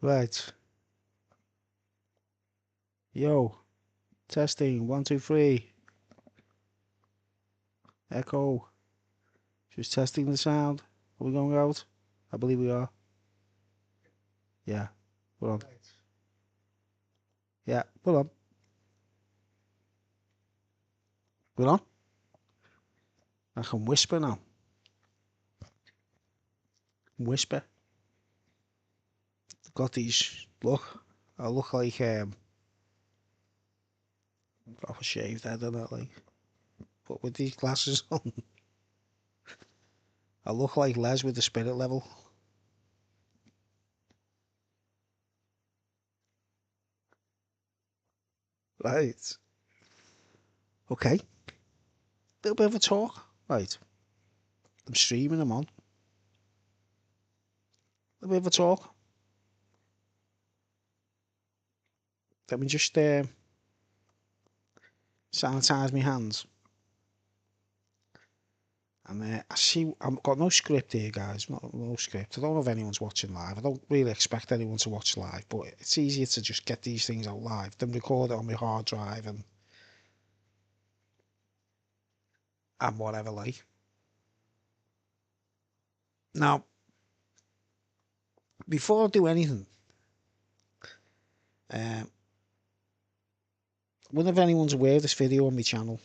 Right. Yo, testing. 1, 2, 3. Echo. Just testing the sound. Are we going out? I believe we are. Yeah. We're on. Yeah, we're on. We're on. I can whisper now. Whisper. Got these. Look. I look like proper shaved head and that, like. But with these glasses on, I look like Les with the spirit level. Right. Okay. Little bit of a talk. Right. I'm streaming them on. A bit of a talk. Let me just sanitize my hands. And I see, I've got no script here, guys. No script. I don't know if anyone's watching live. I don't really expect anyone to watch live, but it's easier to just get these things out live than record it on my hard drive and whatever, like. Now, before I do anything, I wonder if anyone's aware of this video on my channel.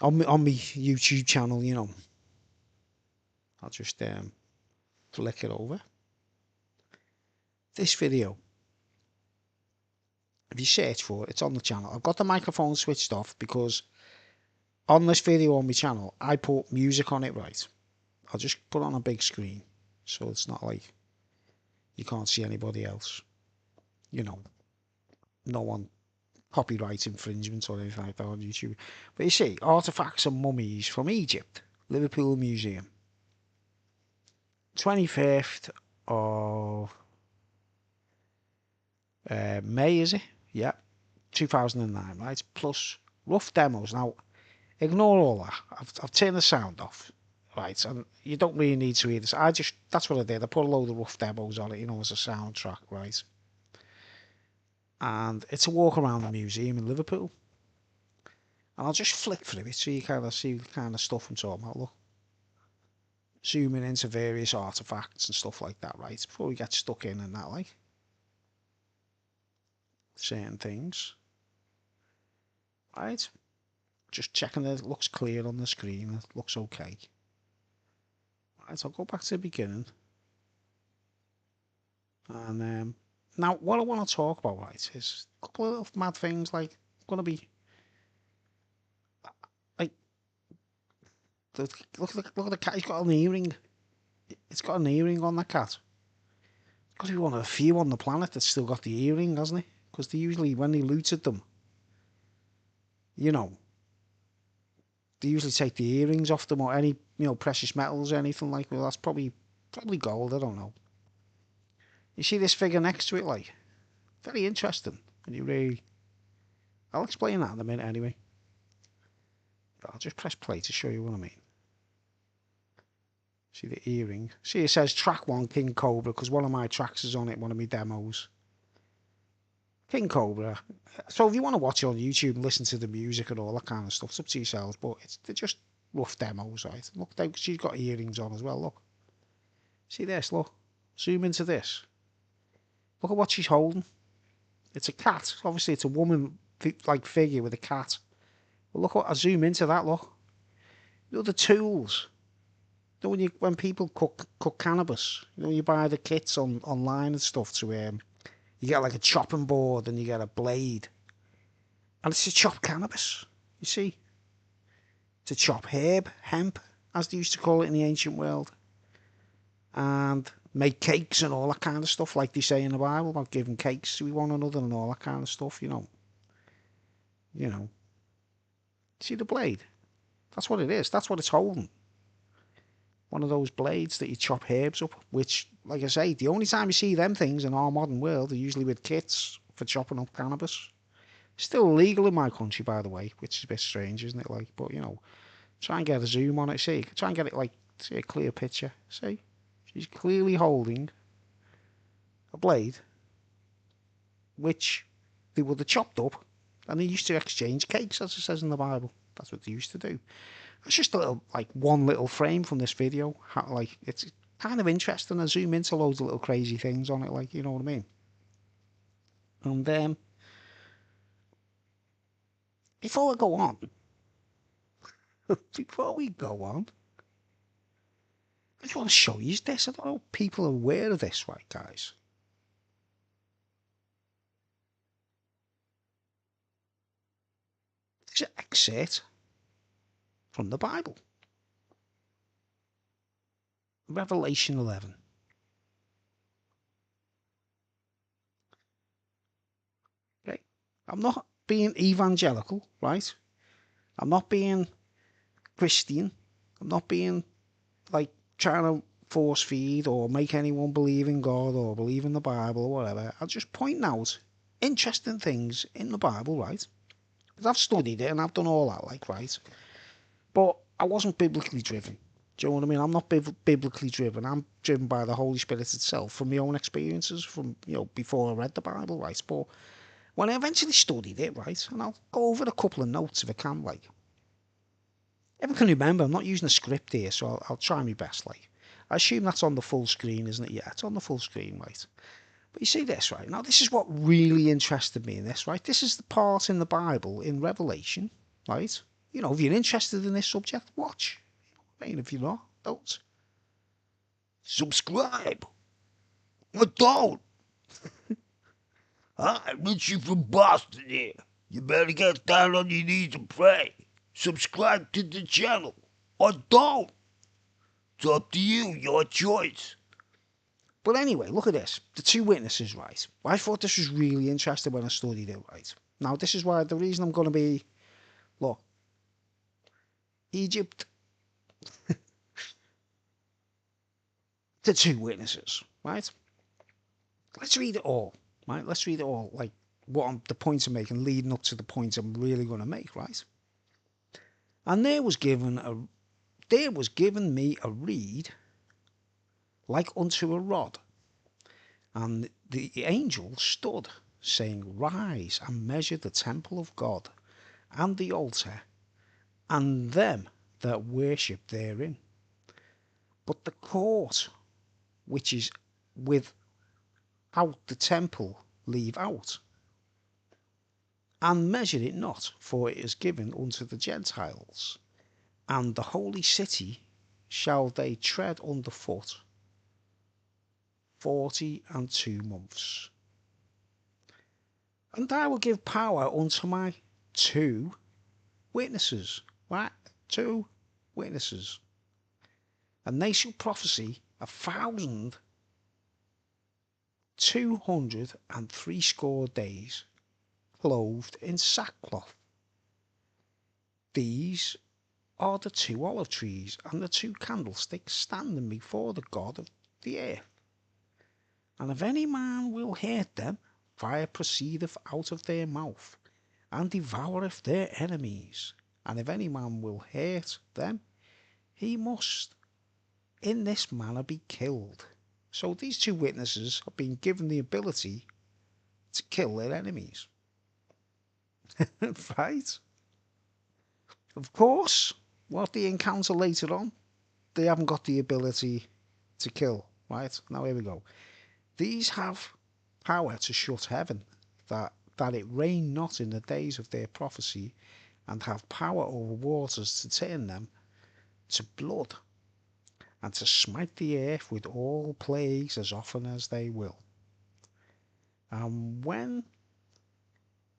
On my YouTube channel, you know. I'll just flick it over. This video, if you search for it, it's on the channel. I've got the microphone switched off because on this video on my channel, I put music on it, right? I'll just put it on a big screen so it's not like you can't see anybody else. You know, no one copyright infringement or anything like that on YouTube. But you see, artifacts and mummies from Egypt, Liverpool Museum. 25th of May, is it? Yeah, 2009, right? Plus rough demos. Now, ignore all that. I've turned the sound off, right? And you don't really need to hear this. That's what I did. I put a load of rough demos on it, you know, as a soundtrack, right? And it's a walk around the museum in Liverpool. And I'll just flick through it so you kind of see the kind of stuff I'm talking about. Look, zooming into various artifacts and stuff like that, right? Before we get stuck in and that, like certain things, right? Just checking that it looks clear on the screen. It looks okay. Right, I'll go back to the beginning. And now what I want to talk about, right, is a couple of little mad things like going to be like look at the cat. He's got an earring. It's got an earring on that cat. It's got to be one of the few on the planet that's still got the earring, hasn't it? Because they usually, when they looted them, you know, they usually take the earrings off them or any, you know, precious metals or anything like that. Well, that's probably gold. I don't know. You see this figure next to it, like, very interesting. And you really, I'll explain that in a minute anyway. I'll just press play to show you what I mean. See the earring. See, it says track 1 King Cobra because one of my tracks is on it, one of my demos. King Cobra. So if you want to watch it on YouTube and listen to the music and all that kind of stuff, it's up to yourselves. But they're just rough demos, right? Look, she's got earrings on as well. Look. See this? Look. Zoom into this. Look at what she's holding. It's a cat. Obviously, it's a woman-like figure with a cat. But look what I zoom into that. Look. You know the tools. You know when people cook cannabis. You know you buy the kits online and stuff to you get like a chopping board and you get a blade. And it's to chop cannabis, you see. To chop hemp, as they used to call it in the ancient world. And make cakes and all that kind of stuff, like they say in the Bible about giving cakes to one another and all that kind of stuff, you know. You know. See the blade? That's what it is. That's what it's holding. One of those blades that you chop herbs up, which, like I say, the only time you see them things in our modern world are usually with kits for chopping up cannabis. Still illegal in my country, by the way, which is a bit strange, isn't it? Like, but you know, try and get a zoom on it. See, try and get it like, see a clear picture. See, She's clearly holding a blade, which they would have chopped up, and they used to exchange cakes, as it says in the Bible. That's what they used to do. It's just a little, like, one little frame from this video. Like, it's kind of interesting. I zoom into loads of little crazy things on it, like, you know what I mean? And before I go on, before we go on, I just want to show you this. I don't know if people are aware of this, right, guys? It's an excerpt from the Bible, Revelation 11. Okay, I'm not being evangelical, right? I'm not being Christian. I'm not being like trying to force feed or make anyone believe in God or believe in the Bible or whatever. I'm just pointing out interesting things in the Bible, right? Because I've studied it and I've done all that, like, right? But I wasn't biblically driven. Do you know what I mean? I'm not biblically driven. I'm driven by the Holy Spirit itself, from my own experiences, from, before I read the Bible, right? But when I eventually studied it, right, and I'll go over a couple of notes if I can, like, if I can remember, I'm not using a script here, so I'll try my best, like. I assume that's on the full screen, isn't it? Yeah, it's on the full screen, right? But you see this, right? Now, this is what really interested me in this, right? This is the part in the Bible, in Revelation, right? If you're interested in this subject, watch. I mean, if you're not, don't. Subscribe. Or don't. Hi, Richie from Boston here. You better get down on your knees and pray. Subscribe to the channel. Or don't. It's up to you, your choice. But anyway, look at this. The two witnesses, right? I thought this was really interesting when I studied it, right? Now, this is why the reason I'm going to be, look, Egypt, the two witnesses, right? Let's read it all, right? Let's read it all, like the points I'm making, leading up to the points I'm really going to make, right? And there was given me a reed like unto a rod, and the angel stood, saying, Rise and measure the temple of God, and the altar, and them that worship therein. But the court which is without the temple leave out, and measure it not, for it is given unto the Gentiles, and the holy city shall they tread under foot 42 months. And I will give power unto my two witnesses, right? Two witnesses, and they shall prophesy 1,260 days, clothed in sackcloth. These are the two olive trees and the two candlesticks standing before the God of the earth. And if any man will hurt them, fire proceedeth out of their mouth, and devoureth their enemies. And if any man will hurt them, he must in this manner be killed. So these two witnesses have been given the ability to kill their enemies. Right? Of course, what they encounter later on, they haven't got the ability to kill. Right? Now here we go. These have power to shut heaven, that it rain not in the days of their prophecy, and have power over waters to turn them to blood, and to smite the earth with all plagues as often as they will. And when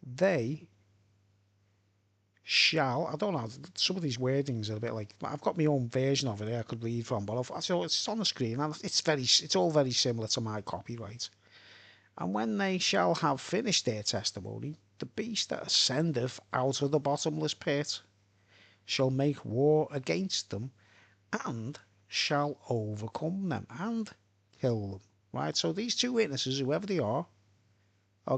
they shall, I don't know, some of these wordings are a bit like, I've got my own version of it here I could read from, but so it's on the screen, and it's all very similar to my copyright. And when they shall have finished their testimony, the beast that ascendeth out of the bottomless pit shall make war against them, and shall overcome them, and kill them. Right? So these two witnesses, whoever they are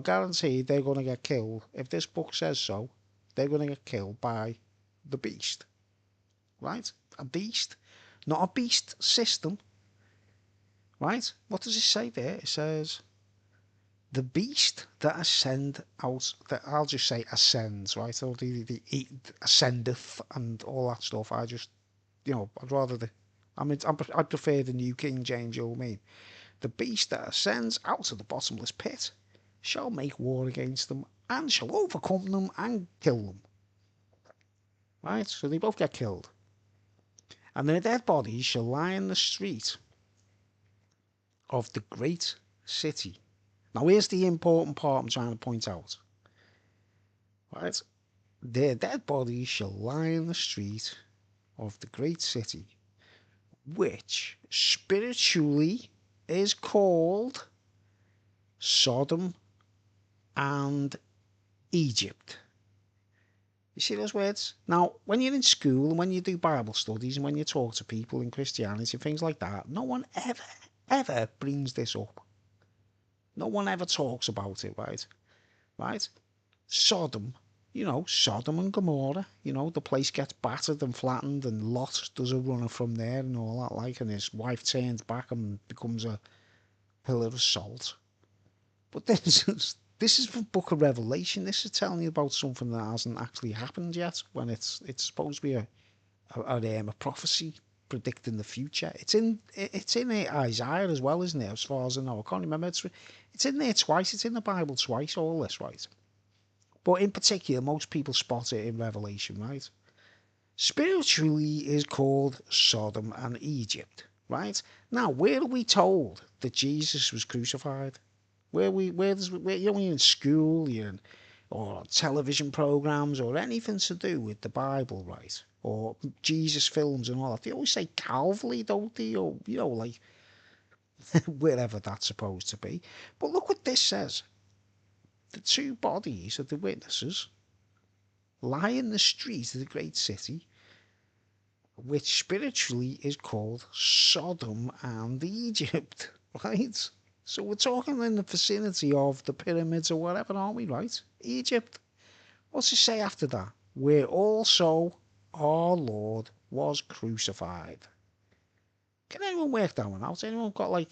guaranteed they're going to get killed. If this book says so, they're going to get killed by the beast. Right? A beast. Not a beast system. right? What does it say there? It says, the beast that ascend out, that I'll just say ascends, right? So the ascendeth and all that stuff. I just, I'd rather I prefer the New King James, you know what I mean? The beast that ascends out of the bottomless pit shall make war against them and shall overcome them and kill them. Right? So they both get killed. And their dead bodies shall lie in the street of the great city. Now here's the important part I'm trying to point out. Right? Their dead bodies shall lie in the street of the great city, which spiritually is called Sodom and Egypt. You see those words? Now, when you're in school and when you do Bible studies and when you talk to people in Christianity and things like that, no one ever brings this up. No one ever talks about it, right? Right? Sodom, Sodom and Gomorrah, the place gets battered and flattened and Lot does a runner from there and all that, like, and his wife turns back and becomes a pillar of salt. But this is from Book of Revelation. This is telling you about something that hasn't actually happened yet, when it's supposed to be a prophecy predicting the future. It's in Isaiah as well, isn't it? As far as I know, I can't remember. It's in there twice. It's in the Bible twice. All this, right? But in particular, most people spot it in Revelation, right? Spiritually is called Sodom and Egypt, right? Now, where are we told that Jesus was crucified? Where you're in school, or on television programs, or anything to do with the Bible, right? Or Jesus films and all that. They always say Calvary, don't they? Or like wherever that's supposed to be. But look what this says: the two bodies of the witnesses lie in the street of the great city, which spiritually is called Sodom and Egypt, right? So we're talking in the vicinity of the pyramids or whatever, aren't we, right? Egypt. What's it say after that? Where also our Lord was crucified. Can anyone work that one out? Anyone got, like,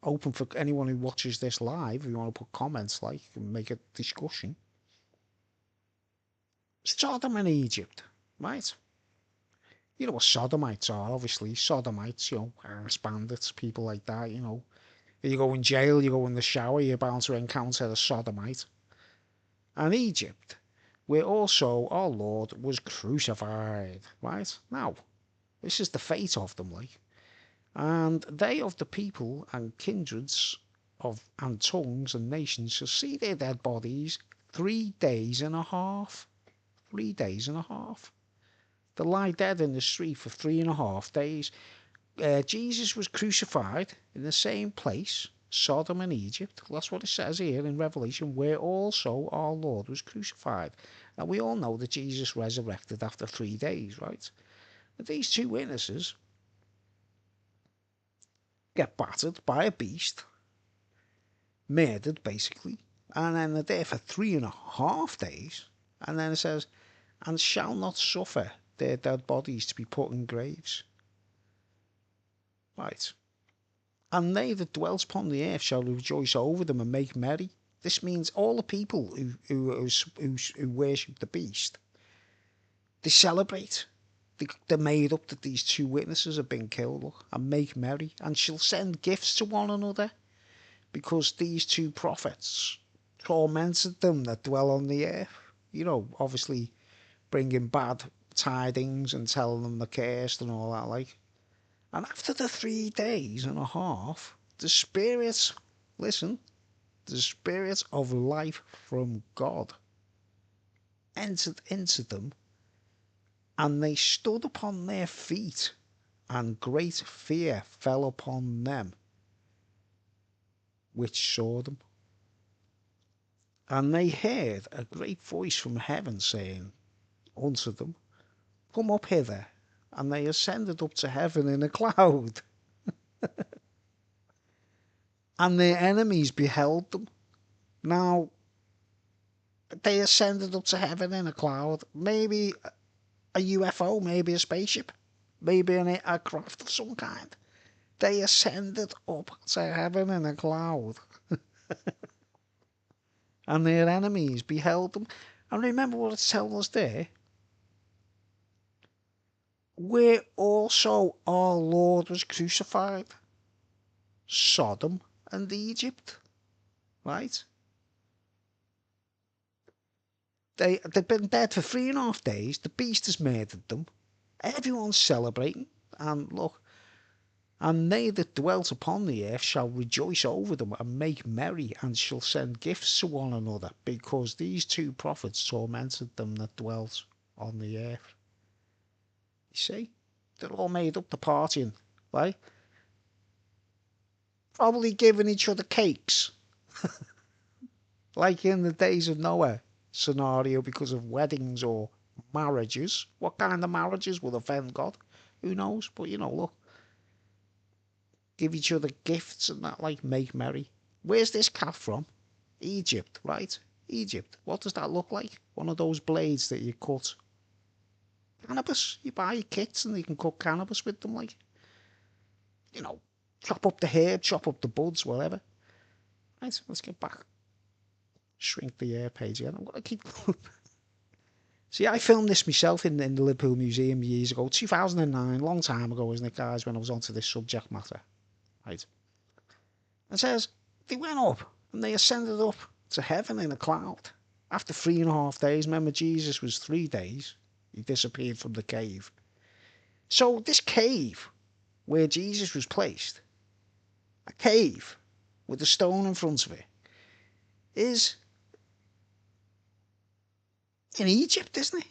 open for anyone who watches this live, if you want to put comments, like, and make a discussion. Sodom and Egypt, right? You know what Sodomites are, obviously. Sodomites, ass bandits, people like that, You go in jail, you go in the shower, you're bound to encounter a sodomite. And Egypt, where also our Lord was crucified. Right? Now, this is the fate of them, like. And they of the people and kindreds and tongues and nations shall see their dead bodies 3 days and a half. 3 days and a half. They lie dead in the street for 3.5 days. Jesus was crucified in the same place, Sodom and Egypt. That's what it says here in Revelation, where also our Lord was crucified. Now, we all know that Jesus resurrected after 3 days, right? But these two witnesses get battered by a beast, murdered basically, and then they're there for 3.5 days. And then it says, and shall not suffer their dead bodies to be put in graves. Right. And they that dwelt upon the earth shall rejoice over them and make merry. This means all the people who worship the beast, they celebrate. They're made up that these two witnesses have been killed, and make merry, and shall send gifts to one another, because these two prophets tormented them that dwell on the earth. Obviously bringing bad tidings and telling them they're cursed and all that, like. And after the 3 days and a half, the Spirit of life from God entered into them, and they stood upon their feet, and great fear fell upon them which saw them. And they heard a great voice from heaven saying unto them, Come up hither. And they ascended up to heaven in a cloud. And their enemies beheld them. Now, they ascended up to heaven in a cloud. Maybe a UFO, maybe a spaceship, maybe a craft of some kind. They ascended up to heaven in a cloud, and their enemies beheld them. And remember what it's telling us there? Where also our Lord was crucified. Sodom and Egypt. Right? They've been dead for 3.5 days. The beast has murdered them. Everyone's celebrating. And look, and they that dwelt upon the earth shall rejoice over them and make merry, and shall send gifts to one another, because these two prophets tormented them that dwelt on the earth. You see? They're all made up to partying, right? Probably giving each other cakes. Like in the days of Noah scenario, because of weddings or marriages. What kind of marriages will offend God? Who knows? But look, give each other gifts and that, like, make merry. Where's this cat from? Egypt, right? Egypt. What does that look like? One of those blades that you cut cannabis. You buy your kits and you can cut cannabis with them, like, chop up the herb, chop up the buds, whatever. Right, let's get back. Shrink the air page again. I'm going to keep going. See, I filmed this myself in the Liverpool Museum years ago, 2009, long time ago, isn't it, guys, when I was onto this subject matter. Right. It says, they went up and they ascended up to heaven in a cloud. After 3.5 days, remember Jesus was 3 days, he disappeared from the cave. So this cave where Jesus was placed, a cave with a stone in front of it, is in Egypt, isn't it?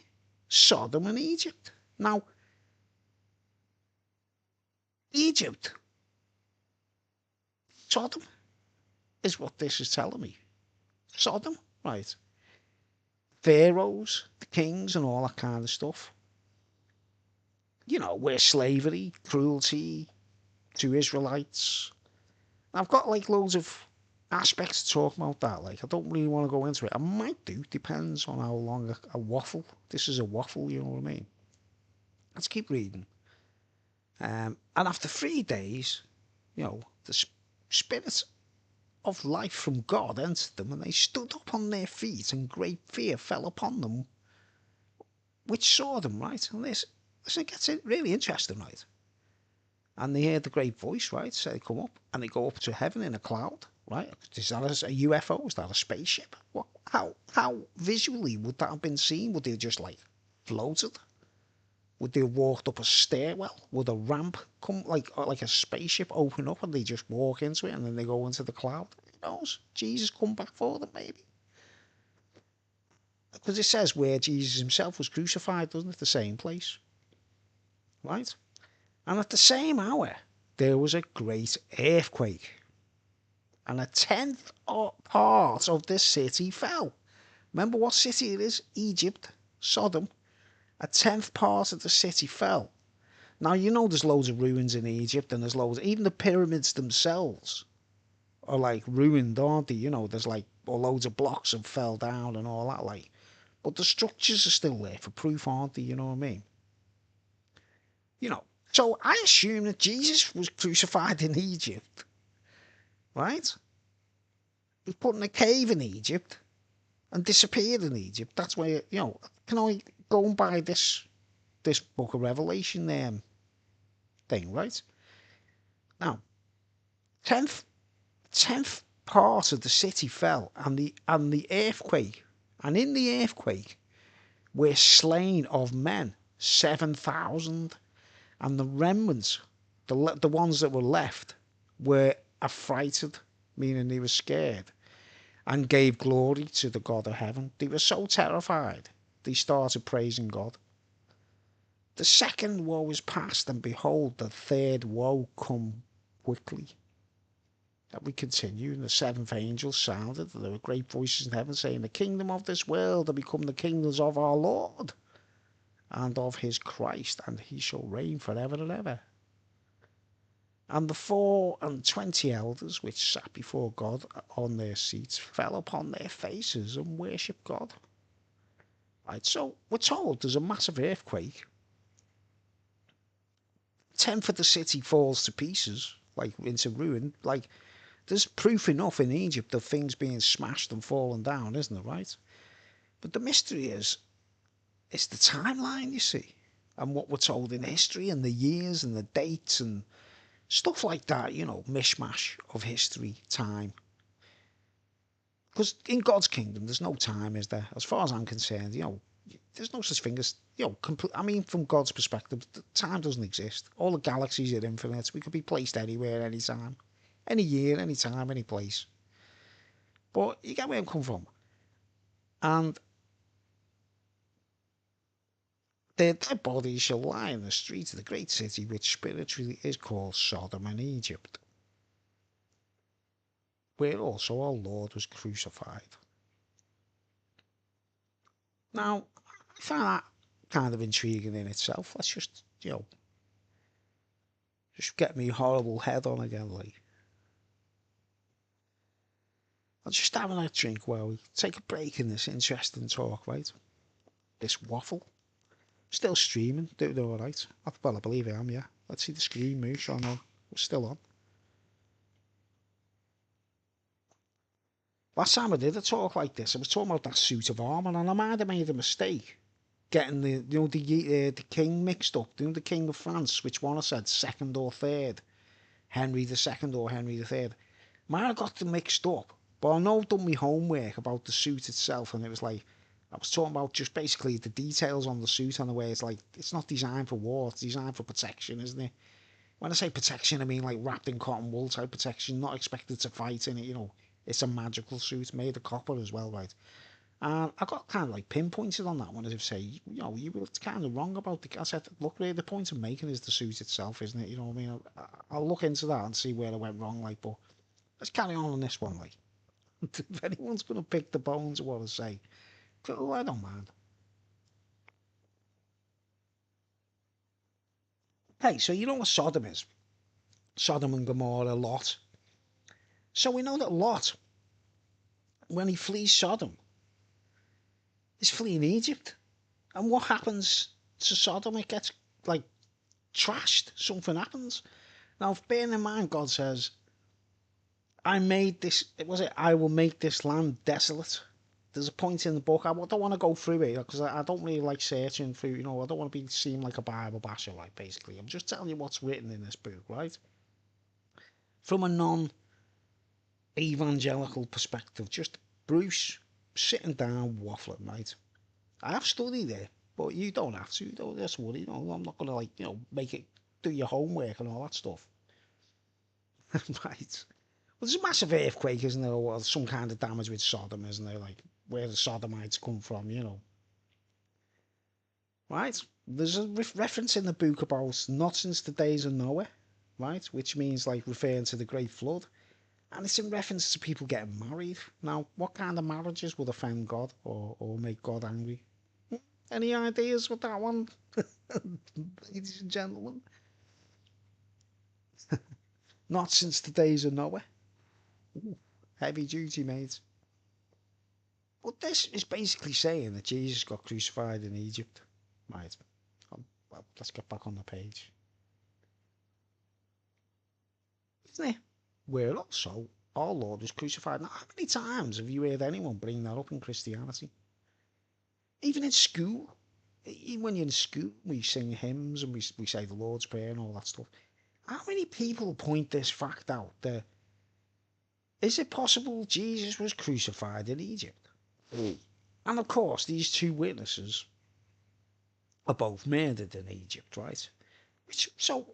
Sodom and Egypt. Now, Egypt, Sodom, is what this is telling me. Sodom, right? Pharaohs, the kings, and all that kind of stuff. Where slavery, cruelty to Israelites. I've got like loads of aspects to talk about that. Like, I don't really want to go into it. I might do, depends on how long a waffle. This is a waffle, you know what I mean? Let's keep reading. And after 3 days, the spirit of life from God entered them, and they stood up on their feet, and great fear fell upon them which saw them, right? And this it gets really interesting, right? And they heard the great voice, right? So they come up, and they go up to heaven in a cloud, right? Is that a UFO? Is that a spaceship? What? How visually would that have been seen? Would they just like floated? Would they have walked up a stairwell? Would a ramp come, like a spaceship open up and they just walk into it and then they go into the cloud? Who knows? Jesus come back for them, maybe. Because it says where Jesus himself was crucified, doesn't it? The same place. Right? And at the same hour, there was a great earthquake. And a tenth part of this city fell. Remember what city it is? Egypt, Sodom. A tenth part of the city fell. Now, there's loads of ruins in Egypt, and there's loads, even the pyramids themselves are like ruined, aren't they? There's like loads of blocks have fell down and all that, like. But the structures are still there for proof, aren't they? You know what I mean? So I assume that Jesus was crucified in Egypt, right? He was put in a cave in Egypt and disappeared in Egypt. That's why, can I go and buy this book of Revelation thing, right? Now, tenth part of the city fell, and the earthquake, and in the earthquake were slain of men 7,000, and the remnants, the ones that were left, were affrighted, meaning they were scared, and gave glory to the God of heaven. They were so terrified, they started praising God. The second woe is past, and behold, the third woe come quickly. That we continue, and the seventh angel sounded, and there were great voices in heaven saying, the kingdom of this world have become the kingdoms of our Lord and of his Christ, and he shall reign forever and ever. And the 24 elders which sat before God on their seats fell upon their faces and worshipped God. Right, so we're told there's a massive earthquake. A tenth of the city falls to pieces, like into ruin. Like there's proof enough in Egypt of things being smashed and falling down, isn't there, right? But the mystery is, it's the timeline, you see, and what we're told in history and the years and the dates and stuff like that, mishmash of history, time. Because in God's kingdom, there's no time, is there? As far as I'm concerned, there's no such thing as, I mean, from God's perspective, time doesn't exist. All the galaxies are infinite. We could be placed anywhere, anytime, any year, any time, any place. But you get where I'm coming from. And their dead bodies shall lie in the streets of the great city, which spiritually is called Sodom and Egypt, where also our Lord was crucified. Now, I find that kind of intriguing in itself. Let's just, just get me horrible head on again, like. I'll just have a drink while we take a break in this interesting talk, right? This waffle. Still streaming, doing alright. Well, I believe I am, yeah. Let's see the screen move, so I know we're still on. Last time I did a talk like this, I was talking about that suit of armour, and I might have made a mistake getting the king mixed up. The king of France, which one I said, second or third, Henry the Second or Henry the Third. Might have got them mixed up, but I know I've done my homework about the suit itself, and it was like I was talking about just basically the details on the suit and the way it's like it's not designed for war, it's designed for protection, isn't it? When I say protection, I mean like wrapped in cotton wool type protection, not expected to fight in it. It's a magical suit made of copper as well, right? And I got kind of like pinpointed on that one, as if say, you were kind of wrong about the. I said, look, really, the point I'm making is the suit itself, isn't it? You know what I mean? I'll look into that and see where I went wrong, like, but let's carry on this one, like. If anyone's going to pick the bones of what I say, oh, I don't mind. Hey, so you know what Sodom is? Sodom and Gomorrah, Lot. So we know that Lot, when he flees Sodom, is fleeing Egypt. And what happens to Sodom? It gets, like, trashed. Something happens. Now, bearing in mind, God says, I made this, was it, I will make this land desolate. There's a point in the book, I don't want to go through it, because I don't really like searching through, I don't want to be seen like a Bible basher, like, basically. I'm just telling you what's written in this book, right? From a non-evangelical perspective, just Bruce sitting down waffling, right? I have studied it, but you don't have to, that's what, I'm not going to, like, make it, do your homework and all that stuff. Right. Well, there's a massive earthquake, isn't there, or some kind of damage with Sodom, isn't there, like, where the Sodomites come from, Right? There's a reference in the book about not since the days of Noah, right? Which means, like, referring to the Great Flood. And it's in reference to people getting married. Now, what kind of marriages would offend God or make God angry? Any ideas with that one, ladies and gentlemen? Not since the days of Noah. Ooh, heavy duty, mate. But this is basically saying that Jesus got crucified in Egypt. Right. Well, let's get back on the page. Isn't it? Where also our Lord was crucified. Now, how many times have you heard anyone bring that up in Christianity? Even in school. Even when you're in school, we sing hymns and we say the Lord's Prayer and all that stuff. How many people point this fact out? Is it possible Jesus was crucified in Egypt? And of course, these two witnesses are both murdered in Egypt, right? Which so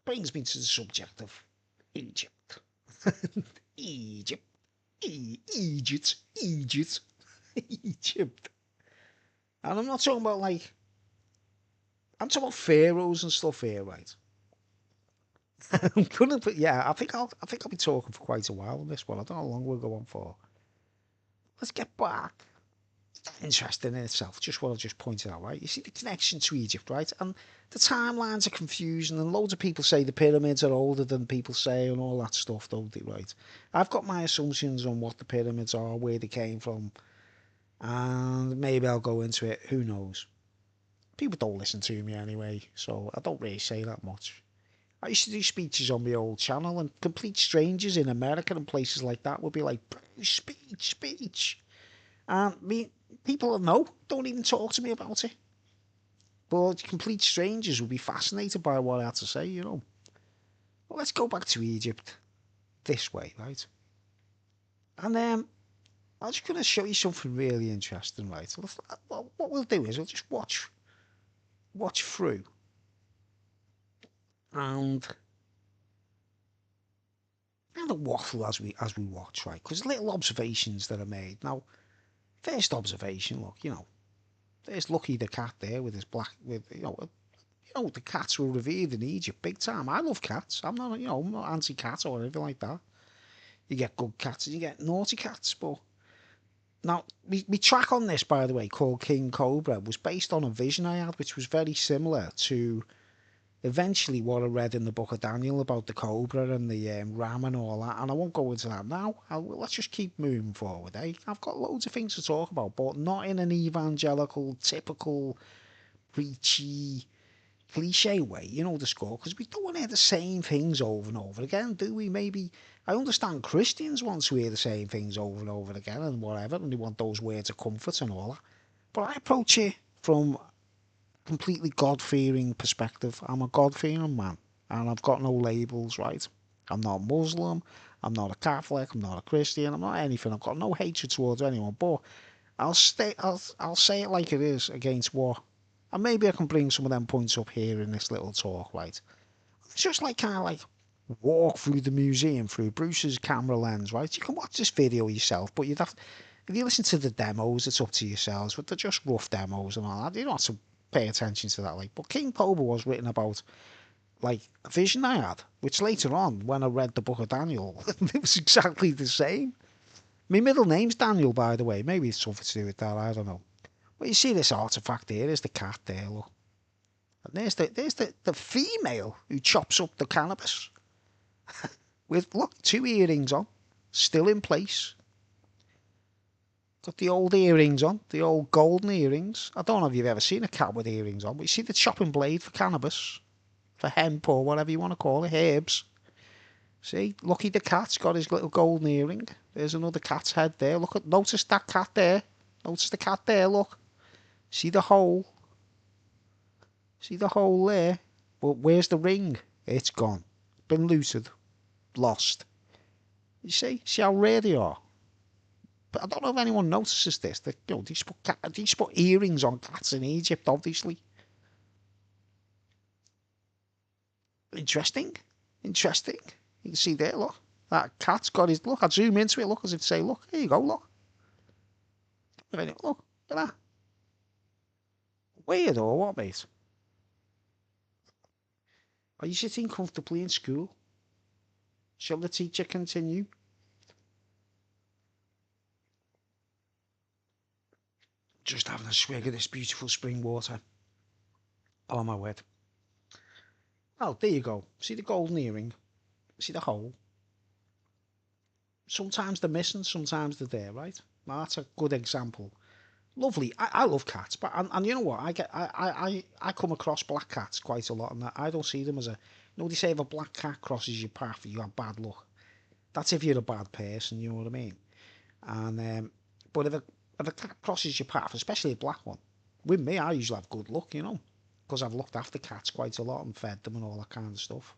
brings me to the subject of Egypt. Egypt. Egypt. Egypt. Egypt. And I'm not talking about like I'm talking about pharaohs and stuff here, right? I'm gonna put I think I'll be talking for quite a while on this one. I don't know how long we'll go on for. Let's get back. Interesting in itself, just what I just pointed out, right? You see the connection to Egypt, right? And the timelines are confusing, and loads of people say the pyramids are older than people say, and all that stuff, don't they, right? I've got my assumptions on what the pyramids are, where they came from, and maybe I'll go into it, who knows? People don't listen to me anyway, so I don't really say that much. I used to do speeches on my old channel, and complete strangers in America and places like that would be like, "Bruce, speech. And people I know don't even talk to me about it. But complete strangers would be fascinated by what I had to say, Well, let's go back to Egypt this way, right? And I'm just going to show you something really interesting, right? So what we'll do is we'll just watch through and kind of waffle as we watch, right? Because little observations that are made. Now, first observation, look, there's Lucky the cat there with his black, the cats were revered in Egypt big time. I love cats. I'm not anti-cat or anything like that. You get good cats and you get naughty cats, but now, my track on this, by the way, called King Cobra, was based on a vision I had, which was very similar to eventually what I read in the book of Daniel about the cobra and the ram and all that. And I won't go into that now. Let's just keep moving forward, eh? I've got loads of things to talk about, but not in an evangelical, typical, preachy, cliche way, the score, because we don't want to hear the same things over and over again, do we? Maybe, I understand Christians want to hear the same things over and over again and whatever, and they want those words of comfort and all that. But I approach it from a completely God-fearing perspective. I'm a God-fearing man, and I've got no labels, right? I'm not Muslim, I'm not a Catholic, I'm not a Christian, I'm not anything. I've got no hatred towards anyone, but I'll say it like it is against what, and maybe I can bring some of them points up here in this little talk, right? It's just like kind of like walk through the museum through Bruce's camera lens, right? You can watch this video yourself, but if you listen to the demos, it's up to yourselves, but they're just rough demos and all that. You don't have to pay attention to that, like. But King Cobra was written about like a vision I had, which later on, when I read the book of Daniel, it was exactly the same. My middle name's Daniel, by the way. Maybe it's something to do with that. I don't know. Well, you see this artifact here. There's the cat there, look. And there's the female who chops up the cannabis. With, look, 2 earrings on. Still in place. Got the old earrings on. The old golden earrings. I don't know if you've ever seen a cat with earrings on. But you see the chopping blade for cannabis. For hemp or whatever you want to call it. Herbs. See, Lucky the cat's got his little golden earring. There's another cat's head there. Notice that cat there. Notice the cat there, look. See the hole? See the hole there? But where's the ring? It's gone. Been looted. Lost. You see? See how rare they are? But I don't know if anyone notices this. They just put earrings on cats in Egypt, obviously. Interesting. Interesting. You can see there, look. That cat's got his... Look, I zoom into it, look, as if to say, look, here you go, look. Look at that. Weird or what, mate? Are you sitting comfortably in school? Shall the teacher continue? Just having a swig of this beautiful spring water. Oh, my word. Oh, there you go. See the golden earring? See the hole? Sometimes they're missing, sometimes they're there, right? Now, that's a good example. Lovely. I love cats, but and you know what? I come across black cats quite a lot, and I don't see them as a. They say if a black cat crosses your path, you have bad luck. That's if you're a bad person, you know what I mean? And but if a cat crosses your path, especially a black one, with me, I usually have good luck, because I've looked after cats quite a lot and fed them and all that kind of stuff.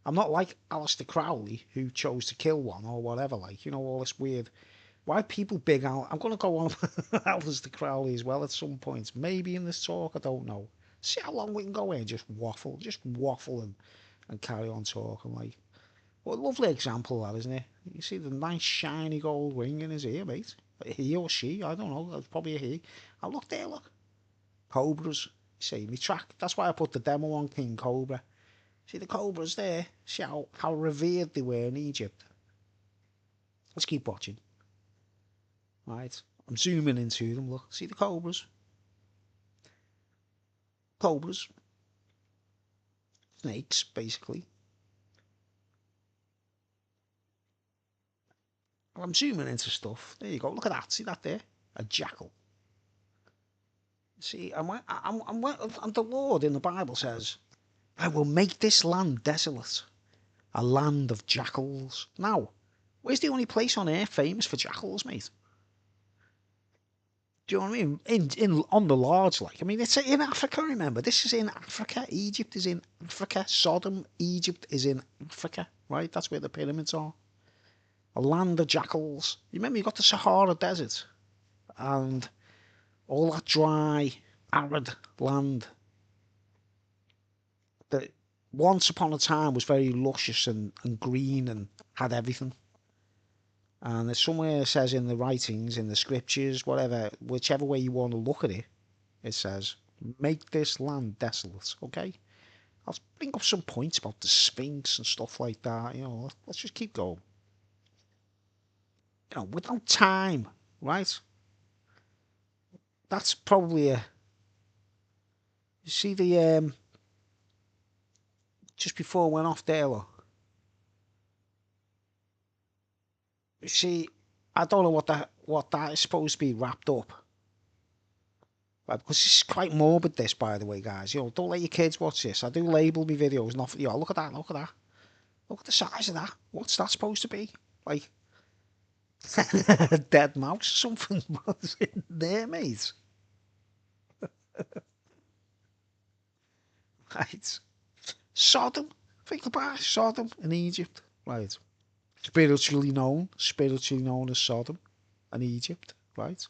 I'm not like Alistair Crowley, who chose to kill one or whatever, like, all this weird. Why people big Al? I'm going to go on Alistair Crowley as well at some point. Maybe in this talk, I don't know. See how long we can go here, just waffle and carry on talking, like. What a lovely example of that, isn't it? You see the nice shiny gold ring in his ear, mate. He or she, I don't know, it's probably a he. Oh, look there, look. Cobras. See, me track. That's why I put the demo on King Cobra. See the cobras there? See how revered they were in Egypt. Let's keep watching. Right. I'm zooming into them, look. See the cobras? Cobras. Snakes, basically. I'm zooming into stuff. There you go. Look at that. See that there? A jackal. See, and the Lord in the Bible says, I will make this land desolate, a land of jackals. Now, where's the only place on earth famous for jackals, mate? Do you know what I mean? In on the large, like, I mean, it's in Africa. Remember, this is in Africa. Egypt is in Africa. Sodom, Egypt is in Africa, right? That's where the pyramids are. A land of jackals. You remember, you got the Sahara Desert and all that dry, arid land that once upon a time was very luscious and green and had everything. And somewhere it says in the writings, in the scriptures, whatever, whichever way you want to look at it, it says, make this land desolate, okay? I'll bring up some points about the Sphinx and stuff like that, you know, let's just keep going. You know, without time, right? That's probably a, you see the, just before I went off there, look. You see, I don't know what that is supposed to be wrapped up. Right, because this is quite morbid, this, by the way, guys. You know, don't let your kids watch this. I do label my videos, not for you. Look at that, look at that. Look at the size of that. What's that supposed to be? Like, a dead mouse or something? What's in there, mate? Right. Sodom. Think about it. Sodom in Egypt. Right. Spiritually known as Sodom and Egypt. Right.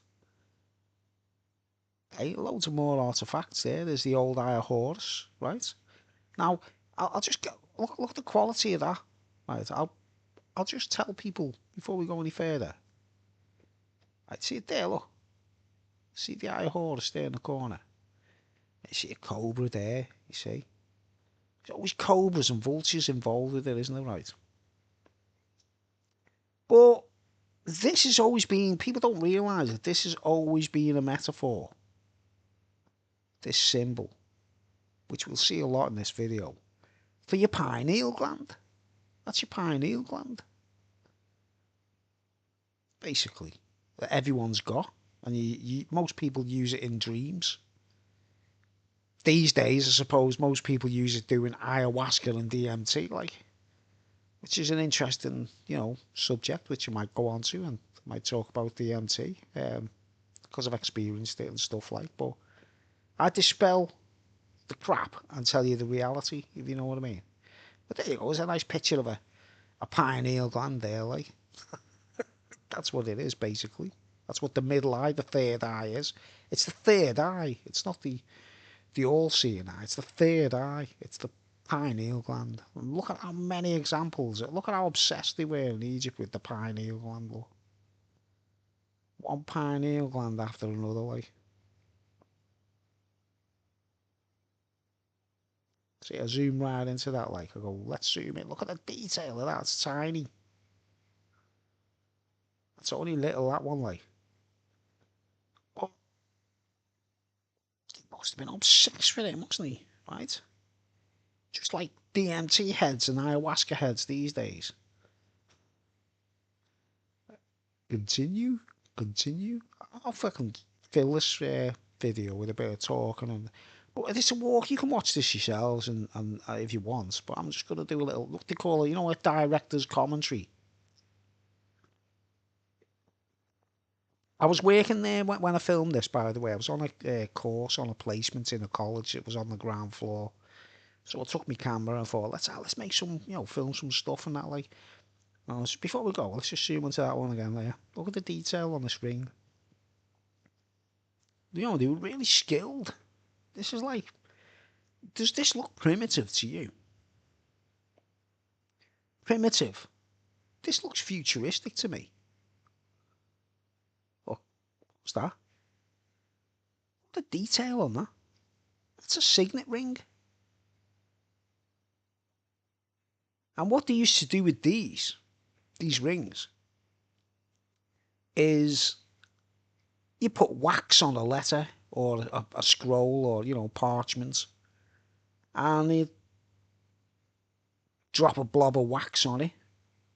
Hey, loads of more artifacts there. There's the old Eye of Horus. Right. Now, I'll just get, look at the quality of that. Right. I'll just tell people before we go any further. Right. See it there, look. See the Eye of Horus there in the corner. You see a cobra there, you see. There's always cobras and vultures involved with it, isn't there, right? But this has always been, people don't realise that this has always been a metaphor. This symbol, which we'll see a lot in this video, for your pineal gland. That's your pineal gland. Basically, that everyone's got. And most people use it in dreams. These days, I suppose most people use it doing ayahuasca and DMT, like, which is an interesting, you know, subject which I might go on to and might talk about DMT because I've experienced it and stuff like. But I dispel the crap and tell you the reality, if you know what I mean. But there you go. There's a nice picture of a pineal gland there, like. That's what it is, basically. That's what the middle eye, the third eye is. It's the third eye. It's not the all-seeing eye. It's the third eye. It's the pineal gland. And look at how many examples. Look at how obsessed they were in Egypt with the pineal gland. Look. One pineal gland after another, like. See, I zoom right into that, like. I go, let's zoom in. Look at the detail of that. It's tiny. It's only little, that one, like. But he must have been obsessed with it, mustn't he? Right? Just like DMT heads and ayahuasca heads these days. Continue. I'll fucking fill this video with a bit of talking. But it's a walk. You can watch this yourselves and if you want. But I'm just going to do a little, what they call it, you know, a director's commentary. I was working there when I filmed this, by the way. I was on a course, on a placement in a college. It was on the ground floor. So I took my camera and thought, let's make some, you know, film some stuff and that, like. Before we go, let's just zoom into that one again there. Look at the detail on this ring. You know, they were really skilled. This is like, does this look primitive to you? Primitive. This looks futuristic to me. Oh, what's that? The detail on that. That's a signet ring. And what they used to do with these rings, is you put wax on a letter or a scroll or, you know, parchment, and you drop a blob of wax on it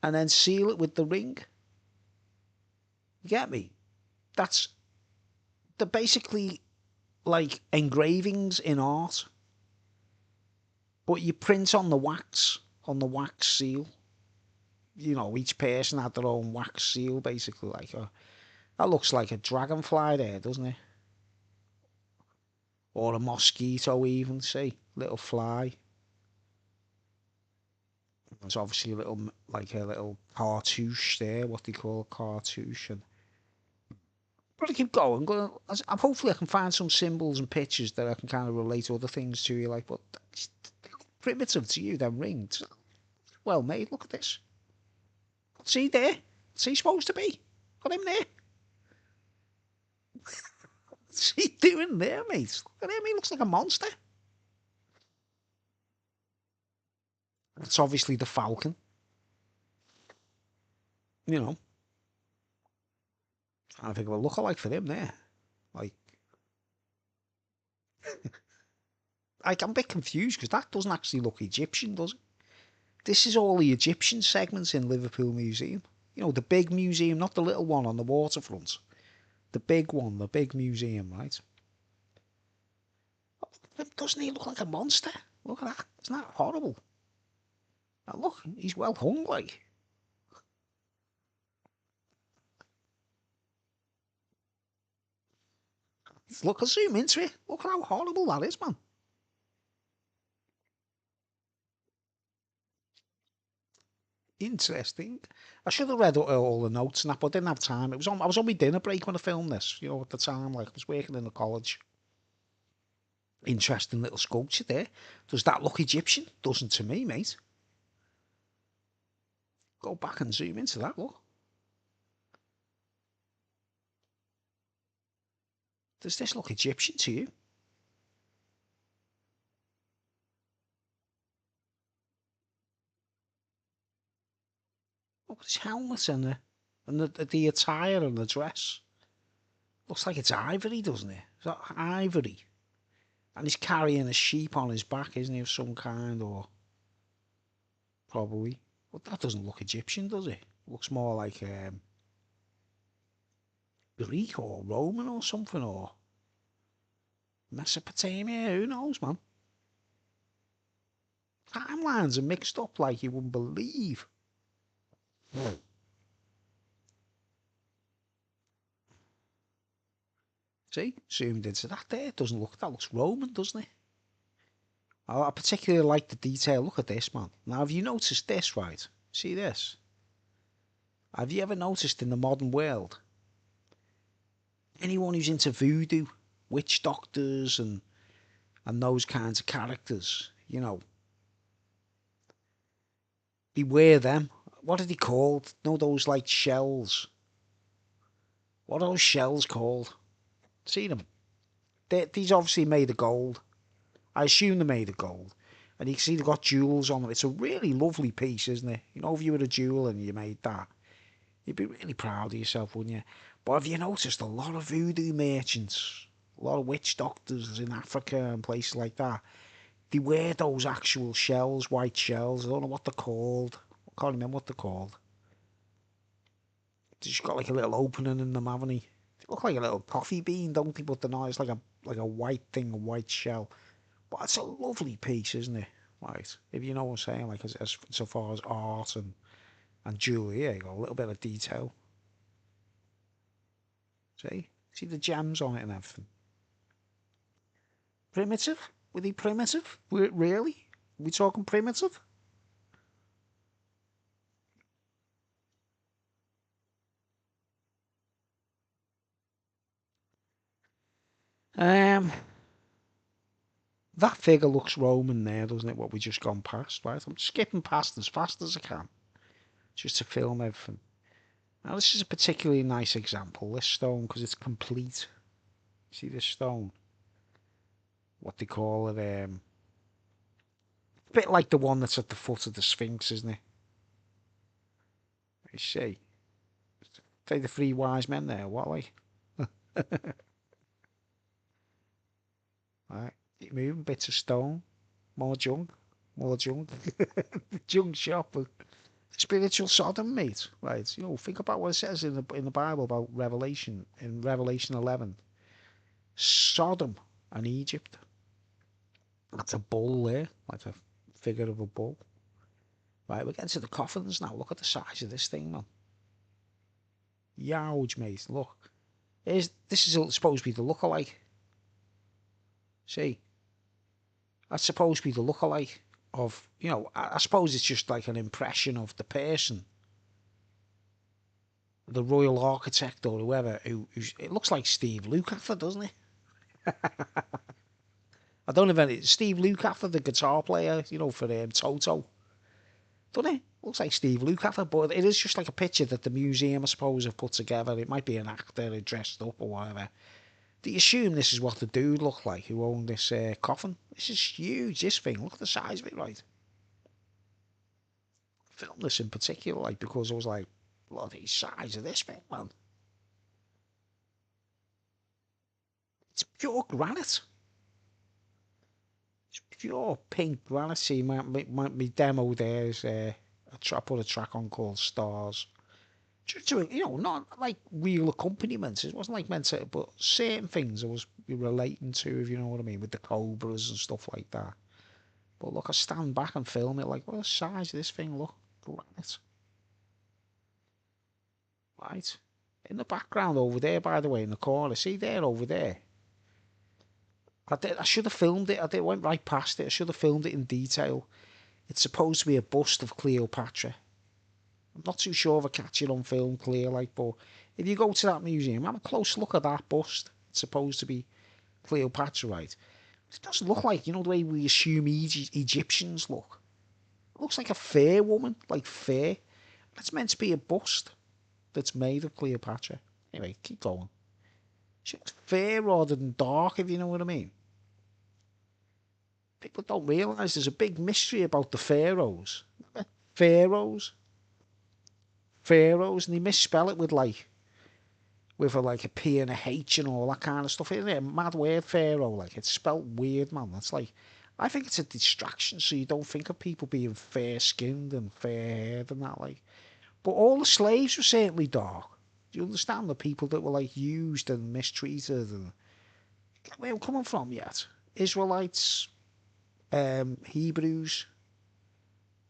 and then seal it with the ring. You get me? They're basically like engravings in art. But you print on the wax seal. You know, each person had their own wax seal, basically. That looks like a dragonfly there, doesn't it? Or a mosquito, even. See, little fly. There's obviously a little, like a little cartouche there, what they call a cartouche. And but I keep going. Hopefully, I can find some symbols and pictures that I can kind of relate other things to you. Like, but that's primitive to you, them rings. Well made. Look at this. See there? What's he supposed to be? Got him there. What's he doing there, mate? Look at him. He looks like a monster. That's obviously the falcon. You know, I think of a lookalike for him there. Like, I'm a bit confused because that doesn't actually look Egyptian, does it? This is all the Egyptian segments in Liverpool Museum. You know, the big museum, not the little one on the waterfront. The big one, the big museum, right? Doesn't he look like a monster? Look at that. Isn't that horrible? Now look, he's well hung, like. Look, I'll zoom into it. Look how horrible that is, man. Interesting. I should have read all the notes and that, but I didn't have time. I was on my dinner break when I filmed this. You know, at the time, like I was working in the college. Interesting little sculpture there. Does that look Egyptian? Doesn't to me, mate. Go back and zoom into that. Look. Does this look Egyptian to you? Look at his helmet and the attire and the dress. Looks like it's ivory, doesn't it? Is that ivory? And he's carrying a sheep on his back, isn't he, of some kind, or probably. But that doesn't look Egyptian, does it? Looks more like Greek or Roman or something, or Mesopotamia. Who knows, man? Timelines are mixed up like you wouldn't believe. See, zoomed into that there. Doesn't look. That looks Roman, doesn't it? I particularly like the detail. Look at this, man. Now, have you noticed this, right? See this? Have you ever noticed in the modern world, anyone who's into voodoo, witch doctors, and those kinds of characters, you know, they wear them. What are they called? No, those like shells. What are those shells called? See them? These obviously made of gold. I assume they're made of gold. And you can see they've got jewels on them. It's a really lovely piece, isn't it? You know, if you were a jeweler and you made that, you'd be really proud of yourself, wouldn't you? But have you noticed a lot of voodoo merchants, a lot of witch doctors in Africa and places like that, they wear those actual shells, white shells. I don't know what they're called. I can't remember what they're called. They've just got like a little opening in them, haven't they? They look like a little coffee bean, don't they? But they're not. It's like a white thing, a white shell. But it's a lovely piece, isn't it? Right. If you know what I'm saying, like as so far as art and jewellery, yeah, you got a little bit of detail. See the gems on it and everything. Primitive? Were they primitive? Really? We talking primitive? Um, that figure looks Roman there, doesn't it? What we just gone past, right? I'm skipping past as fast as I can, just to film everything. Now this is a particularly nice example, this stone, because it's complete. See this stone? What they call it, a bit like the one that's at the foot of the Sphinx, isn't it? You see? Say the three wise men there, what like? Right, keep moving, bits of stone, more junk, more junk. The junk shop. Spiritual Sodom, mate. Right, you know, think about what it says in the Bible about Revelation, in Revelation 11. Sodom and Egypt. That's a bull there, like a figure of a bull. Right, we're getting to the coffins now. Look at the size of this thing, man. Huge, mate. Look. This is supposed to be the look-alike. See? That's supposed to be the look-alike of, you know, I suppose it's just like an impression of the person. The royal architect or whoever, it looks like Steve Lukather, doesn't it? I don't know if it's Steve Lukather, the guitar player, you know, for Toto. Doesn't it? Looks like Steve Lukather, but it is just like a picture that the museum, I suppose, have put together. It might be an actor dressed up or whatever. Do you assume this is what the dude looked like who owned this coffin? This is huge, this thing. Look at the size of it, right? I filmed this in particular, like, because I was like, bloody size of this thing, man. It's pure granite. It's pure pink granite. See, my demo there is, I put a track on called Stars. You know, not like real accompaniments. It wasn't like meant to, but certain things I was relating to, if you know what I mean, with the cobras and stuff like that. But look, I stand back and film it like, what the size of this thing? Look, granite. Right. In the background over there, by the way, in the corner. See there, over there. I should have filmed it. Went right past it. I should have filmed it in detail. It's supposed to be a bust of Cleopatra. I'm not too sure if I catch it on film clear, like, but if you go to that museum, have a close look at that bust. It's supposed to be Cleopatra, right? It doesn't look like, you know, the way we assume Egyptians look. It looks like a fair woman, like fair. That's meant to be a bust that's made of Cleopatra. Anyway, keep going. She looks fair rather than dark, if you know what I mean. People don't realise there's a big mystery about the pharaohs. Pharaohs. Pharaohs, and they misspell it with like a P and a H and all that kind of stuff. Isn't it? A mad word, pharaoh. Like, it's spelt weird, man. It's like, I think it's a distraction so you don't think of people being fair-skinned and fair-haired and that, like. But all the slaves were certainly dark. Do you understand? The people that were, like, used and mistreated and... Where I'm coming from yet? Israelites, Hebrews,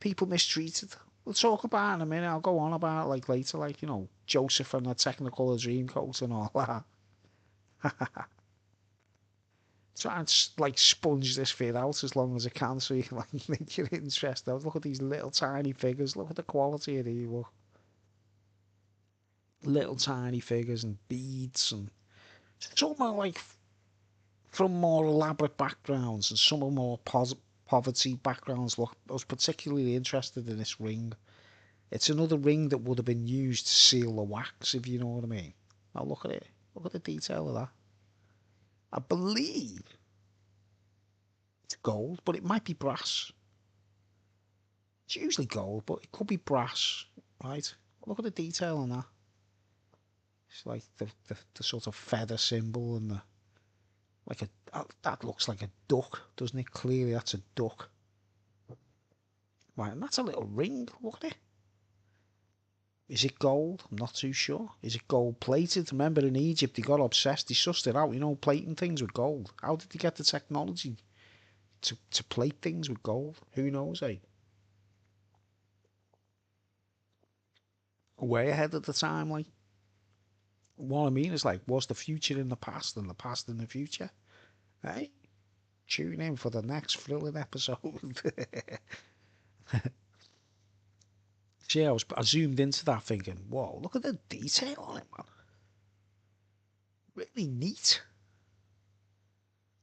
people mistreated. We'll talk about it in a minute. I'll go on about it, like, later, like, you know, Joseph and the Technicolor Dreamcoat and all that. Try and like sponge this bit out as long as I can so you can like make your interest out. Look at these little tiny figures. Look at the quality of these. Look. Little tiny figures and beads, and some are like from more elaborate backgrounds and some are more poverty backgrounds. Look, I was particularly interested in this ring. It's another ring that would have been used to seal the wax, if you know what I mean. Now look at it. Look at the detail of that. I believe it's gold, but it might be brass. It's usually gold, but it could be brass, right? Look at the detail on that. It's like the sort of feather symbol and the like that looks like a duck, doesn't it? Clearly that's a duck. Right, and that's a little ring. Look at it. Is it gold? I'm not too sure. Is it gold plated? Remember in Egypt they got obsessed. They sussed it out, you know, plating things with gold. How did they get the technology to plate things with gold? Who knows, eh? Way ahead of the time, like. What I mean is, like, was the future in the past and the past in the future? Hey, tune in for the next thrilling episode. See, I zoomed into that thinking, whoa, look at the detail on it, man. Really neat.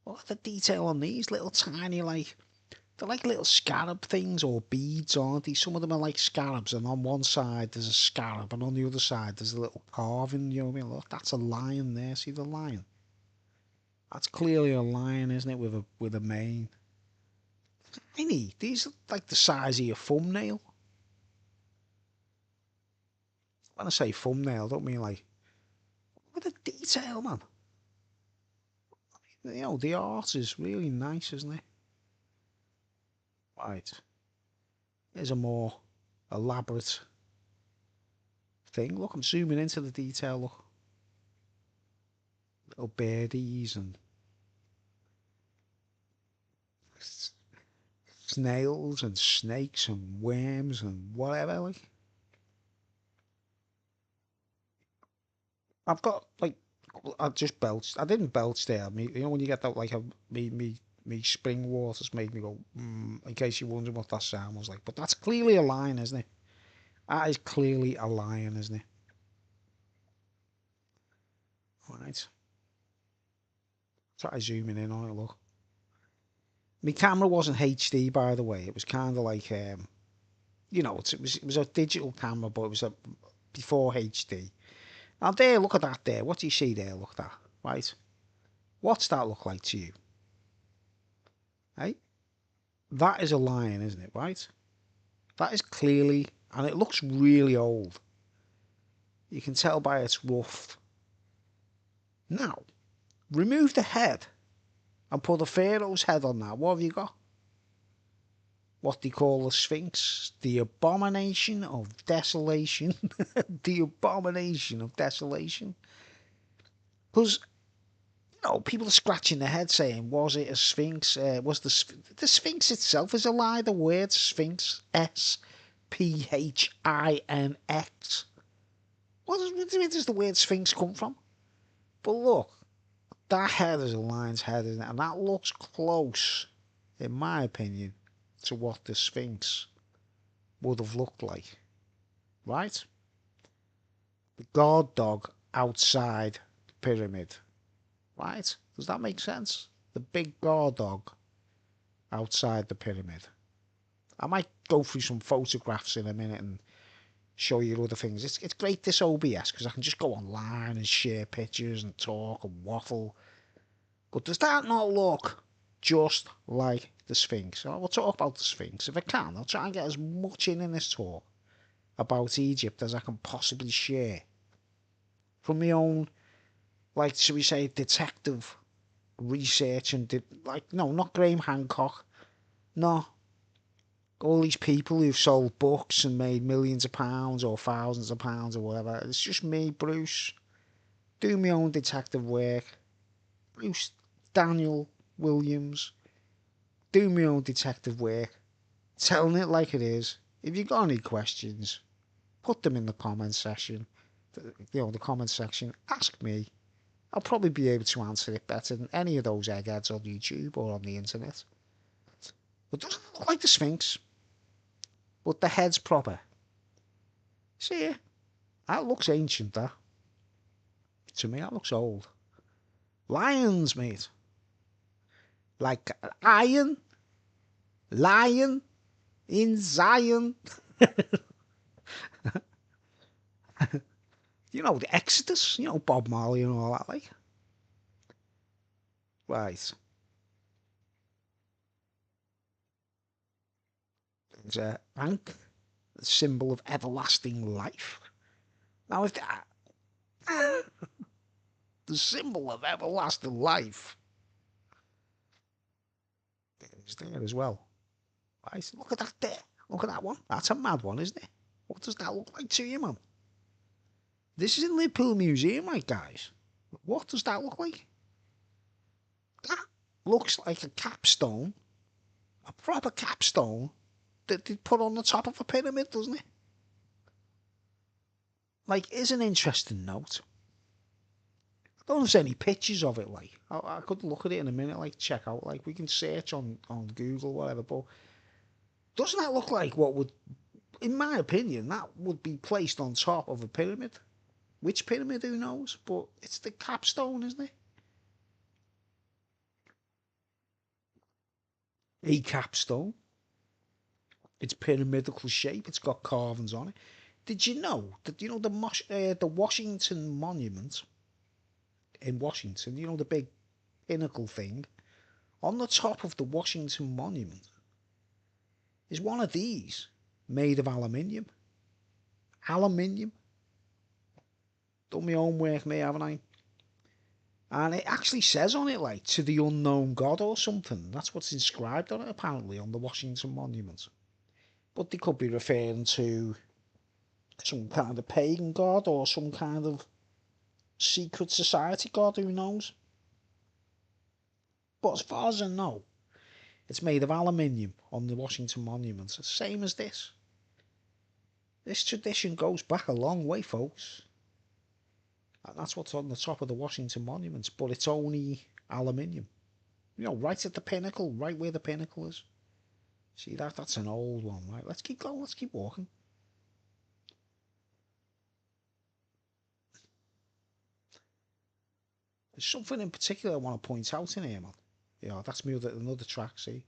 Look at the detail on these little tiny, like, they're like little scarab things or beads, aren't they? Some of them are like scarabs, and on one side there's a scarab, and on the other side there's a little carving, you know what I mean? Look, that's a lion there. See the lion? That's clearly a lion, isn't it, with a mane? Tiny. These are like the size of your thumbnail. When I say thumbnail, I don't mean like... Look at the detail, man. You know, the art is really nice, isn't it? Right. Here's a more elaborate thing. Look, I'm zooming into the detail, look. Little birdies and... snails and snakes and worms and whatever. Like, I've got like, I just belched. I didn't belch there. Me, you know when you get that like a me spring waters made me go. In case you're wondering what that sound was like, but that's clearly a lion, isn't it? That is clearly a lion, isn't it? Right. Try zooming in on it. Look, my camera wasn't HD, by the way. It was kind of like it was a digital camera, but it was a before HD. Now there, look at that there. What do you see there? Look at that, right? What's that look like to you? Hey, that is a lion, isn't it? Right? That is clearly, and it looks really old. You can tell by its rough. Now, remove the head and put a pharaoh's head on that. What have you got? What they call the Sphinx, the abomination of desolation, the abomination of desolation. Because people are scratching their head saying, was it a Sphinx? Was the Sphinx itself is a lie? The word Sphinx, Sphinx. Where does the word Sphinx come from? But look, that head is a lion's head, isn't it? And that looks close, in my opinion, to what the Sphinx would have looked like, right? The guard dog outside the pyramid, right? Does that make sense? The big guard dog outside the pyramid. I might go through some photographs in a minute and show you other things. It's great, this OBS, because I can just go online and share pictures and talk and waffle. But does that not look just like the Sphinx? We'll talk about the Sphinx. If I can, I'll try and get as much in this talk about Egypt as I can possibly share. From my own, like, should we say, detective research and, no, not Graham Hancock. No. All these people who've sold books and made millions of pounds or thousands of pounds or whatever. It's just me, Bruce, doing my own detective work. Bruce Daniel Williams, doing my own detective work, telling it like it is. If you've got any questions, put them in the comment section. The comment section. Ask me. I'll probably be able to answer it better than any of those eggheads on YouTube or on the internet. It doesn't look like the Sphinx, but the head's proper. See, that looks ancient, that. To me, that looks old. Lions, mate. Like iron, lion, in Zion. The Exodus, Bob Marley and all that, like. Right. There's a ankh, the symbol of everlasting life. Now, if that, the symbol of everlasting life is there as well. Right, look at that there. Look at that one. That's a mad one, isn't it? What does that look like to you, man? This is in Liverpool Museum, right, guys? What does that look like? That looks like a capstone, a proper capstone that they put on the top of a pyramid, doesn't it? Like, is an interesting note. I don't know if there's any pictures of it, like. I could look at it in a minute, like, check out, like, we can search on Google, whatever, but doesn't that look like what would, in my opinion, that would be placed on top of a pyramid? Which pyramid, who knows? But it's the capstone, isn't it? A capstone. It's pyramidal shape. It's got carvings on it. Did you know that the Washington Monument in Washington? The big pinnacle thing on the top of the Washington Monument is one of these made of aluminium. Aluminium. Done my homework, me, haven't I? And it actually says on it, like, to the unknown God or something. That's what's inscribed on it, apparently, on the Washington Monument. But they could be referring to some kind of pagan god or some kind of secret society god, who knows? But as far as I know, It's made of aluminium on the Washington Monument. It's the same as this. This tradition goes back a long way, folks. And that's what's on the top of the Washington Monument, but it's only aluminium. You know, right at the pinnacle, right where the pinnacle is. See that? That's an old one, right? Let's keep going, let's keep walking. There's something in particular I want to point out in here, man. Yeah, that's me another track, see?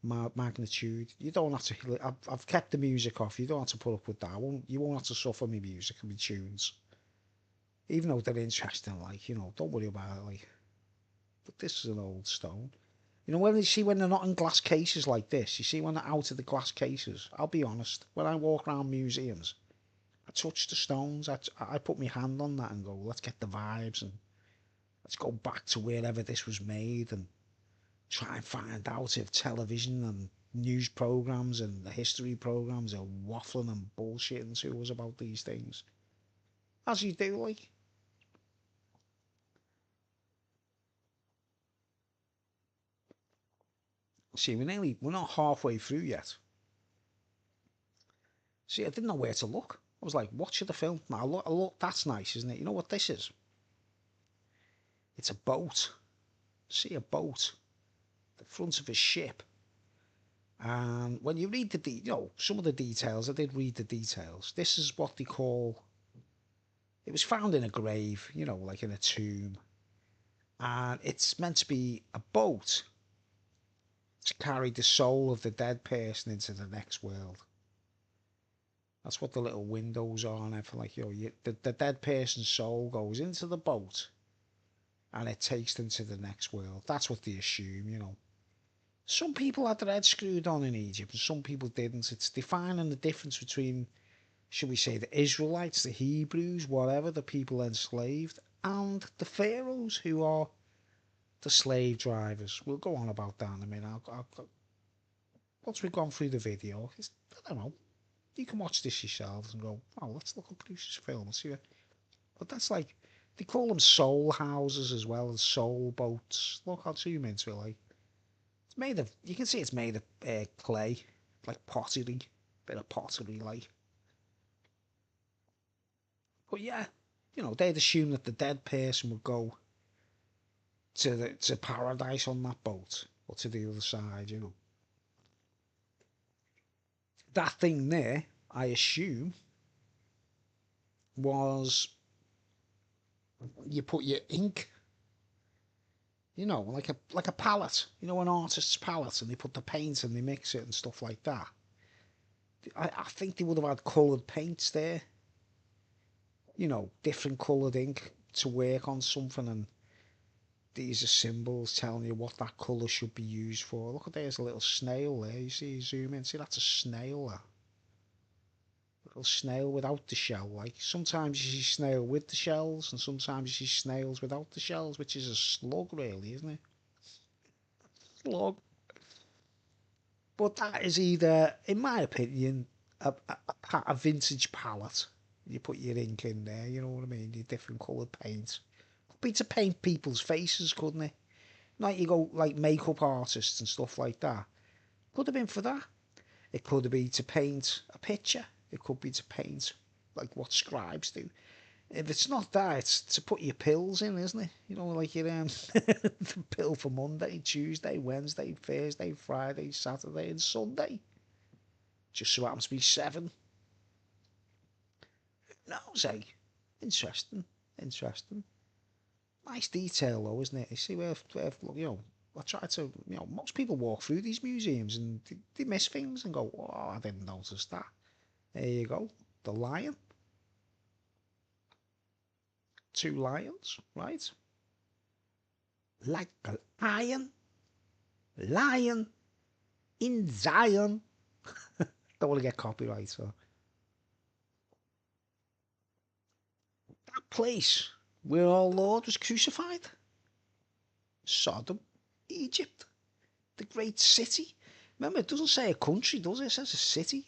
Magnitude. You don't have to. I've kept the music off. You don't have to put up with that. You won't have to suffer me music and me tunes. Even though they're interesting, like, you know, don't worry about it, like. But this is an old stone. You know, when they're not in glass cases like this, you see when they're out of the glass cases, I'll be honest, when I walk around museums, I touch the stones, I put my hand on that and go, let's get the vibes and let's go back to wherever this was made and try and find out if television and news programs and the history programs are waffling and bullshitting to us about these things. As you do, like. See, we're not halfway through yet. See, I didn't know where to look. I was like, watch the film. Now, look, that's nice, isn't it? You know what this is? It's a boat. See, a boat. The front of a ship. And when you read some of the details, I did read the details. This is what they call. It was found in a grave, you know, like in a tomb. And it's meant to be a boat to carry the soul of the dead person into the next world. That's what the little windows are and everything. Like, the dead person's soul goes into the boat and it takes them to the next world. That's what they assume, you know. Some people had their heads screwed on in Egypt and some people didn't. It's defining the difference between, should we say, the Israelites, the Hebrews, whatever, the people enslaved, and the pharaohs who are the slave drivers. We'll go on about that in a minute. Once we've gone through the video, I don't know. You can watch this yourselves and go, oh, let's look at Bruce's film and see it. But that's like, they call them soul houses as well as soul boats. Look, I'll zoom into it. Like, it's made of, you can see it's made of clay, like pottery, bit of pottery, like. But yeah, you know, they'd assume that the dead person would go to paradise on that boat or to the other side, you know. That thing there, I assume, was you put your ink, you know, like a palette, you know, an artist's palette, and they put the paint and they mix it and stuff like that. I think they would have had coloured paints there, you know, different coloured ink to work on something, and these are symbols telling you what that colour should be used for. Look, there's a little snail there. You see, zoom in, see, that's a snail there. Little snail without the shell. Like, sometimes you see snail with the shells, and sometimes you see snails without the shells, which is a slug, really, isn't it? Slug. But that is either, in my opinion, a vintage palette. You put your ink in there, you know what I mean? Your different coloured paint. Could be to paint people's faces, couldn't it? Like, you go, like, makeup artists and stuff like that. Could have been for that. It could be to paint a picture. It could be to paint, like, what scribes do. If it's not that, it's to put your pills in, isn't it? You know, like your the pill for Monday, Tuesday, Wednesday, Thursday, Friday, Saturday, and Sunday. Just so happens to be 7. Who knows, eh? Interesting, interesting. Nice detail, though, isn't it? You see where you know, I try to, you know, most people walk through these museums and they miss things and go, oh, I didn't notice that. There you go, the lion. 2 lions, right? Like a lion in Zion. Don't want to get copyright, so. That place where our Lord was crucified. Sodom, Egypt, the great city. Remember, it doesn't say a country, does it? It says a city.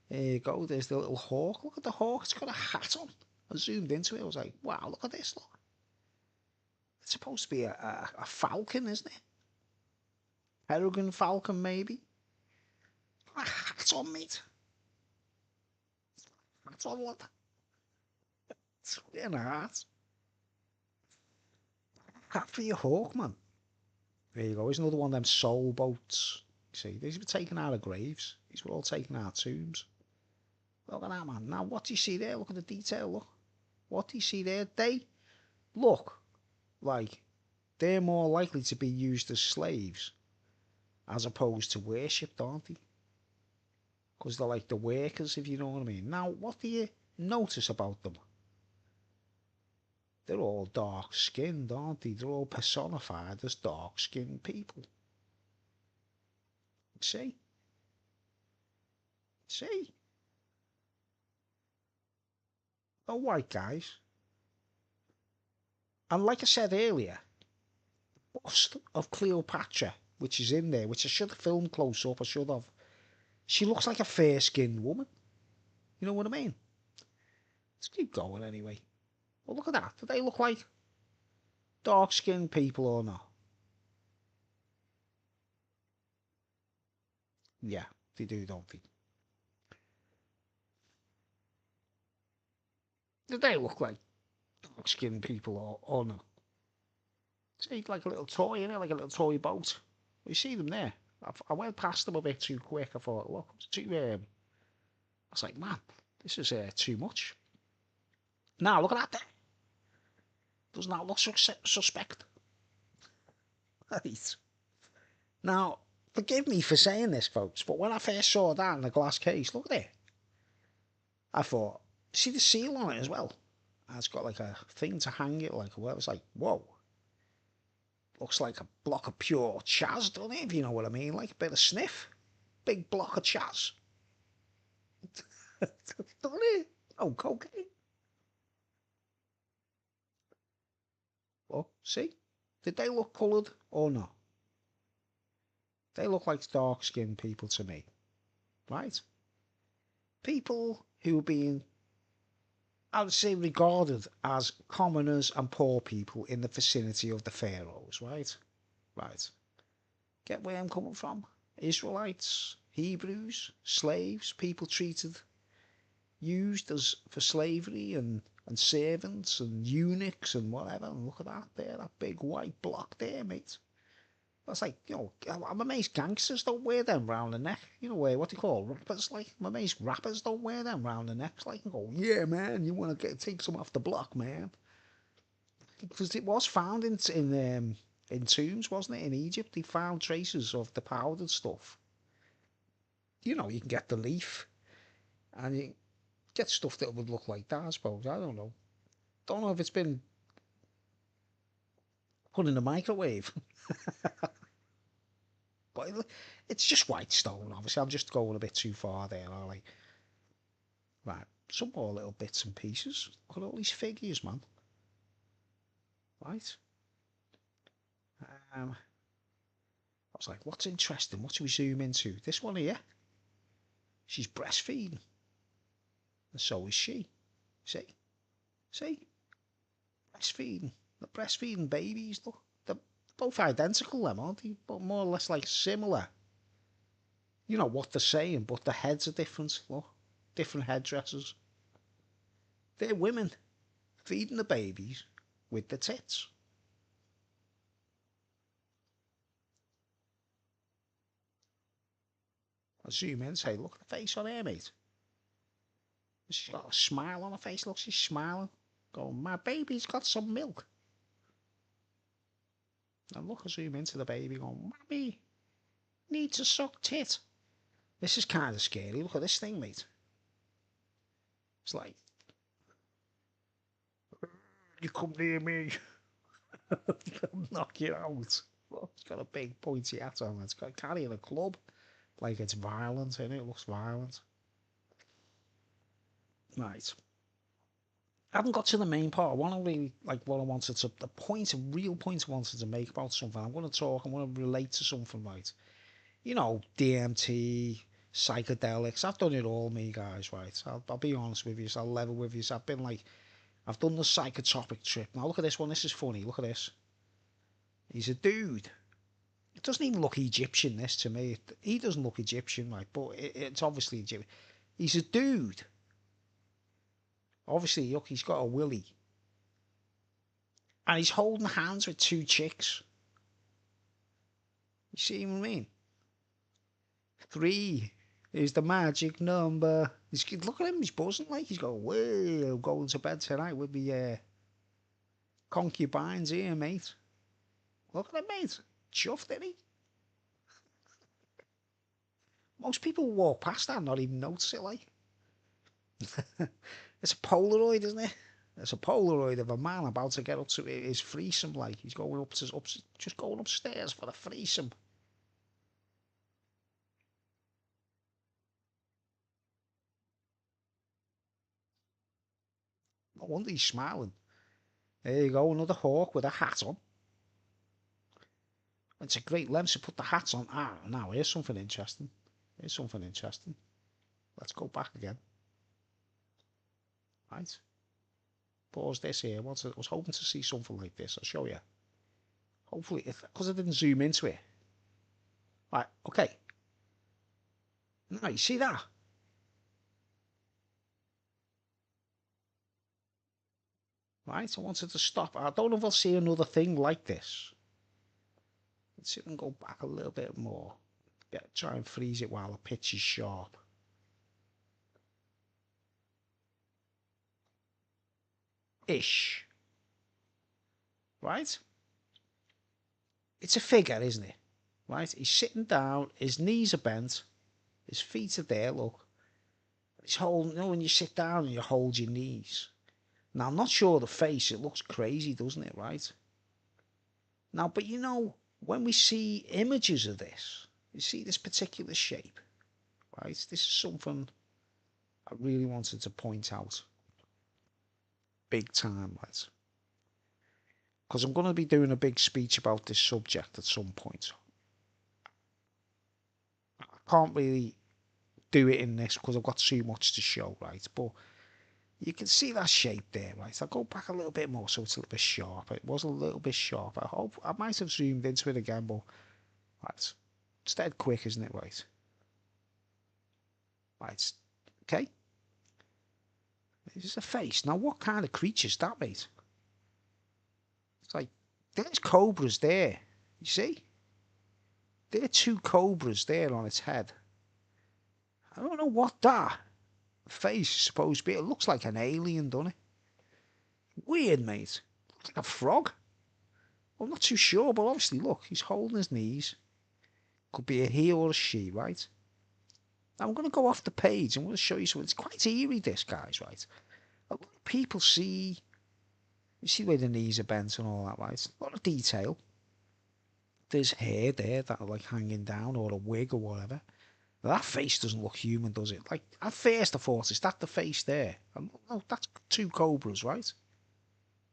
There you go, there's the little hawk. Look at the hawk, it's got a hat on. I zoomed into it, I was like, wow, look at this, look. It's supposed to be a falcon, isn't it? Peregrine falcon, maybe. Hats on, mate. Hats on, what? It's in a hat. Hat for your hawk, man. There you go. Here's another one of them soul boats. See, these were taken out of graves. These were all taken out of tombs. Look at that, man. Now, what do you see there? Look at the detail, look. What do you see there? They look like they're more likely to be used as slaves as opposed to worshipped, aren't they? Because they're like the workers, if you know what I mean. Now, what do you notice about them? They're all dark-skinned, aren't they? They're all personified as dark-skinned people. See? See? They're white guys. And like I said earlier, bust of Cleopatra, which is in there, which I should have filmed close up, I should have. She looks like a fair-skinned woman. You know what I mean? Let's keep going anyway. Well, look at that. Do they look like dark-skinned people or not? Yeah, they do, don't they? Do they look like dark-skinned people or not? See, like a little toy, innit? Like a little toy boat. You see them there. I went past them a bit too quick. I thought, look, it's too. I was like, man, this is too much. Now look at that there. Doesn't that look suspect? Right. Now, forgive me for saying this, folks, but when I first saw that in a glass case, look at it. I thought, see the seal on it as well. And it's got like a thing to hang it, like where it's like, whoa. Looks like a block of pure chaz, doesn't it? If you know what I mean, like a bit of sniff. Big block of chaz. Doesn't it? Oh, cocaine. Oh, see? Did they look coloured or not? They look like dark-skinned people to me, right? People who are being, I would say, regarded as commoners and poor people in the vicinity of the pharaohs, right? Right. Get where I'm coming from? Israelites, Hebrews, slaves, people treated, used as for slavery and servants and eunuchs and whatever. And look at that there, that big white block there, mate. That's like, you know, I'm amazed gangsters don't wear them round the neck. You know, what do you call rappers? Like, I'm amazed rappers don't wear them round the necks. Like, you go, yeah, man, you want to take some off the block, man. Because it was found in tombs, wasn't it? In Egypt, they found traces of the powdered stuff. You know, you can get the leaf, and you get stuff that would look like that, I suppose. I don't know. Don't know if it's been put in the microwave. But it's just white stone, obviously. I'm just going a bit too far there, aren't I? Right, some more little bits and pieces. Look at all these figures, man. Right. I was like, what's interesting? What do we zoom into? This one here. She's breastfeeding. And so is she. See? See? Breastfeeding. The breastfeeding babies, look. They're both identical, them, aren't they? But more or less like similar. You know what they're saying, but the heads are different. Look. Different headdresses. They're women feeding the babies with the tits. I zoom in and say, look at the face on her, mate. She's got a smile on her face. Look, she's smiling. Going, my baby's got some milk. And look, I zoom into the baby going, Mommy, need to suck tit. This is kind of scary. Look at this thing, mate. It's like, you come near me, I'll knock you out. Look, it's got a big pointy hat on. It's got carrying a club. Like it's violent, innit? It looks violent. Right. I haven't got to the main part. I want to really, like, what I wanted to, the point, a real point I wanted to make about something. I'm going to talk, I'm going to relate to something, right? You know, DMT, psychedelics. I've done it all, me, guys, right? I'll be honest with you, I'll level with you. I've been like, I've done the psychotropic trip. Now, look at this one. This is funny. Look at this. He's a dude. It doesn't even look Egyptian, this, to me. He doesn't look Egyptian, right? But it's obviously Egyptian. He's a dude. Obviously, look, he's got a willy. And he's holding hands with two chicks. You see what I mean? 3 is the magic number. Look at him, he's buzzing like he's going, whoa, I'm going to bed tonight with the concubines here, mate. Look at him, mate. Chuffed, isn't he? Most people walk past that and not even notice it, like. It's a Polaroid, isn't it? It's a Polaroid of a man about to get up to his threesome, like. He's going just going upstairs for a threesome. No wonder he's smiling. There you go, another hawk with a hat on. It's a great lens to put the hats on. Ah, now here's something interesting. Here's something interesting. Let's go back again. Right. Pause this here. I was hoping to see something like this. I'll show you. Hopefully, because I didn't zoom into it. Right, okay. Now, you see that? Right, I wanted to stop. I don't know if I'll see another thing like this. Let's see if I can go back a little bit more. Yeah, try and freeze it while the pitch is sharp. Ish. Right? It's a figure, isn't it? Right? He's sitting down, his knees are bent, his feet are there, look. He's holding, you know, when you sit down and you hold your knees. Now, I'm not sure the face, it looks crazy, doesn't it, right? Now, but you know, when we see images of this, you see this particular shape, right? This is something I really wanted to point out. Big time, right? Because I'm going to be doing a big speech about this subject at some point. I can't really do it in this because I've got too much to show, right? But you can see that shape there, right? I'll go back a little bit more so it's a little bit sharper. It was a little bit sharp. I hope I might have zoomed into it again, but right, it's dead quick, isn't it, right? Right, okay. This is a face. Now, what kind of creature's that, mate? It's like, there's cobras there. You see? There are 2 cobras there on its head. I don't know what that face is supposed to be. It looks like an alien, doesn't it? Weird, mate. Looks like a frog. I'm not too sure, but obviously, look, he's holding his knees. Could be a he or a she, right? Now, I'm going to go off the page. I'm going to show you something. It's quite eerie, this, guys, right? A lot of people see... You see where the knees are bent and all that, right? A lot of detail. There's hair there that are, like, hanging down, or a wig or whatever. Now, that face doesn't look human, does it? Like, at first I thought, is that the face there? No, that's 2 cobras, right?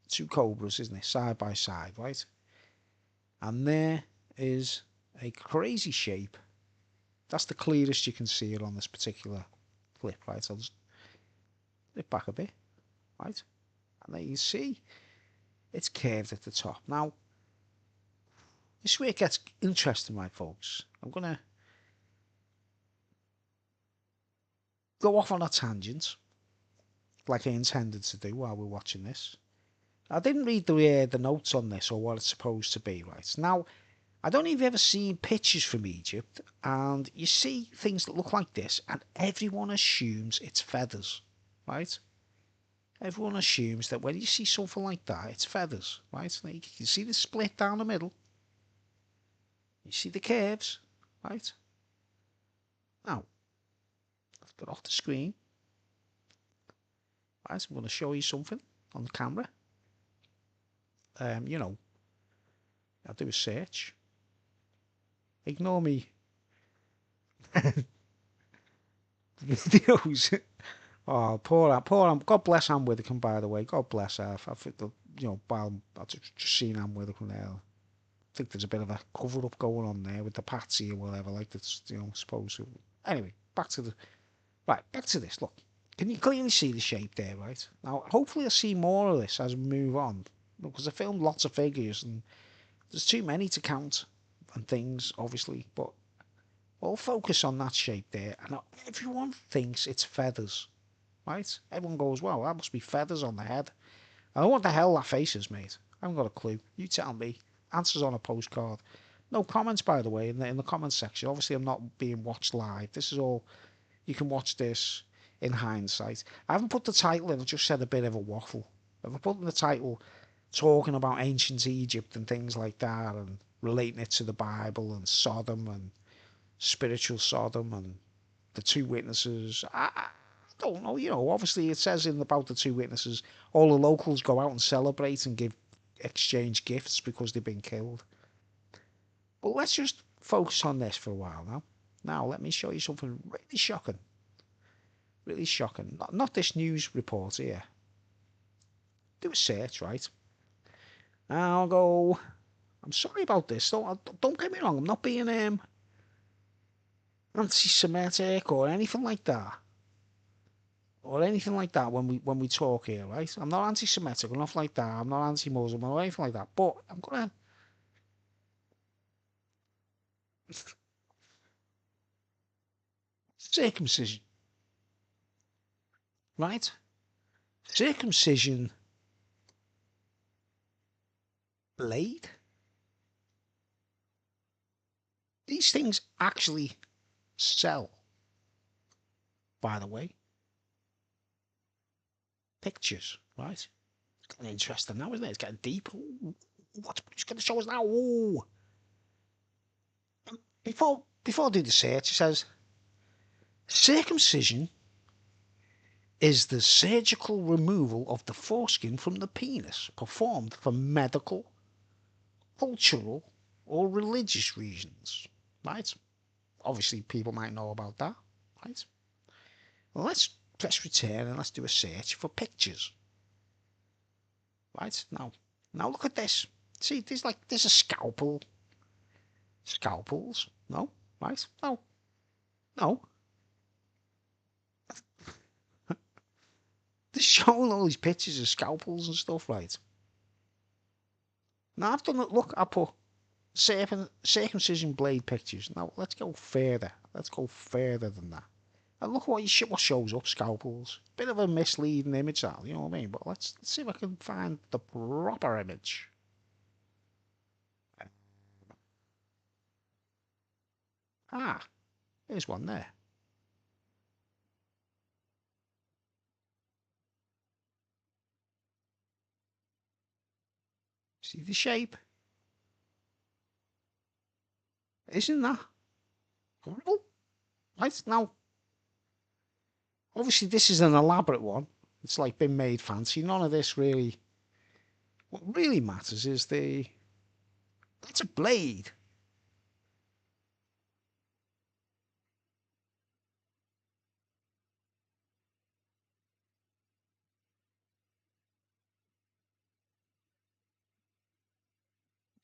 2 cobras, isn't it? Side by side, right? And there is a crazy shape. That's the clearest you can see it on this particular clip, right? I'll just flip back a bit, right? And there you see it's curved at the top. Now, this is where it gets interesting, right, folks? I'm going to go off on a tangent, like I intended to do while we're watching this. I didn't read the notes on this or what it's supposed to be, right? Now, I don't know if you've ever seen pictures from Egypt, and you see things that look like this, and everyone assumes it's feathers, right? Everyone assumes that when you see something like that, it's feathers, right? Now you can see the split down the middle. You see the curves, right? Now, let's put off the screen. Right, I'm going to show you something on the camera. You know, I'll do a search. Ignore me. Videos. Oh, poor Ann. God bless Ann Withercombe, by the way. God bless her. I think that, you know, I've just seen Ann Withercombe there. I think there's a bit of a cover up going on there with the patsy or whatever, like that's, you know, supposed to. Anyway, back to this. Look, can you clearly see the shape there, right? Now, hopefully, I'll see more of this as we move on, because I filmed lots of figures and there's too many to count. and things, obviously, but we'll focus on that shape there. And everyone thinks it's feathers, right? Everyone goes, well, that must be feathers on the head. I don't know what the hell that face is, mate. I haven't got a clue. You tell me. Answers on a postcard. No comments, by the way, in the comments section. Obviously, I'm not being watched live. This is all... You can watch this in hindsight. I haven't put the title in. I just said a bit of a waffle. If I put in the title talking about ancient Egypt and things like that and relating it to the Bible and Sodom and spiritual Sodom and the two witnesses, I don't know. You know, obviously it says in about the two witnesses, all the locals go out and celebrate and exchange gifts because they've been killed. But let's just focus on this for a while now. Now, let me show you something really shocking. Really shocking. Not this news report here. Do a search, right? I'll go... I'm sorry about this. Don't get me wrong. I'm not being anti-Semitic or anything like that. Or anything like that when we talk here, right? I'm not anti-Semitic or nothing like that. I'm not anti-Muslim or anything like that. But I'm gonna... Circumcision. Right? Circumcision blade. These things actually sell, by the way. Pictures, right? It's getting interesting now, isn't it? It's getting deep. Ooh, what's going to show us now? Ooh. Before I do the search, it says, circumcision is the surgical removal of the foreskin from the penis performed for medical, cultural, or religious reasons, right? Obviously, people might know about that, right? Well, let's press return and let's do a search for pictures. Right, now look at this. See, there's a scalpel. Scalpels. No, right? No. They're showing all these pictures of scalpels and stuff, right? Now I've done it. Look, I put circumcision blade pictures. Now let's go further. Let's go further than that. And look what shows up, scalpels. Bit of a misleading image, that, you know what I mean? But let's see if I can find the proper image. Ah, there's one there. See the shape? Isn't that horrible? Right, now, obviously this is an elaborate one. It's like been made fancy. None of this really... What really matters is it's a blade.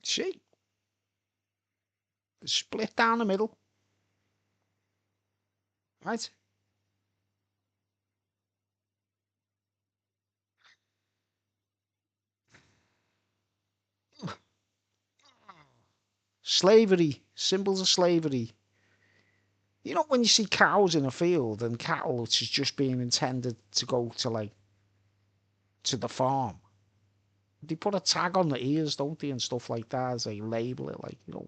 See? It's split down the middle. Right? Slavery. Symbols of slavery. You know when you see cows in a field and cattle which is just being intended to go to, like, to the farm. They put a tag on the ears, don't they, and stuff like that, as they label it, like, you know.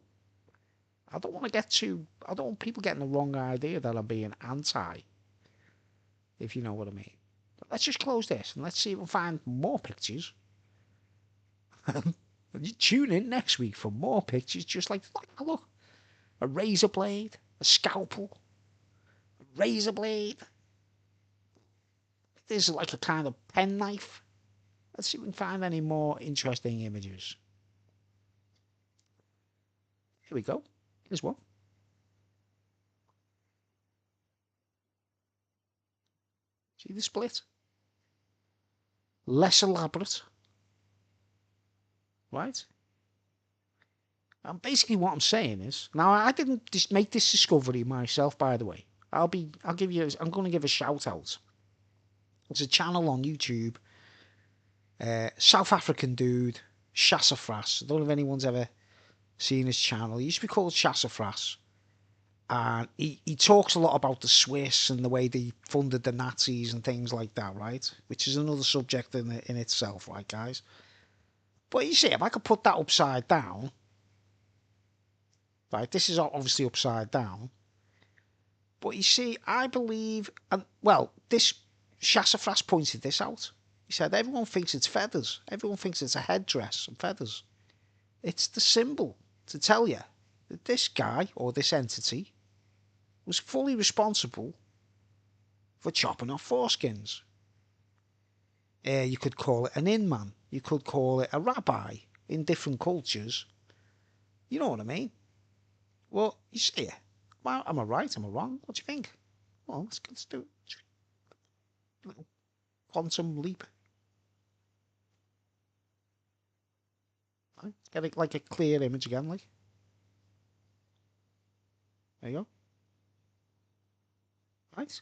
I don't want people getting the wrong idea that I'm being anti, if you know what I mean. But let's just close this and let's see if we can find more pictures. You tune in next week for more pictures just like, look, a razor blade, a scalpel, a razor blade. There's like a kind of penknife. Let's see if we can find any more interesting images. Here we go. Here's one. See the split? Less elaborate. Right? And basically what I'm saying is, now I didn't just make this discovery myself, by the way. I'm going to give a shout out. There's a channel on YouTube, South African dude, Sassafras. I don't know if anyone's ever seen his channel. He used to be called Sassafras. And he talks a lot about the Swiss and the way they funded the Nazis and things like that, right? Which is another subject in itself, right, guys? But you see, if I could put that upside down, right, this is obviously upside down. But you see, I believe, and well, this Sassafras pointed this out. He said, everyone thinks it's feathers. Everyone thinks it's a headdress and feathers. It's the symbol to tell you that this guy or this entity was fully responsible for chopping off foreskins. You could call it an in-man. You could call it a rabbi in different cultures. You know what I mean? Well, you see it. Well, am I right? Am I wrong? What do you think? Well, let's do a little quantum leap. Right? Get it like a clear image again, like. There you go. Right?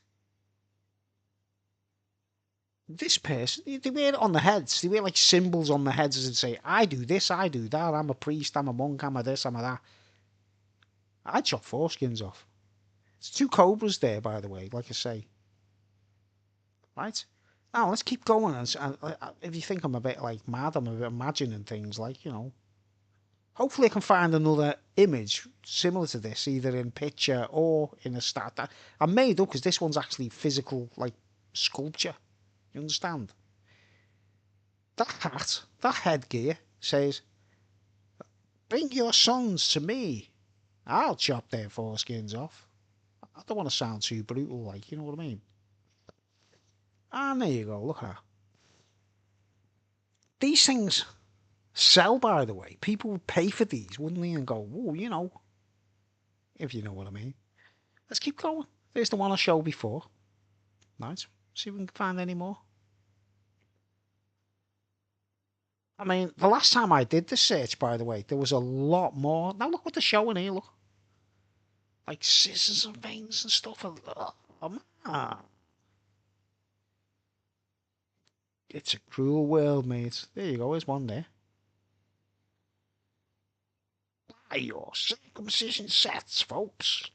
This person, they wear it on the heads. They wear like symbols on the heads and say, I do this, I do that, I'm a priest, I'm a monk, I'm a this, I'm a that. I'd chop foreskins off. There's two cobras there, by the way, like I say. Right? Now, let's keep going. And if you think I'm a bit like mad, I'm a bit imagining things like, you know. Hopefully I can find another image similar to this, either in picture or in a stat. I made up because this one's actually physical, like, sculpture. You understand? That hat, that headgear says, bring your sons to me. I'll chop their foreskins off. I don't want to sound too brutal, like, you know what I mean? And there you go, look at that. These things sell, by the way. People would pay for these, wouldn't they? And go, whoa, you know, if you know what I mean. Let's keep going. There's the one I showed before. Nice. See if we can find any more. I mean, the last time I did the search, by the way, there was a lot more. Now look what they're showing here, look. Like scissors and things and stuff. Oh, man. It's a cruel world, mate. There you go, there's one there. Buy your circumcision sets, folks.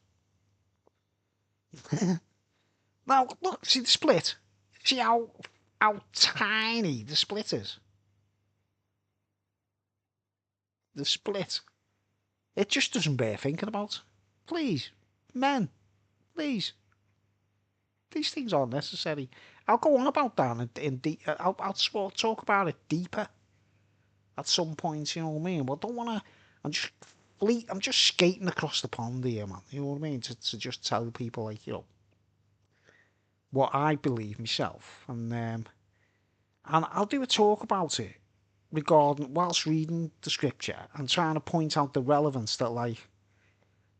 Now, look, see the split? See how tiny the split is? The split. It just doesn't bear thinking about. Please, men, please. These things aren't necessary. I'll go on about that I'll talk about it deeper at some point, you know what I mean? But I don't want to, I'm just skating across the pond here, man. You know what I mean? To just tell people, like, you know, what I believe myself. And I'll do a talk about it regarding, whilst reading the scripture and trying to point out the relevance that, like,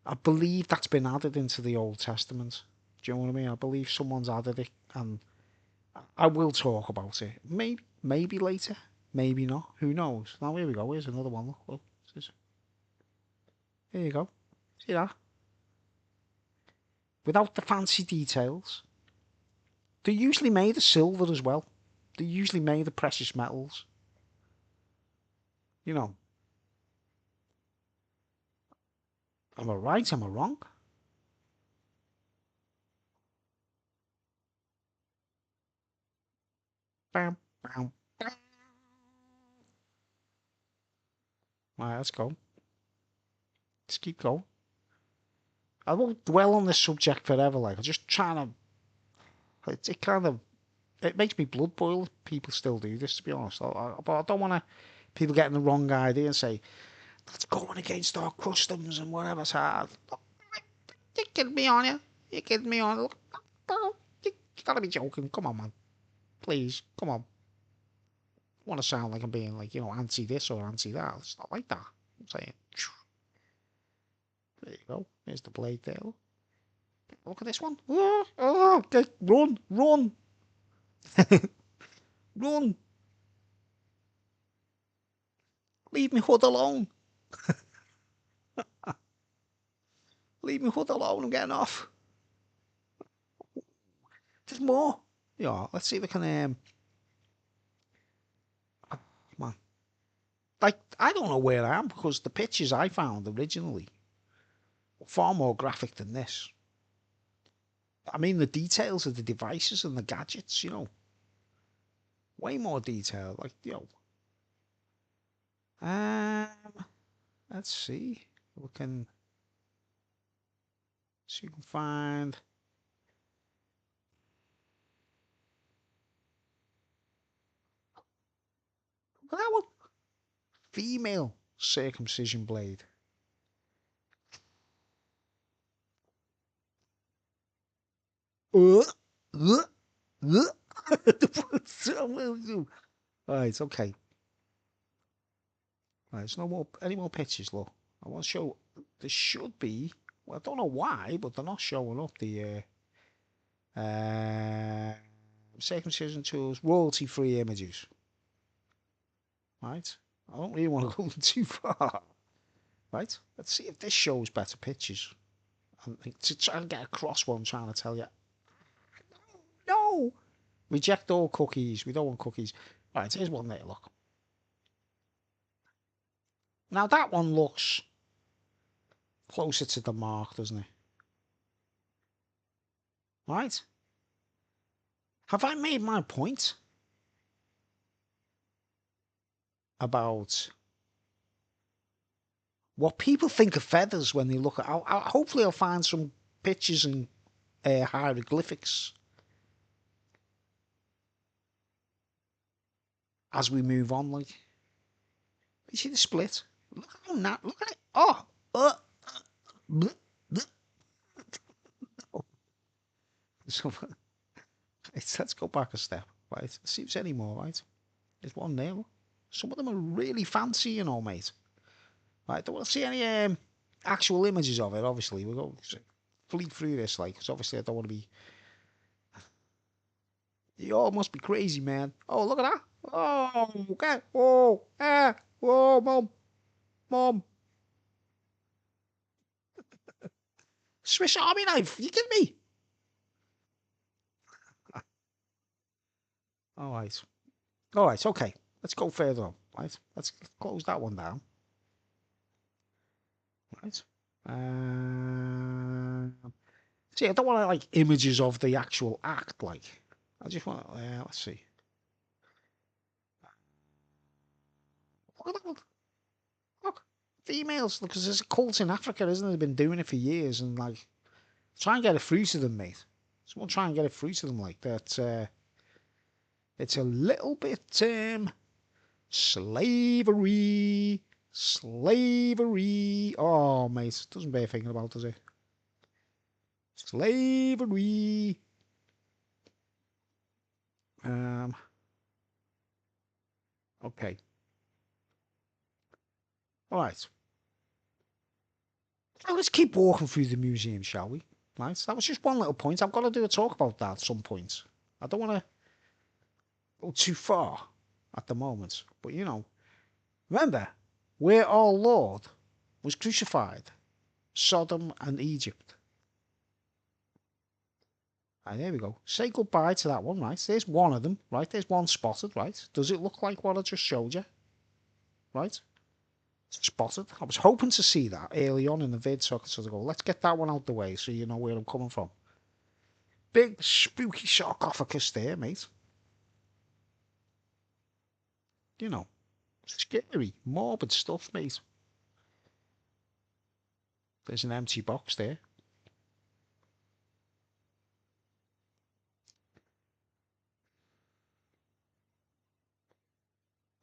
I believe that's been added into the Old Testament. Do you know what I mean? I believe someone's added it, and I will talk about it. Maybe later, maybe not. Who knows? Now here we go. Here's another one. Look, here you go. See that? Without the fancy details. They're usually made of silver as well. They're usually made of precious metals. You know. Am I right? Am I wrong? Bam, bam, bam. Alright, let's go. Let's keep going. I won't dwell on this subject forever. Like, I'm just trying to. It kind of. It makes me blood boil if people still do this, to be honest. But I don't want to. People getting the wrong idea and say, that's going against our customs and whatever. So, you're kidding me on you. You're kidding me on. Look, you gotta be joking. Come on, man. Please, come on. I want to sound like I'm being, like, you know, anti this or anti that. It's not like that. I'm saying, there you go. There's the blade there. Look at this one. Run, run, run. Leave me hood alone. Leave me hood alone. I'm getting off. There's more. Yeah, let's see if I can. Oh, man. Like, I don't know where I am because the pictures I found originally were far more graphic than this. I mean, the details of the devices and the gadgets, way more detail. Like, um, let's see. We can see if we can find. Look at that one. Female circumcision blade. Uh, uh, uh. Right, okay. Right, there's no more any more pictures, look. I want to show there should be, well, I don't know why, but they're not showing up the circumcision tools, royalty free images. Right? I don't really want to go too far. Right? Let's see if this shows better pictures. To try and get across what I'm trying to tell you. No! Reject all cookies. We don't want cookies. Right, here's one there, look. Now that one looks closer to the mark, doesn't it? Right? Have I made my point about what people think of feathers when they look at? Hopefully, I'll find some pictures and hieroglyphics as we move on. Like, you see the split? Look at that! Look at it! Oh, bleh, bleh. So, let's go back a step. Right? Let's see if there's any more. Right? There's one there. Look. Some of them are really fancy, mate. Right? Don't want to see any actual images of it. Obviously, we'll go fleet through this, like, because obviously I don't want to be. You all must be crazy, man. Oh, look at that. Oh, okay. Oh, whoa, mom. Swiss Army knife. You kidding me? All right. All right. Okay. Let's go further on. Right. Let's close that one down. Right. See, I don't want like images of the actual act. Like, I just want. Let's see. Look at that. Look, females. Because there's a cult in Africa, isn't there? They've been doing it for years, and like, try and get it through to them, mate. Someone try and get it through to them like that. It's a little bit slavery, slavery. Oh, mate, doesn't bear thinking about, does it? Slavery. Um. Okay. All right. Now let's keep walking through the museum, shall we? Right. That was just one little point. I've got to do a talk about that at some point. I don't want to go too far at the moment, but remember where our Lord was crucified, Sodom and Egypt. Right, there we go. Say goodbye to that one, right? There's one of them, right? There's one spotted, right? Does it look like what I just showed you? Right? Spotted. I was hoping to see that early on in the vid, so I could sort of go, let's get that one out the way so you know where I'm coming from. Big spooky sarcophagus there, mate. Scary, morbid stuff, mate. There's an empty box there.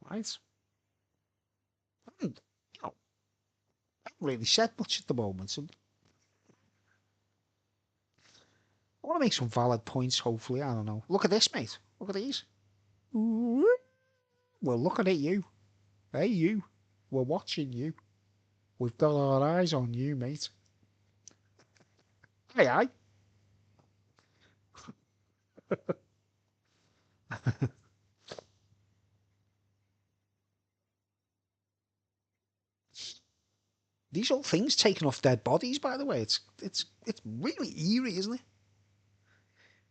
Right? And, I haven't really said much at the moment. So I want to make some valid points, hopefully. I don't know. Look at this, mate. Look at these. We're looking at you. Hey, you. We're watching you. We've got our eyes on you, mate. Aye, aye. These are all things taken off dead bodies, by the way. It's really eerie, isn't it?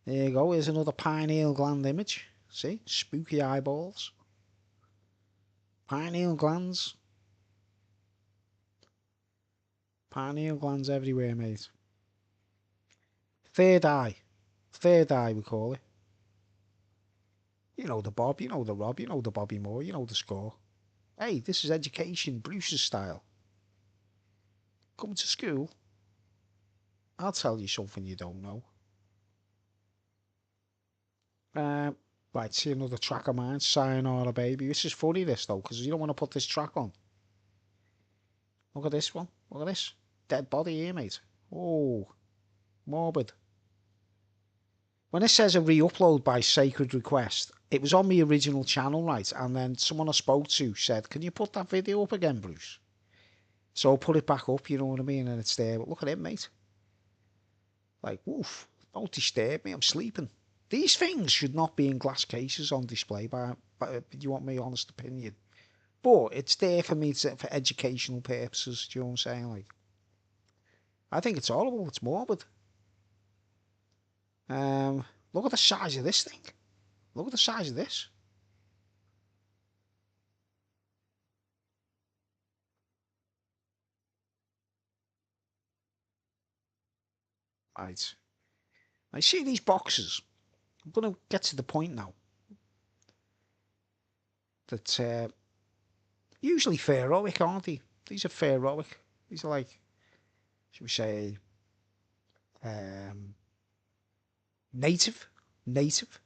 There you go. Here's another pineal gland image. See? Spooky eyeballs. Pineal glands. Pineal glands everywhere, mate. Third eye. Third eye, we call it. You know the Bob, you know the Rob, you know the Bobby Moore, you know the score. Hey, this is education, Bruce's style. Come to school. I'll tell you something you don't know. Right, see another track of mine, Sayonara Baby. This is funny, this, though, because you don't want to put this track on. Look at this one. Look at this. Dead body here, mate. Oh, morbid. When it says a re-upload by sacred request, it was on the original channel, right? And then someone I spoke to said, can you put that video up again, Bruce? So I'll put it back up, you know what I mean? And it's there. But look at it, mate. Like, woof. Don't disturb me. I'm sleeping. These things should not be in glass cases on display, by you want my honest opinion. But it's there for me for educational purposes, do you know what I'm saying? Like, I think it's horrible. It's morbid. Look at the size of this thing. Look at the size of this. Right. I see these boxes. I'm going to get to the point now. That usually pharaohic, aren't they? These are pharaohic. These are like, should we say, native. Native.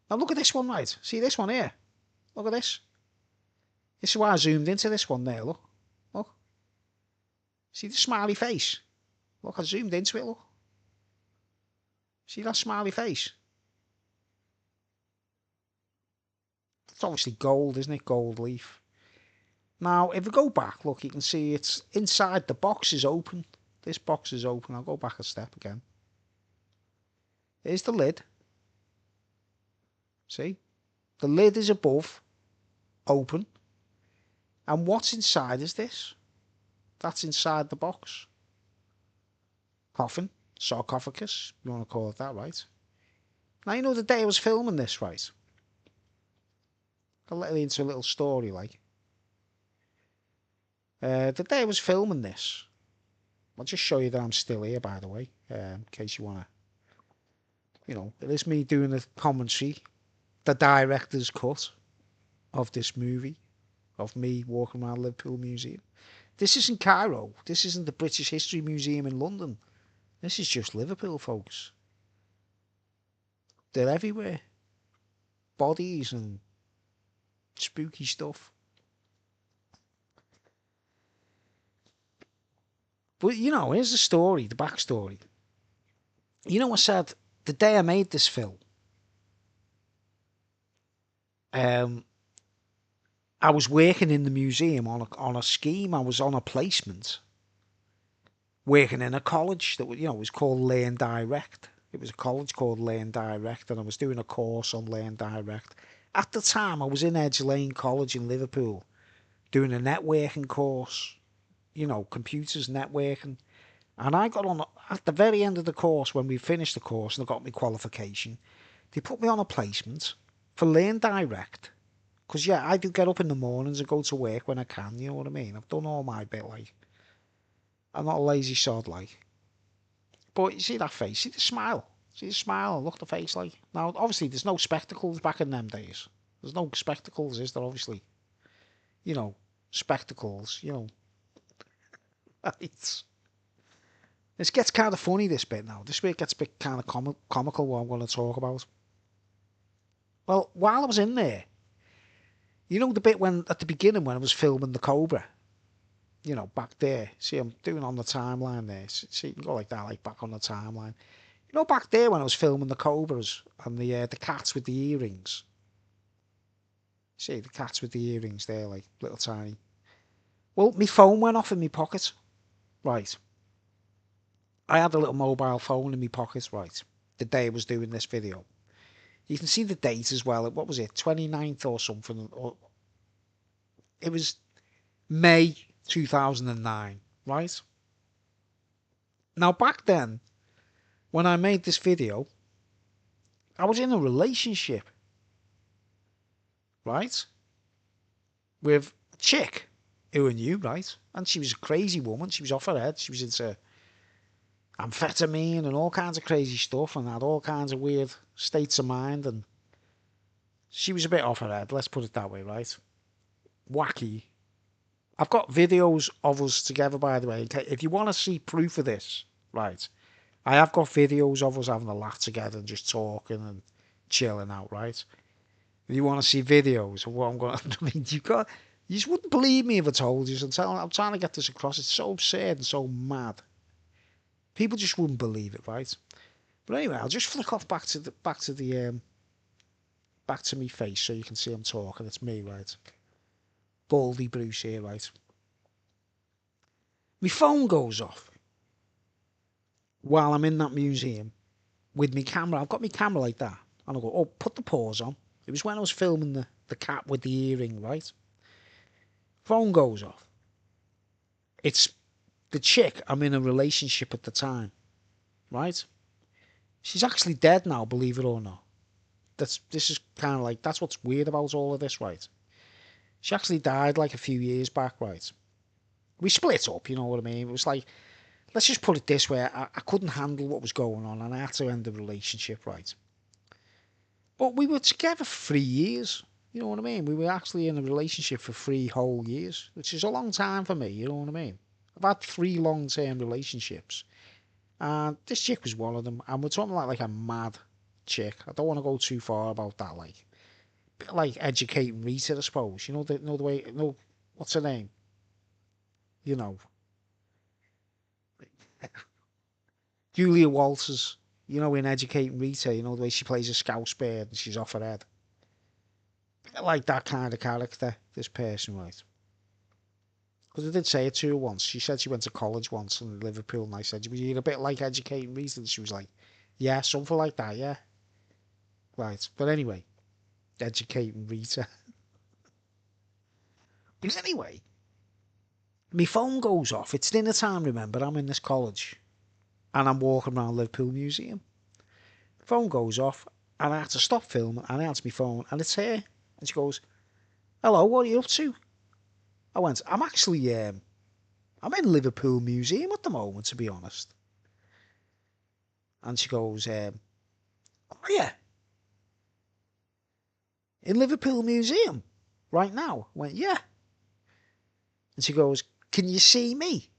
Now look at this one, right? See this one here? Look at this. This is why I zoomed into this one there, look. Look. See the smiley face? Look, I zoomed into it, look. See that smiley face? It's obviously gold, isn't it? Gold leaf. Now, if we go back, look, you can see it's inside. The box is open. This box is open. I'll go back a step again. Here's the lid. See? The lid is above, open. And what's inside is this. That's inside the box. Coffin, sarcophagus, you want to call it that, right? Now, you know the day I was filming this, right? I'll let you into a little story, like. The day I was filming this, I'll just show you that I'm still here, by the way, in case you want to, you know, it is me doing the commentary, the director's cut of this movie, of me walking around Liverpool Museum. This isn't Cairo. This isn't the British History Museum in London. This is just Liverpool, folks. They're everywhere. Bodies and spooky stuff. But, you know, here's the story, the backstory. You know, I said the day I made this film, I was working in the museum on a scheme. I was on a placement, working in a college that, you know, was called Learn Direct. It was a college called Learn Direct, and I was doing a course on Learn Direct. At the time, I was in Edge Lane College in Liverpool, doing a networking course, you know, computers, networking. And I got on, at the very end of the course, when we finished the course and I got my qualification, they put me on a placement for Learn Direct. Because, yeah, I do get up in the mornings and go to work when I can, you know what I mean? I've done all my bit, like. I'm not a lazy sod, like. But you see that face, see the smile. See the smile, look at the face, like. Now, obviously, there's no spectacles back in them days. There's no spectacles, is there, obviously? You know, spectacles, you know. Right. This gets kind of funny, this bit now. This bit gets a bit kind of comical, what I'm going to talk about. Well, while I was in there, you know the bit when, at the beginning, when I was filming the Cobra? You know, back there. See, I'm doing on the timeline there. See, you can go like that, like back on the timeline. You know, back there when I was filming the Cobras and the cats with the earrings. See, the cats with the earrings there, like little tiny. Well, my phone went off in my pocket. Right. I had a little mobile phone in my pocket, right, the day I was doing this video. You can see the date as well. What was it, 29th or something? Or, it was May 2009, right? Now, back then, when I made this video, I was in a relationship, right? with a chick who I knew, right? And she was a crazy woman. She was off her head. She was into amphetamine and all kinds of crazy stuff and had all kinds of weird states of mind. And she was a bit off her head, let's put it that way, right? Wacky. I've got videos of us together, by the way. If you want to see proof of this, right? I have got videos of us having a laugh together and just talking and chilling out, right? If you want to see videos of what I'm going to... I mean, you just wouldn't believe me if I told you. I'm trying to get this across. It's so absurd and so mad. People just wouldn't believe it, right? But anyway, I'll just flick off back to me face so you can see I'm talking. It's me, right? Baldy Bruce here, right? My phone goes off while I'm in that museum with my camera. I've got my camera like that. And I go, oh, put the pause on. It was when I was filming the cat with the earring, right? Phone goes off. It's the chick I'm in a relationship at the time, right? She's actually dead now, believe it or not. This is kind of like, that's what's weird about all of this, right? She actually died like a few years back, right? We split up, you know what I mean? It was like, let's just put it this way, I couldn't handle what was going on and I had to end the relationship, right? But we were together for 3 years, you know what I mean? We were actually in a relationship for 3 whole years, which is a long time for me, you know what I mean? I've had 3 long-term relationships, and this chick was one of them, and we're talking like a mad chick. I don't want to go too far about that, like, bit like educating Rita, I suppose. You know the way, what's her name? You know, Julia Walters. You know, in Educating Rita, you know the way she plays a scouse bird and she's off her head. Bit like that kind of character, this person, right? Because I did say it to her once. She said she went to college once in Liverpool, and I said, "Was you a bit like Educating Rita?" And she was like, "Yeah, something like that, yeah." Right, but anyway, Educating Rita. But anyway, my phone goes off. It's dinner time, remember? I'm in this college. And I'm walking around Liverpool Museum. Phone goes off, and I had to stop filming, and I answer my phone, and it's her. And she goes, "Hello, what are you up to?" I went, "I'm actually, I'm in Liverpool Museum at the moment, to be honest." And she goes, "Oh yeah, in Liverpool Museum right now?" I went, "Yeah." And she goes, "Can you see me?"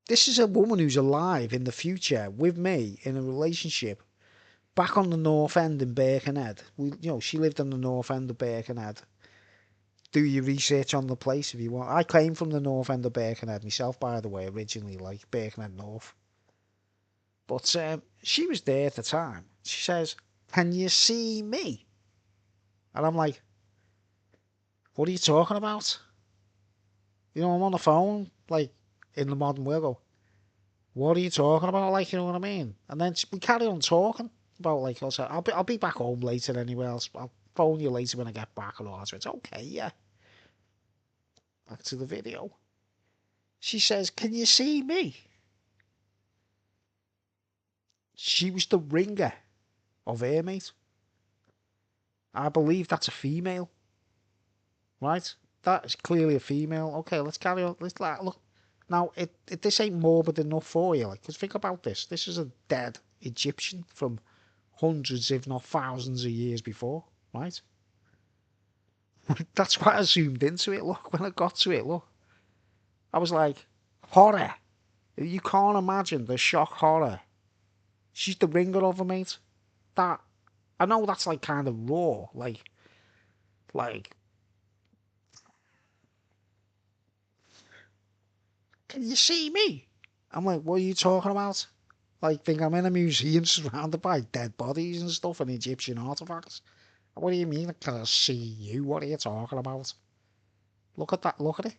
This is a woman who's alive in the future with me in a relationship back on the North End in Birkenhead. She lived on the North End of Birkenhead. Do your research on the place if you want. I came from the North End of Birkenhead myself, by the way, originally, like Birkenhead North. But she was there at the time. She says, "Can you see me?" And I'm like, "What are you talking about?" I'm on the phone, like, in the modern world. "What are you talking about?" Like, you know what I mean? And then we carry on talking about, like, also, I'll be back home later anyway. I'll phone you later when I get back and all that. So it's okay, yeah. Back to the video. She says, "Can you see me?" She was the ringer of her, mate. I believe that's a female, right? That is clearly a female. Okay, let's carry on. Let's look. Now, this ain't morbid enough for you, like, because think about this. This is a dead Egyptian from hundreds, if not thousands of years before, right? That's why I zoomed into it. Look, when I got to it, look, I was like, horror. You can't imagine the shock horror. She's the ringer of her, mate. That, I know that's like kind of raw, like, "Can you see me?" I'm like, "What are you talking about?" Like, think I'm in a museum surrounded by dead bodies and stuff and Egyptian artifacts. What do you mean, can I see you? What are you talking about? Look at that, look at it.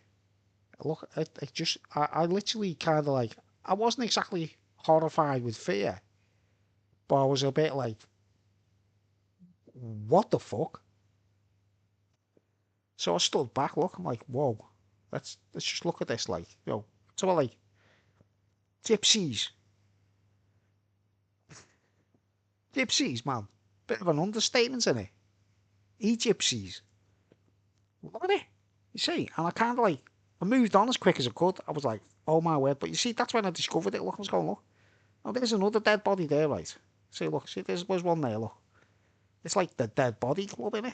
Look, it just, I literally kind of like, I wasn't exactly horrified with fear, but I was a bit like, what the fuck? So I stood back, look, I'm like, whoa, let's just look at this, like, so like, gypsies, gypsies, man, bit of an understatement, isn't it? gypsies. Look at it. You see, and I kind of like, I moved on as quick as I could. I was like, oh my word. But you see, that's when I discovered it. Look, I was going, look. Oh, there's another dead body there, right? See, look, see, there's one there, look. It's like the dead body club, innit?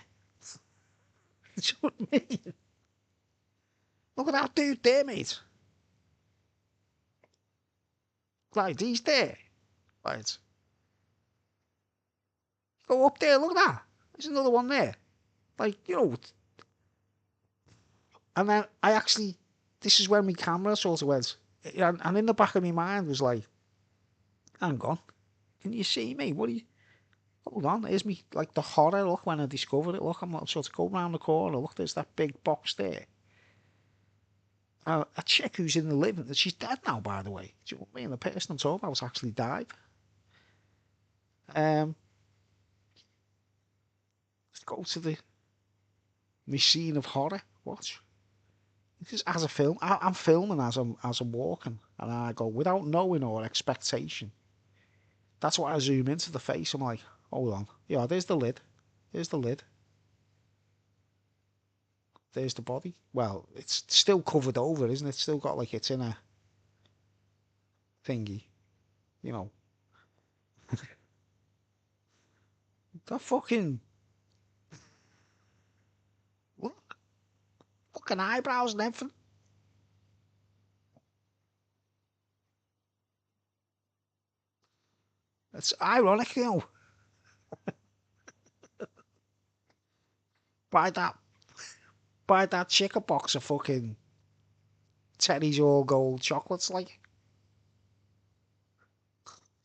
Do you know what I mean? Look at that dude there, mate. Like, he's there. Right. Go up there, look at that. There's another one there. Like, you know. And then I actually, this is when my camera sort of went. And in the back of my mind was like, hang on. Can you see me? What are you? Hold on, here's me, like the horror, look, when I discovered it, look, I'm sort of going round the corner, look, there's that big box there. A chick who's in the living, she's dead now, by the way. Do you know what I mean? The person I'm talking about actually died. Let's go to the machine of horror. Watch. This is as a film. I'm filming as I'm walking, and I go without knowing or expectation. That's why I zoom into the face. I'm like, hold on. Yeah, there's the lid. There's the lid. There's the body. Well, it's still covered over, isn't it? It's still got like its inner thingy. You know. That fucking look. Fucking eyebrows and everything. It's ironic, you know. Buy that chick a box of fucking Teddy's All Gold chocolates, like.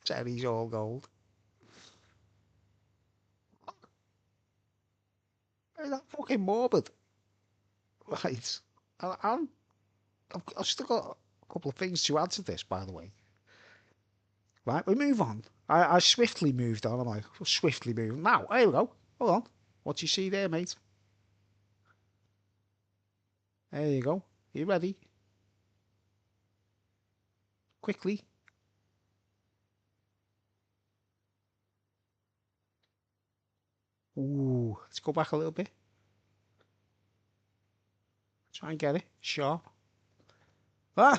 Teddy's All Gold. Is that fucking morbid? Right. I've still got a couple of things to add to this, by the way. Right, we move on. I swiftly moved on. I'm like, swiftly moving. Now, here we go. Hold on. What do you see there, mate? There you go. You ready? Quickly. Ooh, let's go back a little bit. Try and get it. Sharp. Ah!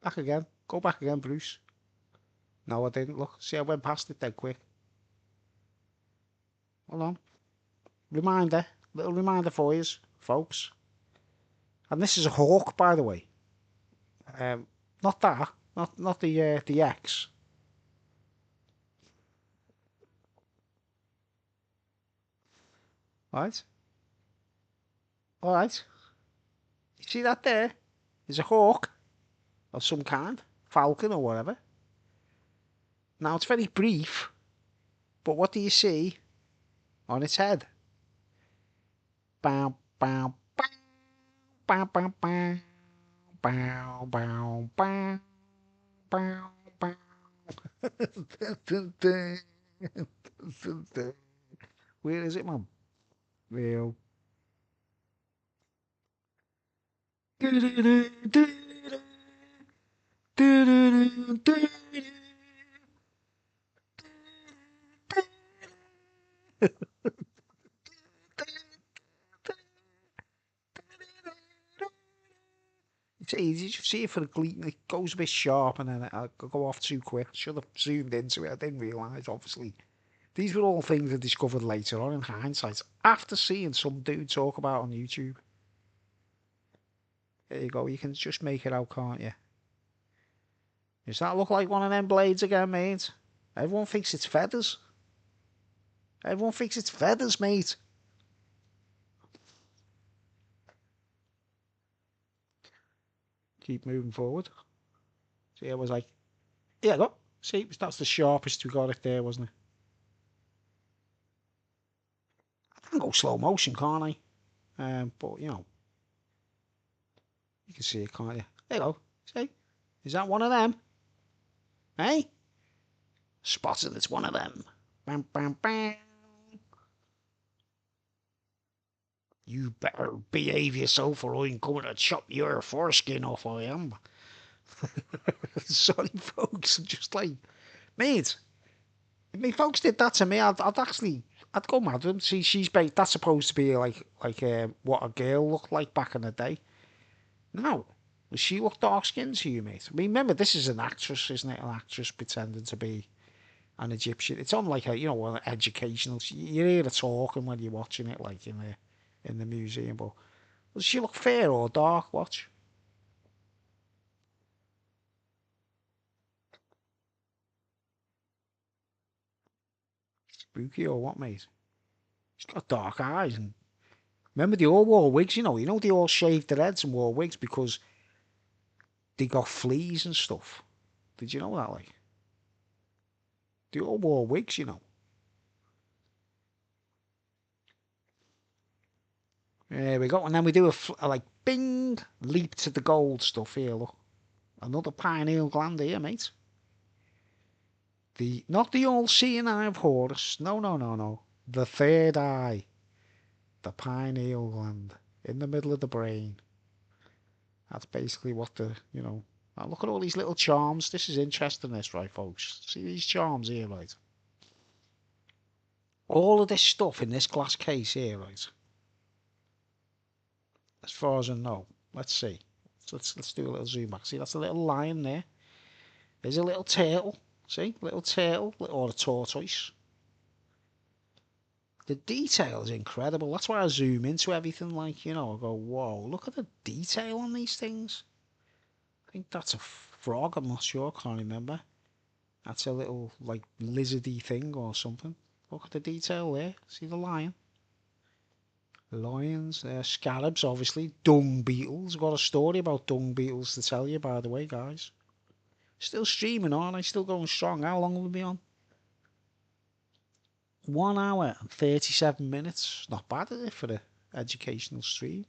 Back again. Go back again, Bruce. No, I didn't. Look. See, I went past it dead quick. Hold on. Reminder. Little reminder for you, folks. And this is a hawk, by the way. Not that. Not the X. Right? Alright. You see that there? There's a hawk of some kind. Falcon or whatever. Now, it's very brief. But what do you see on its head? Bow, bow, bow, bow, bow, bow, bow, bow, bow, bow, bow. Where is it, man? Real. It's easy. You see it for the gleam. It goes a bit sharp and then it'll go off too quick. Should have zoomed into it. I didn't realise, obviously. These were all things I discovered later on in hindsight after seeing some dude talk about on YouTube. There you go. You can just make it out, can't you? Does that look like one of them blades again, mate? Everyone thinks it's feathers. Everyone thinks it's feathers, mate. Keep moving forward. See, I was like, yeah, look. See, that's the sharpest we got it there, wasn't it? I can go slow motion, can't I? But, you know, you can see it, can't you? There you go. See? Is that one of them? Hey? Spotted, it's one of them. Bam, bam, bam. You better behave yourself or I'm coming to chop your foreskin off, I am. Sorry, folks. I'm just like, mate, If me folks did that to me, I'd go mad with them. See, that's supposed to be like what a girl looked like back in the day. No, she looked dark skinned to you, mate. I mean, remember, this is an actress, isn't it? An actress pretending to be an Egyptian. It's on like a, an educational. You hear her talking when you're watching it, like in the museum. But does she look fair or dark? Watch. Spooky or what, mate? She's got dark eyes, and remember they all wore wigs. They all shaved their heads and wore wigs because they got fleas and stuff. Did you know that? Like they all wore wigs. There we go, and then we do a like bing leap to the gold stuff here. Look, another pineal gland here, mate. Not the all-seeing eye of Horus. No, no, no, no. The third eye, the pineal gland in the middle of the brain. That's basically what Now look at all these little charms. This is interesting, this, right, folks? See these charms here, right? All of this stuff in this glass case here, right? As far as I know. Let's see. So let's do a little zoom back. See, that's a little lion there. There's a little turtle. See, little turtle or a tortoise. The detail is incredible. That's why I zoom into everything. Like, I go, whoa, look at the detail on these things. I think that's a frog. I'm not sure. I can't remember. That's a little like lizardy thing or something. Look at the detail there. See the lion? Lions, scarabs, obviously. Dung beetles. I've got a story about dung beetles to tell you, by the way, guys. Still streaming, aren't I? Still going strong. How long have we been on? 1 hour and 37 minutes. Not bad, is it, for the educational stream?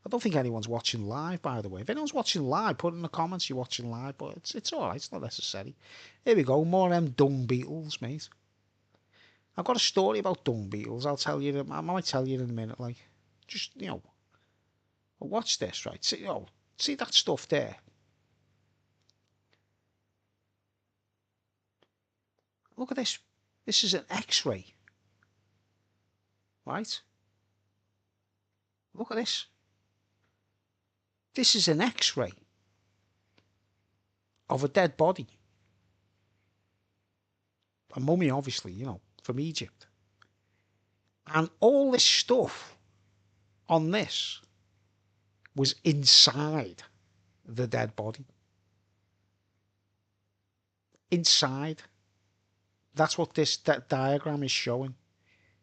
I don't think anyone's watching live, by the way. If anyone's watching live, put in the comments you're watching live, but it's alright, it's not necessary. Here we go, more dung beetles, mate. I've got a story about dung beetles. I'll tell you. I might tell you in a minute. Like, just watch this, right? See that stuff there. Look at this. This is an X-ray, right? Look at this. This is an X-ray of a dead body. A mummy, obviously, from Egypt. And all this stuff on this was inside the dead body. Inside. That's what that diagram is showing.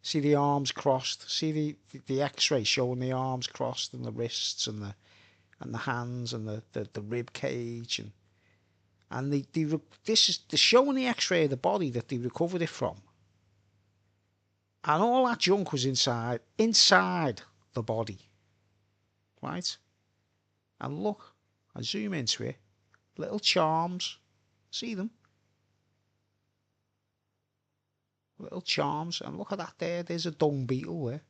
See the arms crossed. See the X-ray showing the arms crossed and the wrists and the hands and the rib cage and this is they're showing the X-ray of the body that they recovered it from. And all that junk was inside the body, right? And look, I zoom into it, little charms, see them? Little charms, and look at that there, there's a dung beetle there.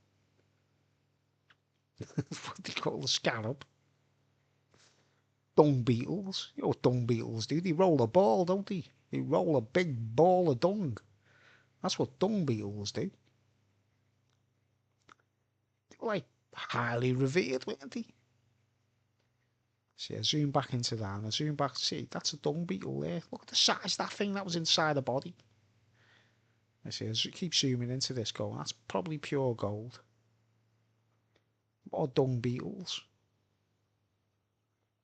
What they call the scarab. Dung beetles, what dung beetles do, they roll a ball, don't they? They roll a big ball of dung. That's what dung beetles do. They were like highly revered, weren't they? See, I zoom back into that and I zoom back, see, that's a dung beetle there. Look at the size of that thing that was inside the body. I see, I keep zooming into this going, that's probably pure gold. Or dung beetles.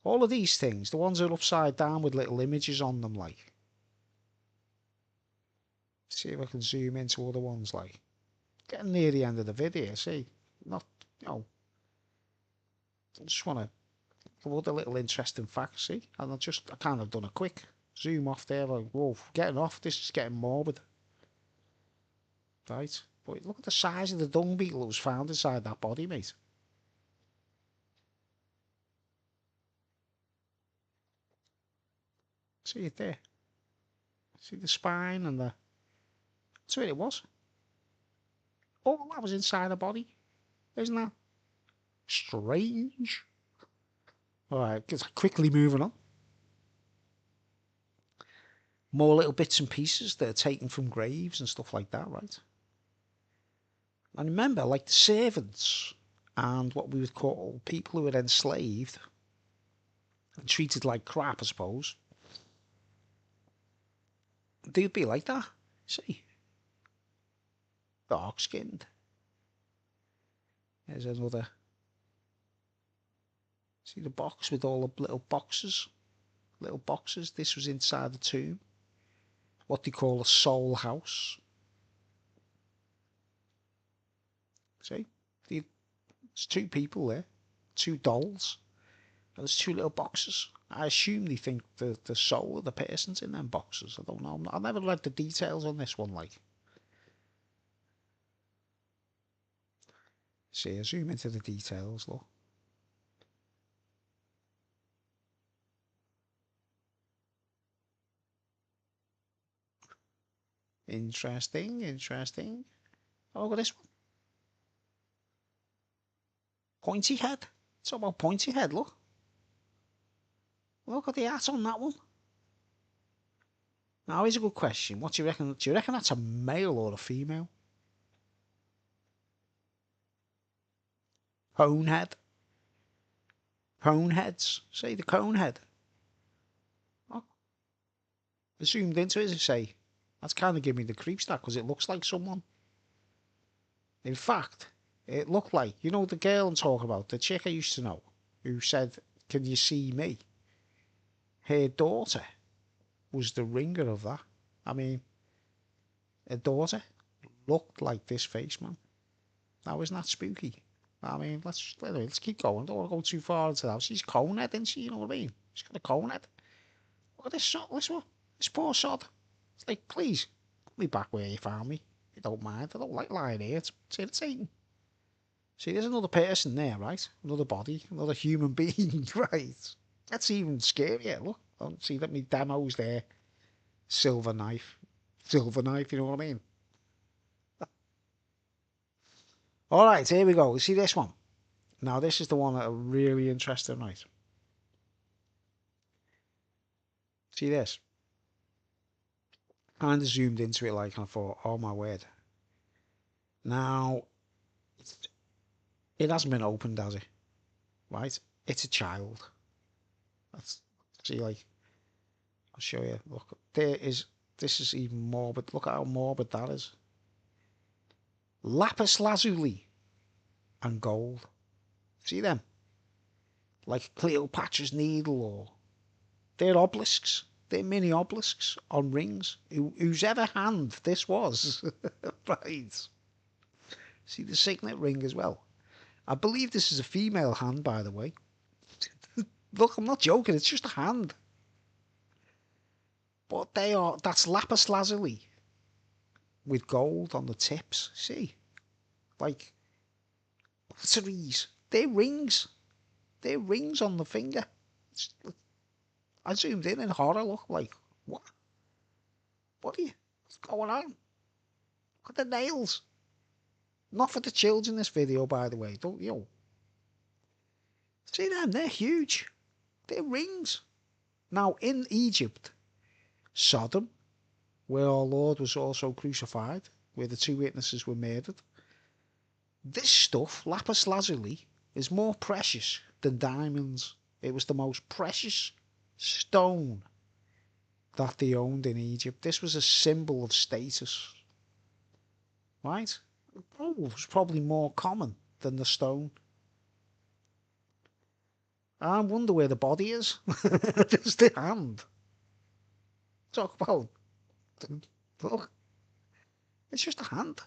All of these things, the ones that are upside down with little images on them, like. See if I can zoom into other ones, like. Getting near the end of the video, see. Not, I just want to give other little interesting facts, see. And I kind of done a quick zoom off there, like, whoa, getting off, this is getting morbid. Right? But look at the size of the dung beetle that was found inside that body, mate. See it there? See the spine and that's what it was. All that was inside the body. Isn't that strange? Alright, quickly moving on. More little bits and pieces that are taken from graves and stuff like that, right? And remember, like the servants and what we would call people who were enslaved and treated like crap, I suppose, they'd be like that. See? Dark skinned. There's another. See the box with all the little boxes? Little boxes. This was inside the tomb. What they call a soul house. See? There's two people there. Two dolls. And there's two little boxes. I assume they think the soul of the person's in them boxes. I don't know. I never read the details on this one, like. See, I zoom into the details, look. Interesting, interesting. Oh, look at this one. Pointy head. It's all about pointy head, look. Look at the hat on that one. Now, here's a good question. What do you reckon? Do you reckon that's a male or a female? Cone head. Cone heads. Say the cone head. Oh, I zoomed into it, as I say. That's kind of giving me the creeps, that, because it looks like someone. In fact, it looked like, you know the girl I'm talking about, the chick I used to know, who said, "Can you see me?" Her daughter was the ringer of that. I mean, her daughter looked like this face, man. Now, isn't that spooky? I mean, let's keep going. Don't want to go too far into that. She's cone head, isn't she? You know what I mean? She's got a cone head. Look at this sod. This poor sod. It's like, please, put me back where you found me. You don't mind. I don't like lying here. It's irritating. See, there's another person there, right? Another body, another human being, right? That's even scarier. Look, see that me demo's there. Silver knife. Silver knife, you know what I mean? All right, here we go. You see this one? Now, this is the one that I'm really interested in, right? See this? Kind of zoomed into it like, and I thought, oh my word. Now, it hasn't been opened, has it? Right? It's a child. That's, see, like, I'll show you. Look, this is even morbid. Look at how morbid that is. Lapis lazuli and gold. See them? Like Cleopatra's needle, or they're obelisks. They're mini obelisks on rings. Whose ever hand this was. Right. See the signet ring as well. I believe this is a female hand, by the way. Look, I'm not joking. It's just a hand. But that's lapis lazuli with gold on the tips. See? Like batteries. They're rings. They're rings on the finger. I zoomed in horror. Look, like, what? What are you? What's going on? Look at the nails. Not for the children, this video, by the way. Don't, you know. See them? They're huge. They're rings. Now, in Egypt, Sodom, where our Lord was also crucified, where the two witnesses were murdered, this stuff, lapis lazuli, is more precious than diamonds. It was the most precious stone that they owned in Egypt. This was a symbol of status, right? Gold was probably more common than the stone. I wonder where the body is. Just the hand. Talk about, look, it's just a hand.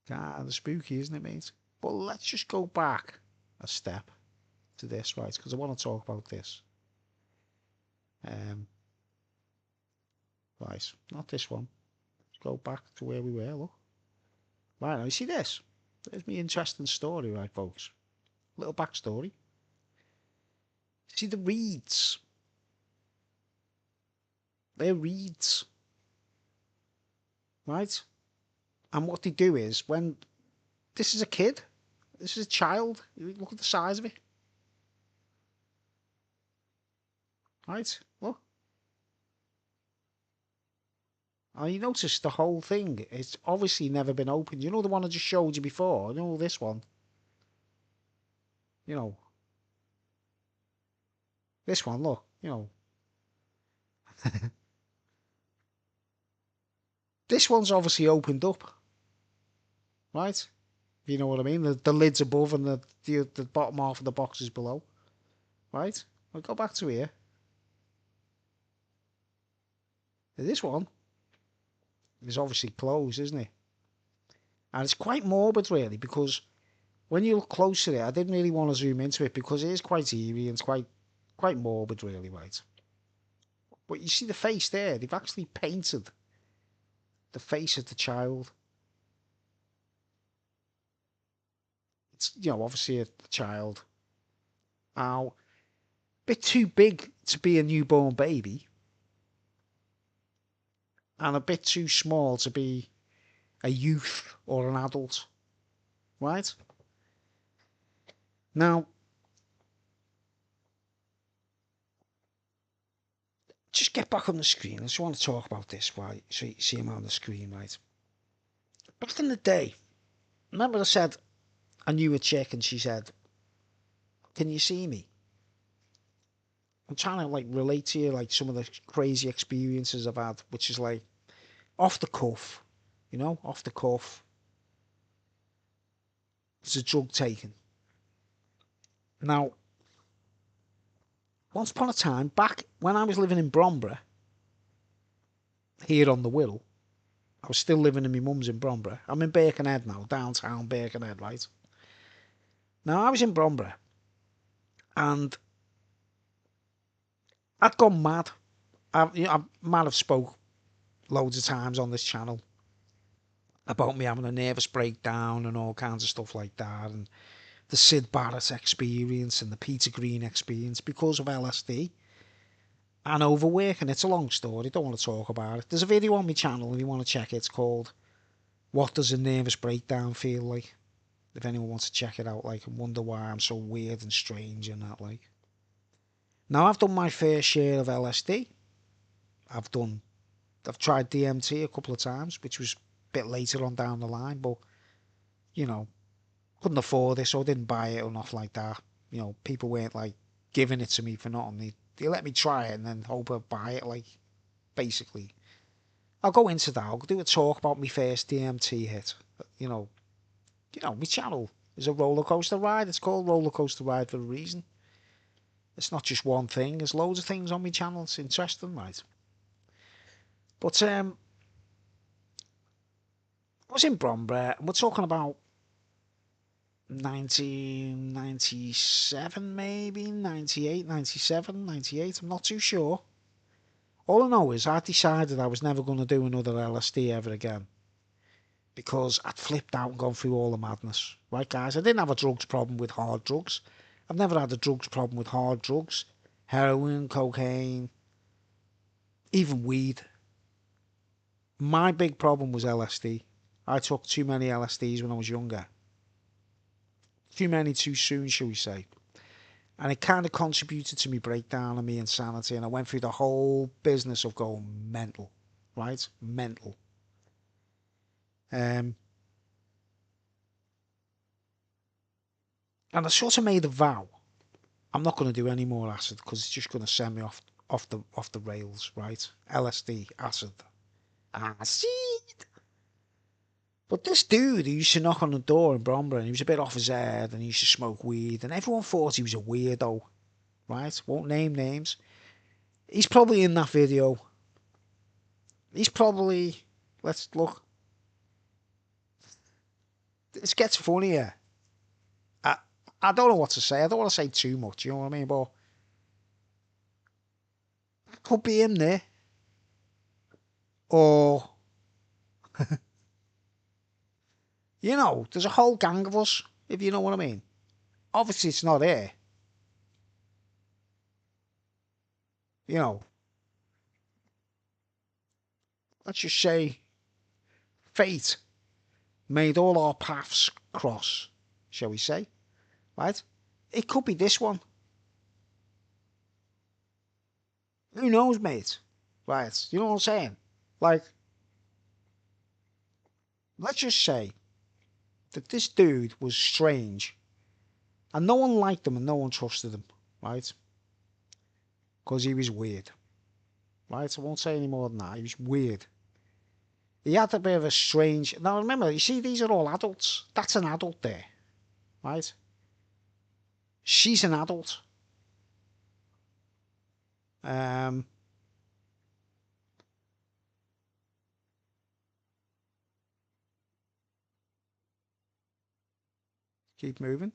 Kind of spooky, isn't it, mate? But let's just go back a step to this, right? Because I want to talk about this. Right, not this one. Let's go back to where we were, look. Right, now you see this? There's me interesting story, right, folks? Little backstory. See the reeds? They're reeds. Right? And what they do is, when this is a kid, this is a child, look at the size of it. Right? Look. And you notice the whole thing, it's obviously never been opened. You know the one I just showed you before? You know this one? You know, this one, look, you know. This one's obviously opened up, right? If you know what I mean? The lid's above and the bottom half of the box is below, right? I'll go back to here. This one is obviously closed, isn't it? And it's quite morbid, really, because when you look close to it, I didn't really want to zoom into it because it is quite eerie and it's quite morbid, really, right? But you see the face there, they've actually painted the face of the child. It's, you know, obviously a child. Now, a bit too big to be a newborn baby, and a bit too small to be a youth or an adult, right? Now, just get back on the screen. I just want to talk about this, right? So you see him on the screen, right? Back in the day, remember I said I knew a chick and she said, "Can you see me?" I'm trying to like relate to you like some of the crazy experiences I've had, which is like off the cuff, you know, off the cuff. It's a drug taking. Now, once upon a time, back when I was living in Bromborough, here on the Wirral, I was still living in my mum's in Bromborough. I'm in Birkenhead now, downtown Birkenhead, right? Now, I was in Bromborough, and I'd gone mad. I might have spoke loads of times on this channel about me having a nervous breakdown and all kinds of stuff like that, and the Sid Barrett experience and the Peter Green experience because of LSD and overwork. And it's a long story, don't want to talk about it. There's a video on my channel if you want to check it. It's called "What Does a Nervous Breakdown Feel Like?" If anyone wants to check it out, like, and wonder why I'm so weird and strange and that, like. Now, I've done my fair share of LSD. I've tried DMT a couple of times, which was a bit later on down the line, but, you know, couldn't afford it, so I didn't buy it or nothing like that. You know, people weren't, like, giving it to me for nothing. They let me try it and then hope I buy it, like, basically. I'll go into that. I'll do a talk about my first DMT hit. You know, my channel is a roller coaster ride. It's called Roller Coaster Ride for a reason. It's not just one thing. There's loads of things on my channel. It's interesting, right? But I was in Bromborough, and we're talking about 1997, maybe 98, 97, 98. I'm not too sure. All I know is I decided I was never going to do another LSD ever again because I'd flipped out and gone through all the madness. Right, guys? I didn't have a drugs problem with hard drugs. I've never had a drugs problem with hard drugs. Heroin, cocaine, even weed. My big problem was LSD. I took too many LSDs when I was younger. Too many too soon, shall we say. And it kind of contributed to me breakdown and me insanity. And I went through the whole business of going mental. Right? Mental. And I sort of made a vow. I'm not going to do any more acid because it's just going to send me off the rails, right? LSD, acid. Acid! But this dude who used to knock on the door in Bromborough, and he was a bit off his head, and he used to smoke weed, and everyone thought he was a weirdo, right? Won't name names. He's probably in that video. He's probably... Let's look. This gets funnier. I, I don't know what to say. I don't want to say too much, you know what I mean? But could be him there. Or, you know, there's a whole gang of us, if you know what I mean. Obviously, it's not here. You know, let's just say fate made all our paths cross, shall we say, right? It could be this one. Who knows, mate? Right, you know what I'm saying? Like, let's just say that this dude was strange, and no one liked him and no one trusted him, right? Because he was weird, right? I won't say any more than that. He was weird. He had a bit of a strange. Now remember, you see, these are all adults. That's an adult there, right? She's an adult. Um, keep moving.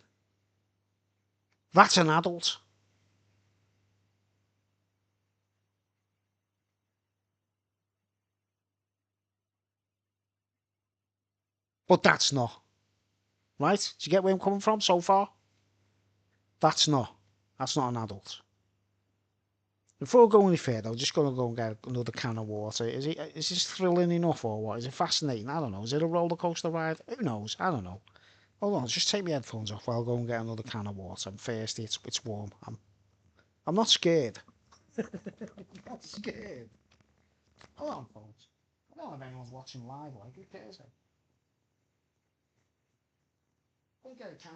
That's an adult. But that's not, right? Do you get where I'm coming from so far? That's not. That's not an adult. Before going any further, I'm just going to go and get another can of water. Is this thrilling enough or what? Is it fascinating? I don't know. Is it a roller coaster ride? Who knows? I don't know. Hold on, just take my headphones off while I go and get another can of water. I'm thirsty. It's warm. I'm not scared. I'm not scared. Hold on, folks. I don't know if anyone's watching live. Like, who cares? Go and get a can.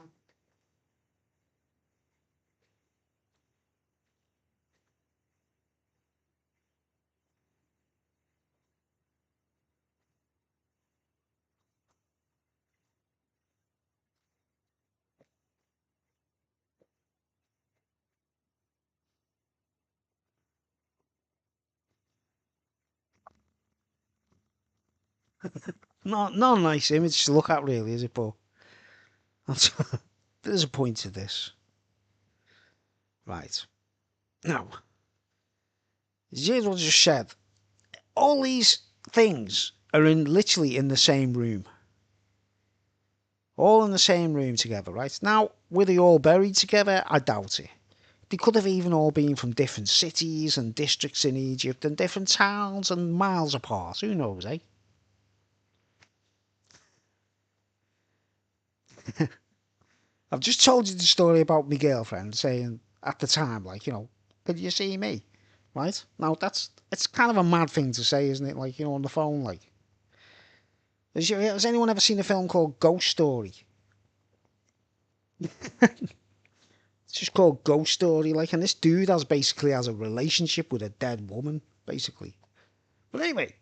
Not a nice image to look at, really, is it? But there's a point to this, right? Now, here's what I just said. All these things are literally in the same room. All in the same room together, right? Now, were they all buried together? I doubt it. They could have even all been from different cities and districts in Egypt and different towns and miles apart. Who knows, eh? I've just told you the story about my girlfriend saying at the time, like, could you see me? Right? Now, it's kind of a mad thing to say, isn't it? Like, on the phone, like. Has anyone ever seen a film called Ghost Story? It's just called Ghost Story, like, and this dude basically has a relationship with a dead woman, basically. But anyway,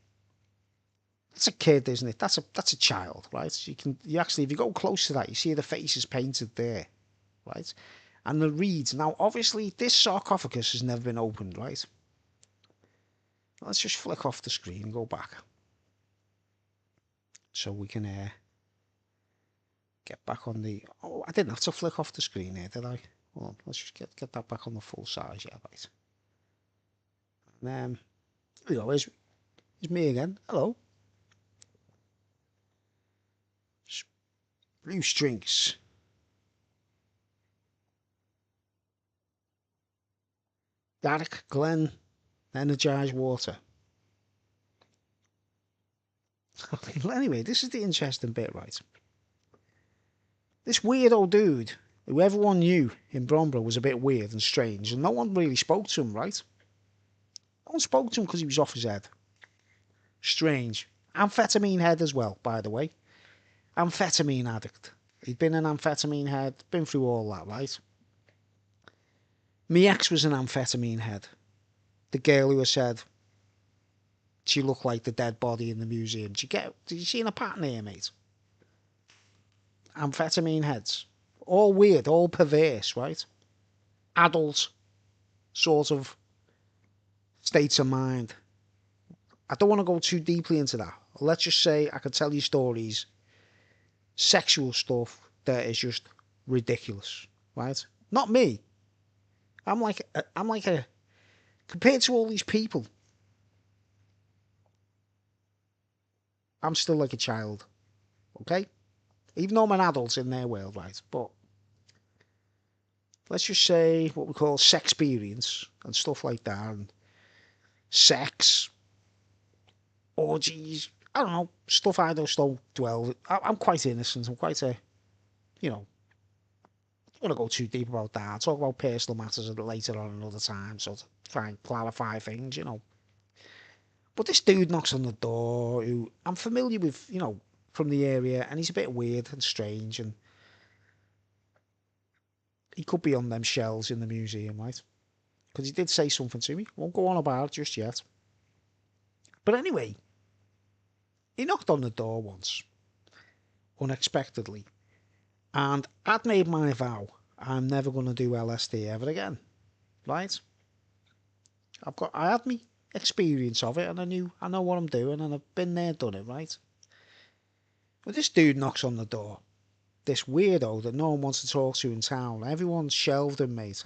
that's a kid, isn't it? That's a child, right? So you actually, if you go close to that, you see the face is painted there, right? And the reeds. Now, obviously, this sarcophagus has never been opened, right? Let's just flick off the screen and go back, so we can get back on the. Oh, I didn't have to flick off the screen here, did I? Hold on, let's just get that back on the full size, yeah, right. And here we go. It's me again. Hello. Blue strings. Dark Glen energized water. Anyway, this is the interesting bit, right? This weird old dude, who everyone knew in Bromborough was a bit weird and strange, and no one really spoke to him, right? No one spoke to him because he was off his head. Strange. Amphetamine head as well, by the way. Amphetamine addict. He'd been an amphetamine head, been through all that, right? Me ex was an amphetamine head. The girl who had said she looked like the dead body in the museum. Did you see a pattern here, mate? Amphetamine heads. All weird, all perverse, right? Adult sort of states of mind. I don't want to go too deeply into that. Let's just say I could tell you stories, sexual stuff that is just ridiculous, right? Not me. I'm like a compared to all these people, I'm still like a child, okay? Even though I'm an adult in their world, right? But let's just say what we call sex experience and stuff like that, and sex, orgies, I don't know, stuff I just don't dwell. I'm quite innocent. I'm quite I don't want to go too deep about that. I'll talk about personal matters later on another time, so to try and clarify things. But this dude knocks on the door, who I'm familiar with, from the area, and he's a bit weird and strange, and he could be on them shelves in the museum, right? Because he did say something to me. Won't go on about it just yet. But anyway, he knocked on the door once, unexpectedly, and I'd made my vow. I'm never going to do LSD ever again, right? I had me experience of it, and I know what I'm doing, and I've been there, done it, right? But this dude knocks on the door. This weirdo that no one wants to talk to in town. Everyone's shelved him, mate.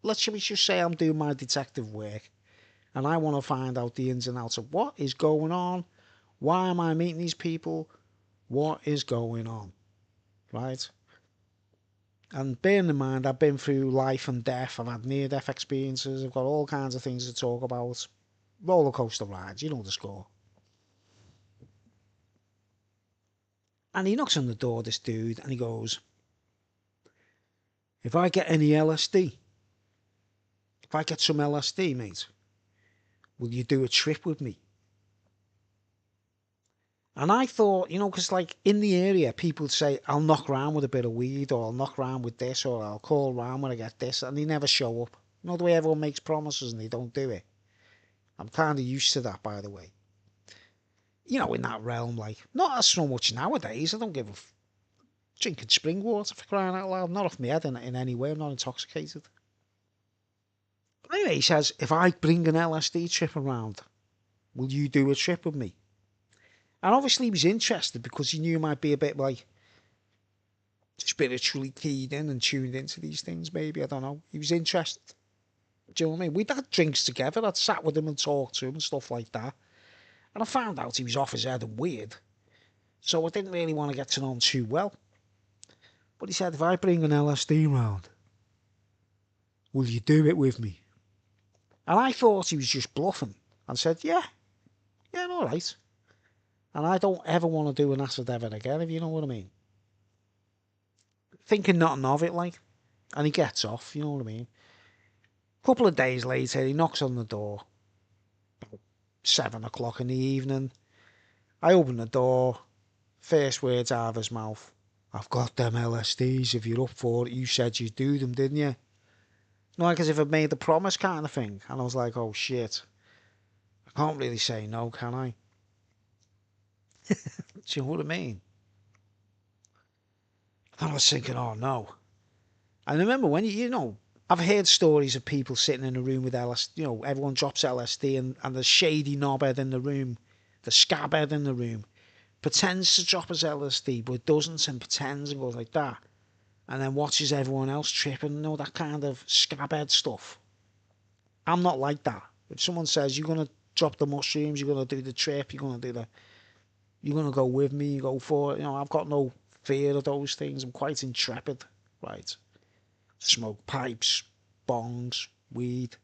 Let's just say I'm doing my detective work, and I want to find out the ins and outs of what is going on. Why am I meeting these people? What is going on, right? And bearing in mind, I've been through life and death. I've had near-death experiences. I've got all kinds of things to talk about. Roller coaster rides, you know the score. And he knocks on the door, this dude, and he goes, if I get any LSD, if I get some LSD, mate, will you do a trip with me? And I thought, because like in the area, people say, I'll knock round with a bit of weed, or I'll knock round with this, or I'll call round when I get this, and they never show up. You know the way everyone makes promises and they don't do it? I'm kind of used to that, by the way. In that realm, like, not so much nowadays. I don't give a drinking spring water for crying out loud. Not off my head in any way. I'm not intoxicated. But anyway, he says, if I bring an LSD trip around, will you do a trip with me? And obviously he was interested because he knew he might be a bit like spiritually keyed in and tuned into these things, maybe. I don't know. He was interested. Do you know what I mean? We'd had drinks together. I'd sat with him and talked to him and stuff like that. And I found out he was off his head and weird. So I didn't really want to get to know him too well. But he said, if I bring an LSD round, will you do it with me? And I thought he was just bluffing. And said, yeah, all right. And I don't ever want to do an acid ever again, if you know what I mean. Thinking nothing of it, like. And he gets off, you know what I mean. A couple of days later, he knocks on the door. 7 o'clock in the evening. I open the door. First words out of his mouth. I've got them LSDs. If you're up for it, you said you'd do them, didn't you? Like as if I'd made the promise kind of thing. And I was like, oh shit. I can't really say no, can I? Do you know what I mean? And I was thinking, oh no. And I remember when, I've heard stories of people sitting in a room with LSD, everyone drops LSD and the shady knobhead in the room, the scabhead in the room, pretends to drop his LSD, but doesn't, and pretends and goes like that. And then watches everyone else tripping, that kind of scabhead stuff. I'm not like that. If someone says, you're going to drop the mushrooms, you're going to do the trip, you're going to go with me, you go for it, I've got no fear of those things. I'm quite intrepid, right? Smoke pipes, bongs, weed.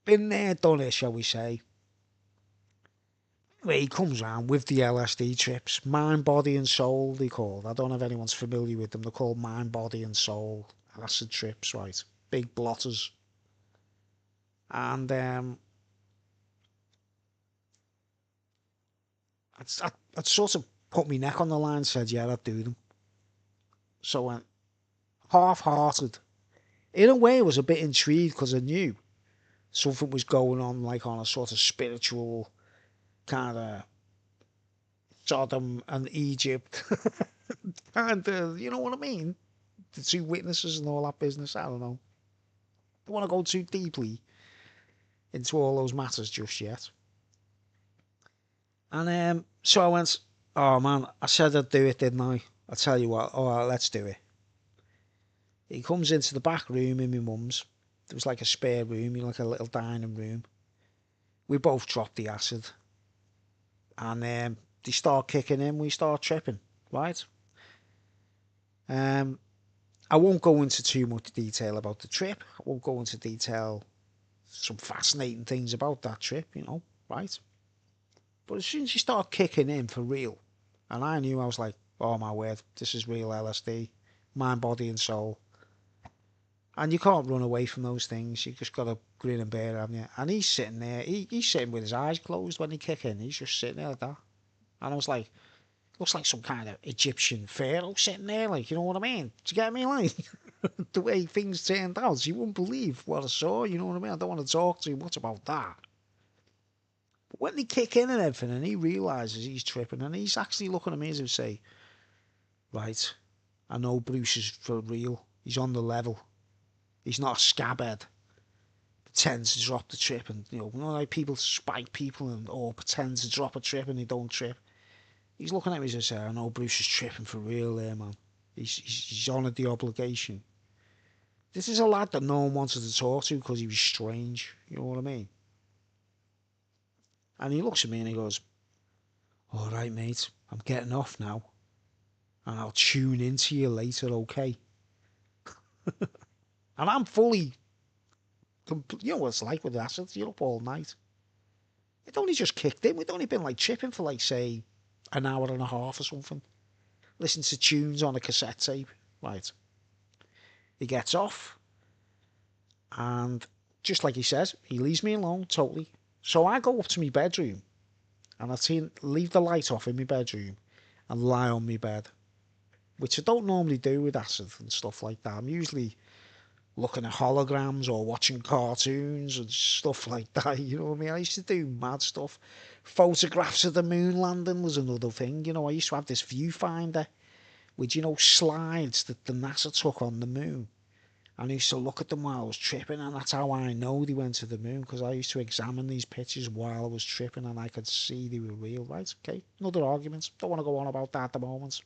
Been there, done it, shall we say. Anyway, he comes round with the LSD trips. Mind, body and soul, they called. I don't know if anyone's familiar with them. They're called mind, body and soul acid trips, right? Big blotters. And I'd sort of put my neck on the line and said, yeah, I'd do them. So I went half-hearted. In a way, I was a bit intrigued because I knew something was going on, like on a sort of spiritual kind of Sodom and Egypt. And, you know what I mean? The two witnesses and all that business. I don't know. Don't want to go too deeply into all those matters just yet. And so I went, oh man, I said I'd do it, didn't I? I tell you what, all right, let's do it. He comes into the back room in my mum's. There was like a spare room, like a little dining room. We both dropped the acid. And they start kicking in, we start tripping, right? I won't go into too much detail about the trip. I won't go into detail some fascinating things about that trip, right? But as soon as you start kicking in for real, and I knew, I was like, oh my word, this is real LSD, mind, body and soul. And you can't run away from those things. You just got to grin and bear, haven't you? And he's sitting there. He's sitting with his eyes closed when he kick in. He's just sitting there like that. And I was like, looks like some kind of Egyptian pharaoh sitting there, like, you know what I mean? Do you get me? Like, the way things turned out, you wouldn't believe what I saw, you know what I mean? I don't want to talk too much about that. But when they kick in and everything, and he realises he's tripping, and he's actually looking at me as if to say, right, I know Bruce is for real. He's on the level. He's not a scabhead. Pretends to drop the trip, and you know like people spike people and or pretend to drop a trip and they don't trip. He's looking at me as I say, I know Bruce is tripping for real there, man. He's honoured the obligation. This is a lad that no one wanted to talk to because he was strange. You know what I mean? And he looks at me and he goes, all right, mate, I'm getting off now. And I'll tune into you later, okay? And I'm fully, you know what it's like with acids, you're up all night. It only just kicked in. We'd only been like tripping for like, say, an hour and a half or something. Listen to tunes on a cassette tape. Right. He gets off. And just like he says, he leaves me alone totally. So I go up to my bedroom. And I leave the light off in my bedroom. And lie on my bed. Which I don't normally do with acid and stuff like that. I'm usually looking at holograms or watching cartoons and stuff like that. You know what I mean? I used to do mad stuff. Photographs of the moon landing was another thing. You know, I used to have this viewfinder with, you know, slides that the NASA took on the moon. And I used to look at them while I was tripping, and that's how I know they went to the moon, because I used to examine these pictures while I was tripping, and I could see they were real. Right, okay, another argument. Don't want to go on about that at the moment.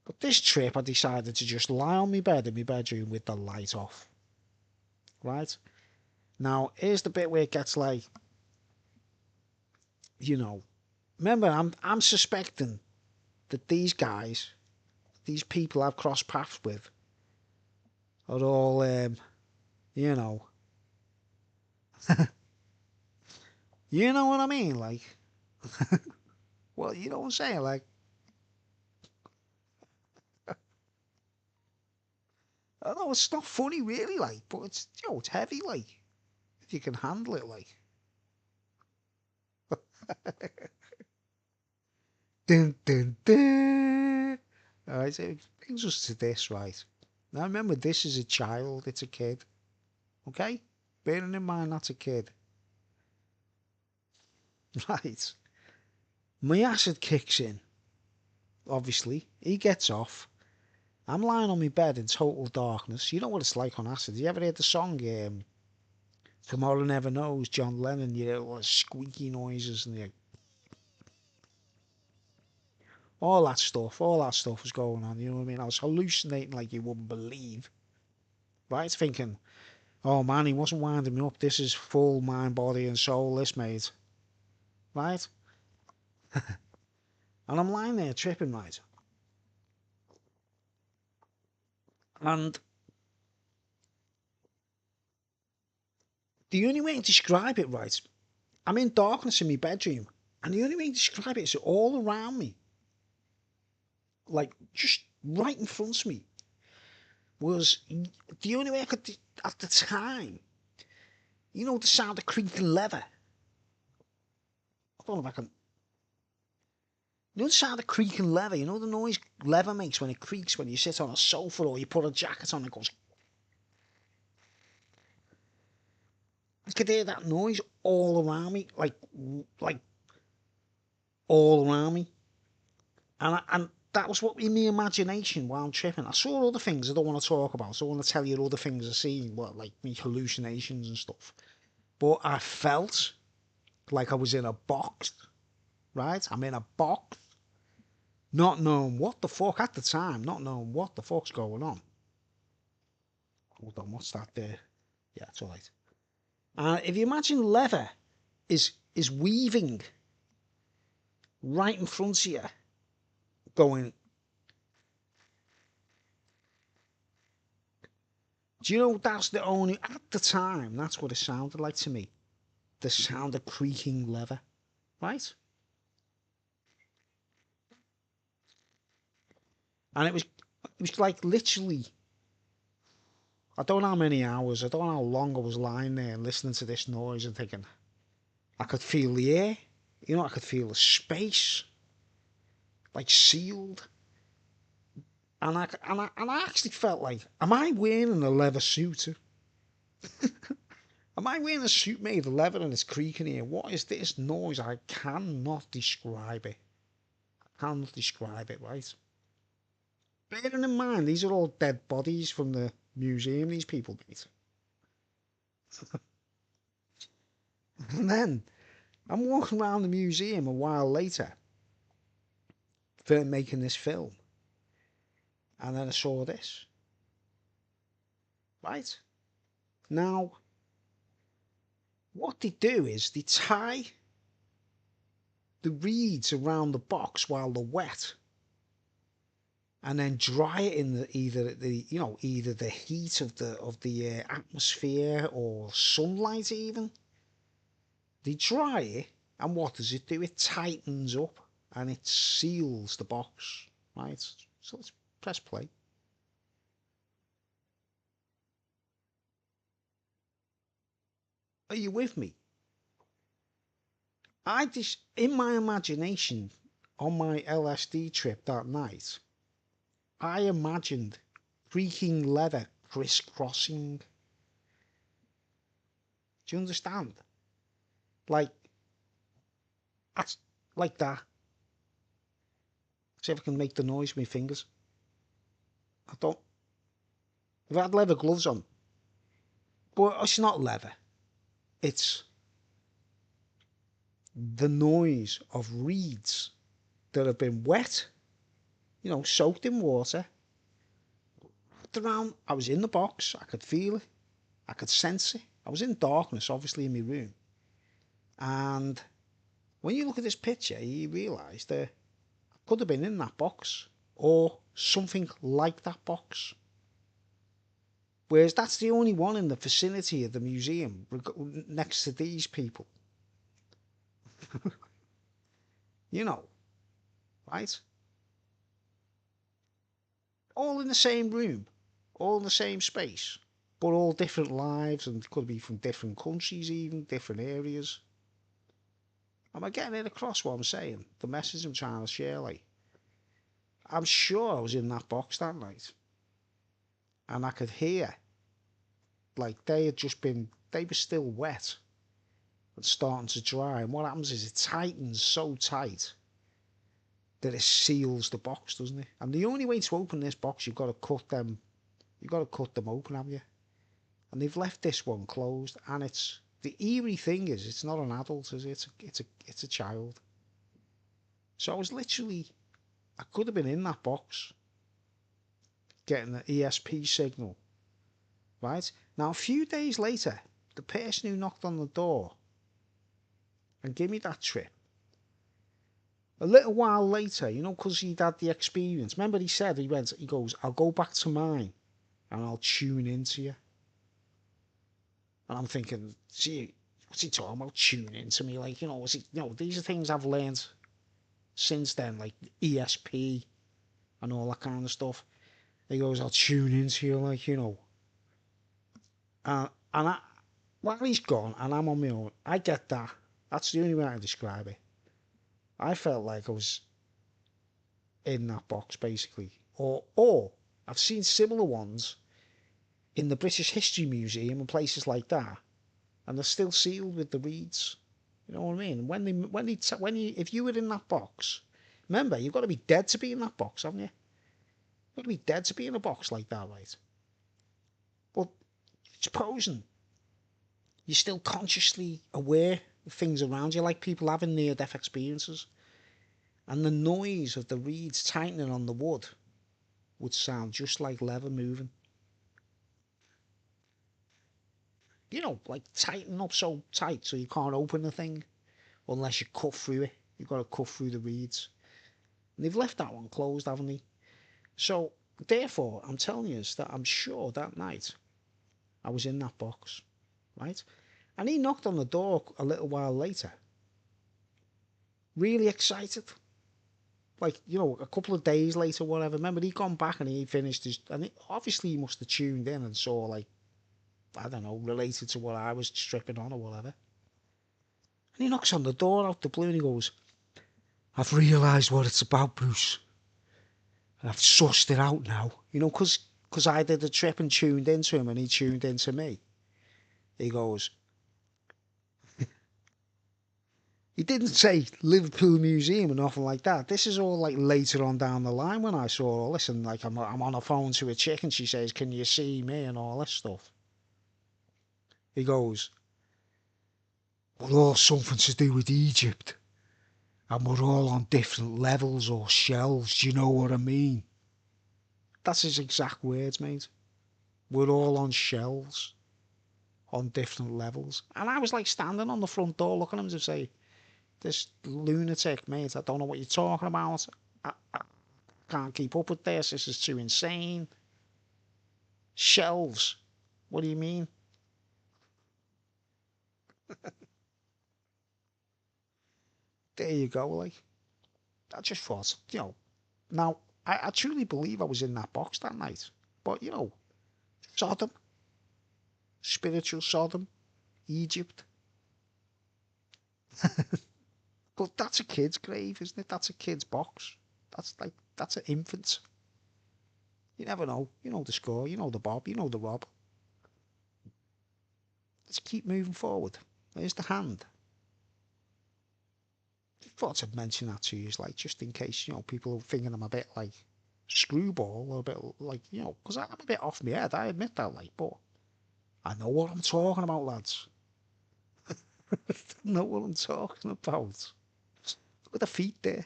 But this trip, I decided to just lie on my bed in my bedroom with the light off. Right? Now, here's the bit where it gets like, you know, remember, I'm suspecting that these guys, these people I've crossed paths with, are all, you know, you know what I mean? Like, well, you know what I'm saying? Like, I know it's not funny really, like, but it's, you know, it's heavy, like, if you can handle it, like. Dun, dun, dun. Alright, so it brings us to this, right? Now remember, this is a child, it's a kid, okay? Bearing in mind that's a kid. Right. My acid kicks in, obviously. He gets off. I'm lying on my bed in total darkness. You know what it's like on acid. You ever heard the song, Tomorrow Never Knows, John Lennon? You hear all the squeaky noises and all that stuff was going on, you know what I mean? I was hallucinating like you wouldn't believe. Right? Thinking, oh man, he wasn't winding me up. This is full mind, body, and soul, this mate. Right? And I'm lying there tripping, right? And the only way to describe it, right? I'm in darkness in my bedroom, and the only way to describe it is all around me, like just right in front of me, was the only way I could, at the time, you know, the sound of creaking leather. I don't know if I can. You know the sound of creaking leather? You know the noise leather makes when it creaks when you sit on a sofa or you put a jacket on and it goes. I could hear that noise all around me, like all around me, and that was what in my imagination while I'm tripping. I saw other things I don't want to talk about, so I want to tell you other things I seen, what like me hallucinations and stuff. But I felt like I was in a box, right? I'm in a box, not knowing what the fuck at the time, not knowing what the fuck's going on. Hold on, what's that there? Yeah, it's alright. If you imagine leather is weaving right in front of you, going. Do you know that's the only at the time? That's what it sounded like to me. The sound of creaking leather, right? And it was like literally. I don't know how many hours. I don't know how long I was lying there listening to this noise and thinking I could feel the air. You know, I could feel the space, like sealed. And I actually felt like, am I wearing a leather suit? Am I wearing a suit made of leather and it's creaking here? What is this noise? I cannot describe it. I cannot describe it, right? Bearing in mind, these are all dead bodies from the museum these people made. And then I'm walking around the museum a while later, making this film. And then I saw this. Right? Now, what they do is they tie the reeds around the box while they're wet, and then dry it in either the heat of the atmosphere or sunlight even. They dry it, and what does it do? It tightens up and it seals the box, right? So let's press play. Are you with me? I just, in my imagination, on my LSD trip that night, I imagined creaking leather crisscrossing. Do you understand? Like, that's like that. See if I can make the noise with my fingers. I don't. If I had leather gloves on, but it's not leather. It's the noise of reeds that have been wet, soaked in water. Around, I was in the box. I could feel it. I could sense it. I was in darkness, obviously, in my room. And when you look at this picture, you realise that I could have been in that box or something like that box. Whereas that's the only one in the vicinity of the museum next to these people. Right? All in the same room, all in the same space, but all different lives, and could be from different countries, even different areas. Am I getting it across what I'm saying? The message I'm trying to share, like, I'm sure I was in that box that night, and I could hear, like, they were still wet and starting to dry. And what happens is it tightens so tight that it seals the box, doesn't it? And the only way to open this box, you've got to cut them open, haven't you? And they've left this one closed, and it's the eerie thing is it's not an adult, is it? It's a child. So I was literally, I could have been in that box getting the ESP signal, right? Now a few days later, the person who knocked on the door and gave me that trip, a little while later, because he'd had the experience. Remember, he goes, I'll go back to mine and I'll tune into you. And I'm thinking, gee, what's he talking about, tuning into me? Like, these are things I've learned since then, like ESP and all that kind of stuff. He goes, I'll tune into you, like, and while he's gone and I'm on my own, I get that. That's the only way I can describe it. I felt like I was in that box, basically. Or I've seen similar ones in the British History Museum and places like that, and they're still sealed with the reeds. You know what I mean? If you were in that box, remember, you've got to be dead to be in that box, haven't you? You've got to be dead to be in a box like that, right? But supposing you're still consciously aware of things around you, like people having near-death experiences, and the noise of the reeds tightening on the wood would sound just like leather moving. Like tighten up so tight so you can't open the thing unless you cut through it. You've got to cut through the reeds. And they've left that one closed, haven't they? So, therefore, I'm telling you that I'm sure that night I was in that box, right? And he knocked on the door a little while later, really excited. Like, a couple of days later, whatever. Remember, he'd gone back and he finished his... And obviously he must have tuned in and saw, like, I don't know, related to what I was stripping on or whatever. And he knocks on the door out the blue and he goes, I've realised what it's about, Bruce. I've sussed it out now. You know, because I did the trip and tuned into him and he tuned into me. He goes, he didn't say Liverpool Museum or nothing like that. This is all like later on down the line when I saw all this. And like I'm on the phone to a chick and she says, can you see me and all this stuff. He goes, we're all something to do with Egypt. And we're all on different levels or shelves. Do you know what I mean? That's his exact words, mate. We're all on shelves. On different levels. And I was like standing on the front door looking at him to say, this lunatic, mate, I don't know what you're talking about. I can't keep up with this. This is too insane. Shelves. What do you mean? There you go, like. I just thought, you know, now, I truly believe I was in that box that night. But, you know, Sodom, spiritual Sodom, Egypt. But that's a kid's grave, isn't it? That's a kid's box. That's an infant. You never know. You know the score, you know the bob, you know the rob. Let's keep moving forward. There's the hand. I thought I'd mention that to you, like, just in case, you know, people are thinking I'm a bit like screwball or a bit like, you know, because I'm a bit off my head, I admit that, like, but I know what I'm talking about, lads. I know what I'm talking about. Look at the feet there.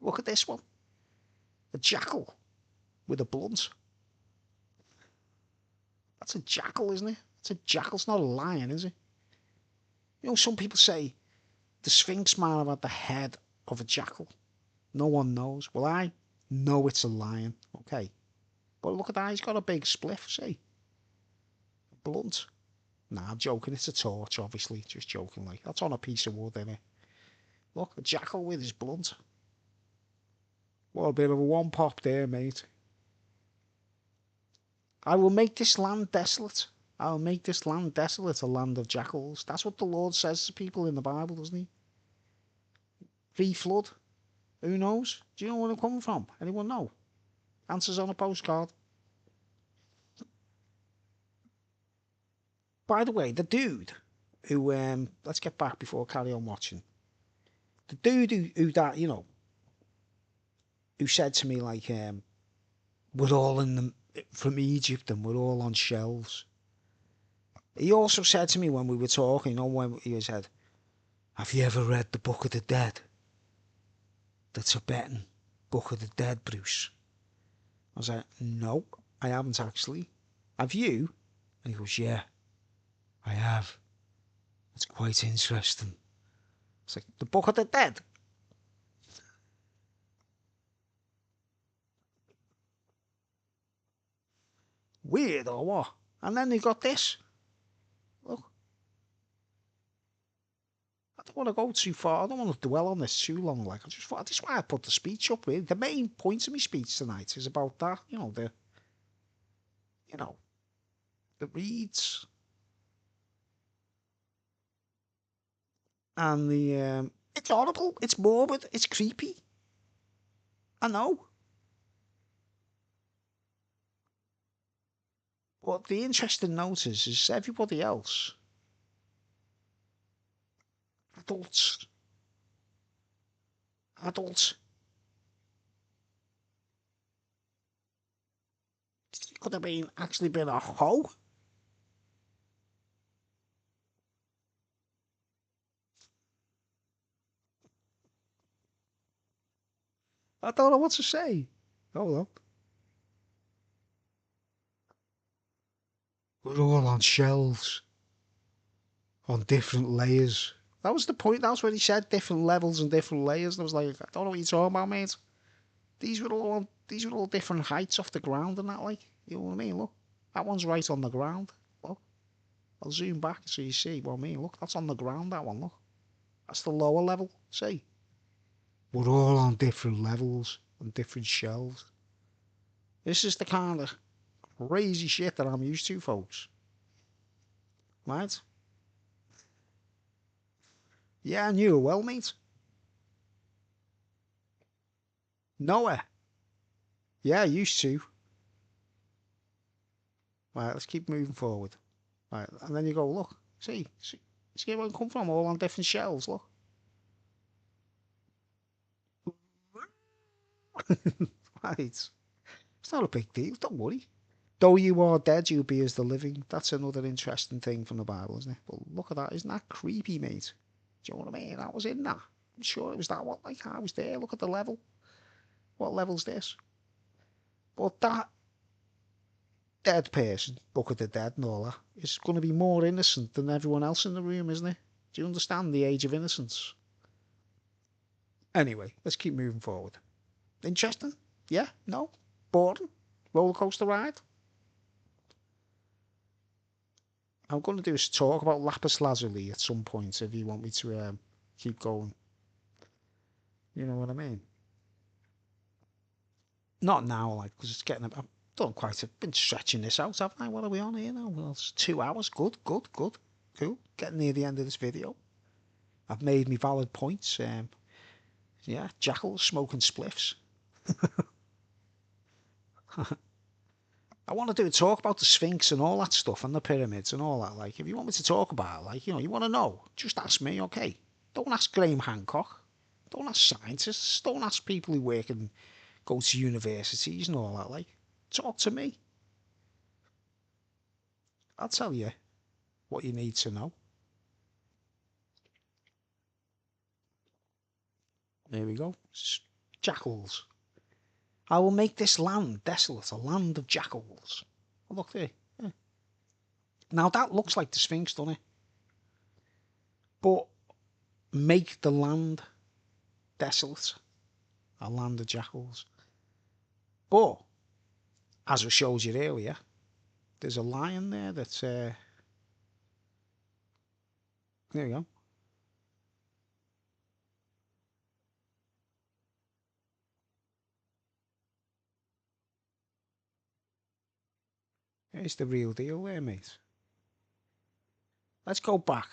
Look at this one. A jackal with a blunt. That's a jackal, isn't it? It's a jackal. It's not a lion, is it? You know, some people say the Sphinx might have had the head of a jackal. No one knows. Well, I know it's a lion, okay? But look at that. He's got a big spliff, see? Blunt. Nah, I'm joking. It's a torch, obviously. Just joking, like. That's on a piece of wood, innit? Look, a jackal with his blunt. What a bit of a one pop there, mate. I will make this land desolate. I will make this land desolate, a land of jackals. That's what the Lord says to people in the Bible, doesn't he? Pre-flood. Who knows? Do you know where I'm coming from? Anyone know? Answers on a postcard. By the way, the dude who, let's get back before I carry on watching. The dude who that, you know, who said to me, like, we're all in the, from Egypt and we're all on shelves. He also said to me when we were talking, you know, when he said, have you ever read the Book of the Dead? The Tibetan Book of the Dead, Bruce. I was like, no, I haven't actually. Have you? And he goes, yeah, I have. It's quite interesting. It's like, the Book of the Dead? Weird or what? And then they got this. Look, I don't want to go too far. I don't want to dwell on this too long. Like, I just thought, this is why I put the speech up with. The main point of my speech tonight is about that. You know, you know, the reeds and it's horrible. It's morbid. It's creepy. I know. But the interesting note is everybody else, adults, adults, could have been actually been a hoe. I don't know what to say. Hold on. We're all on shelves, on different layers. That was the point. That's what he said. Different levels and different layers. And I was like, I don't know what you're talking about, mate. These were all different heights off the ground and that, like, you know what I mean? Look, that one's right on the ground. Look, I'll zoom back so you see what I mean. Look, that's on the ground. That one. Look, that's the lower level. See, we're all on different levels and different shelves. This is the kind of crazy shit that I'm used to, folks. Right? Yeah, I knew her well, mate. Noah. Yeah, I used to. Right, let's keep moving forward. Right, and then you go, look, see where it come from, all on different shelves, look. Right. It's not a big deal, don't worry. Though you are dead, you'll be as the living. That's another interesting thing from the Bible, isn't it? But look at that, isn't that creepy, mate? Do you know what I mean? I was in that. I'm sure it was that one. Like, I was there. Look at the level. What level's this? But that dead person, Book of the Dead and all that, is going to be more innocent than everyone else in the room, isn't it? Do you understand the age of innocence? Anyway, let's keep moving forward. Interesting? Yeah? No? Boring? Roller coaster ride? I'm going to do is talk about lapis lazuli at some point if you want me to keep going. You know what I mean? Not now, like, because it's getting. I've done quite. I've been stretching this out, haven't I? What are we on here now? Well, it's 2 hours. Good, good, good. Cool. Getting near the end of this video. I've made me valid points. Yeah, jackals smoking spliffs. I want to do a talk about the Sphinx and all that stuff and the pyramids and all that. Like, if you want me to talk about, like, you want to know, just ask me, okay? Don't ask Graham Hancock. Don't ask scientists. Don't ask people who work and go to universities and all that. Like, talk to me. I'll tell you what you need to know. There we go. Jackals. I will make this land desolate, a land of jackals. Oh, look there. Yeah. Now that looks like the Sphinx, doesn't it? But make the land desolate, a land of jackals. But as I showed you earlier, there's a lion there that's there you go. It's the real deal there, mate. Let's go back.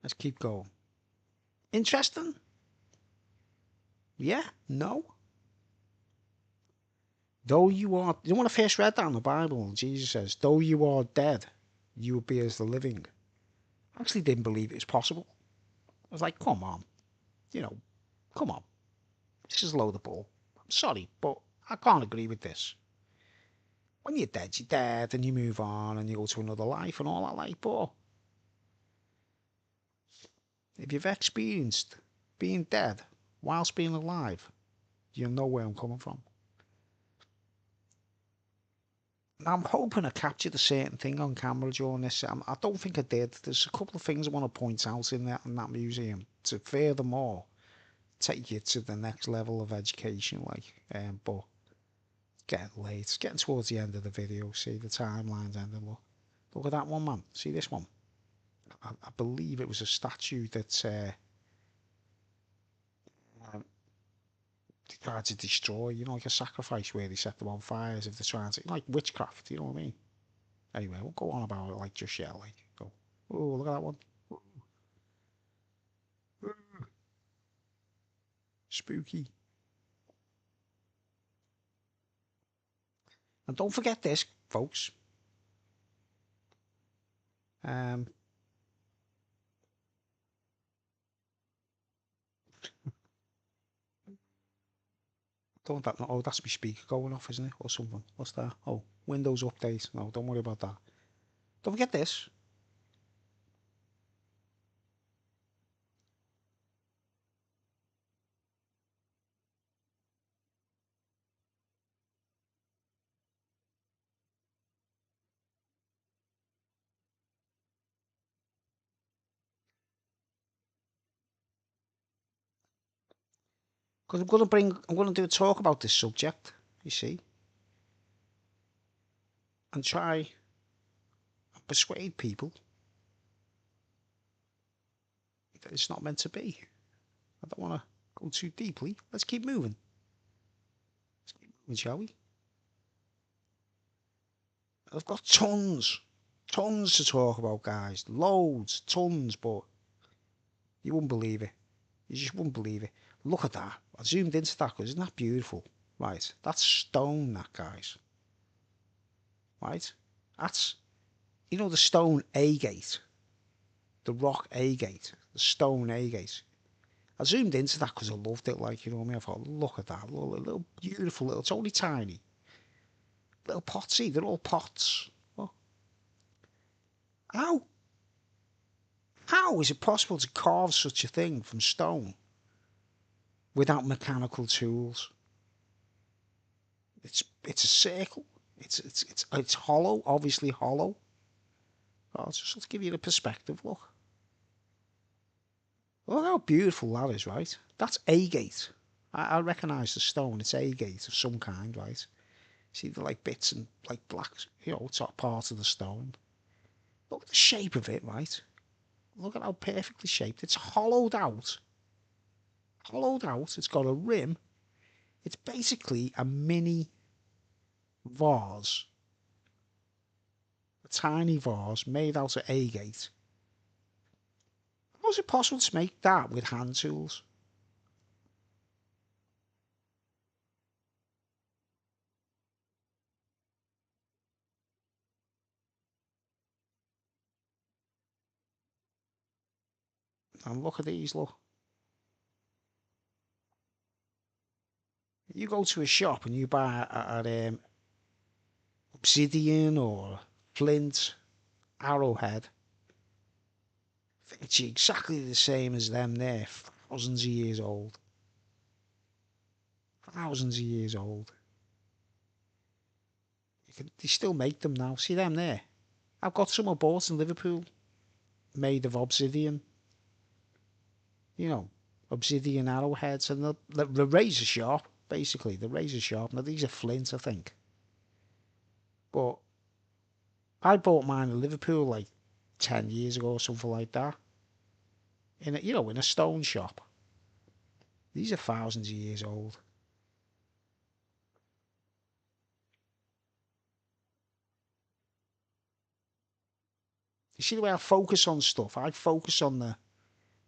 Let's keep going. Interesting? Yeah? No? Though you are, you know when I first read that in the Bible, Jesus says, though you are dead, you will be as the living. I actually didn't believe it was possible. I was like, come on, come on. This is a load of bull. I'm sorry, but I can't agree with this. When you're dead, and you move on, and you go to another life and all that, like, but if you've experienced being dead whilst being alive, you'll know where I'm coming from. I'm hoping I captured a certain thing on camera during this. I don't think I did. There's a couple of things I want to point out in that museum to furthermore take you to the next level of education. Like, but getting late, it's getting towards the end of the video. See the timeline's ending. Look at that one, man. See this one? I believe it was a statue that they tried to destroy. Like a sacrifice where they set them on fire as if they're trying to, like witchcraft. You know what I mean? Anyway, we'll go on about it like just yet. Like, go. Oh, look at that one. Spooky. And don't forget this, folks. Um, don't that. Oh, that's my speaker going off, isn't it, or something? What's that? Oh, Windows update. No, don't worry about that. Don't forget this. Because I'm going to do a talk about this subject, you see, and try and persuade people that it's not meant to be. I don't want to go too deeply. Let's keep moving. Let's keep moving, shall we? I've got tons. Tons to talk about, guys. Loads, tons, but you wouldn't believe it. You just wouldn't believe it. Look at that. I zoomed into that because isn't that beautiful? Right, that's stone, that, guys. Right? That's, you know, the stone agate, the rock agate, the stone agate. I zoomed into that because I loved it, like, you know what I mean? I thought, look at that, little beautiful little, it's only tiny. Little potsy, they're all pots. Oh, how? How is it possible to carve such a thing from stone without mechanical tools? It's a circle. It's hollow, obviously hollow. Oh, just to give you the perspective, look. Look how beautiful that is, right? That's agate. I recognise the stone. It's agate of some kind, right? See the like bits and like black, you know, top part of the stone. Look at the shape of it, right? Look at how perfectly shaped. It's hollowed out. Hollowed out. It's got a rim. It's basically a mini vase. A tiny vase made out of agate. How is it possible to make that with hand tools? And look at these, look. You go to a shop and you buy obsidian or flint arrowhead. It's exactly the same as them there, thousands of years old. Thousands of years old. They still make them now. See them there? I've got some I bought in Liverpool, made of obsidian. You know, obsidian arrowheads, and the razor sharp. Basically, the razor sharp. Now these are flint, I think. But I bought mine in Liverpool like 10 years ago or something like that. In a, you know, in a stone shop. These are thousands of years old. You see the way I focus on stuff? I focus on the...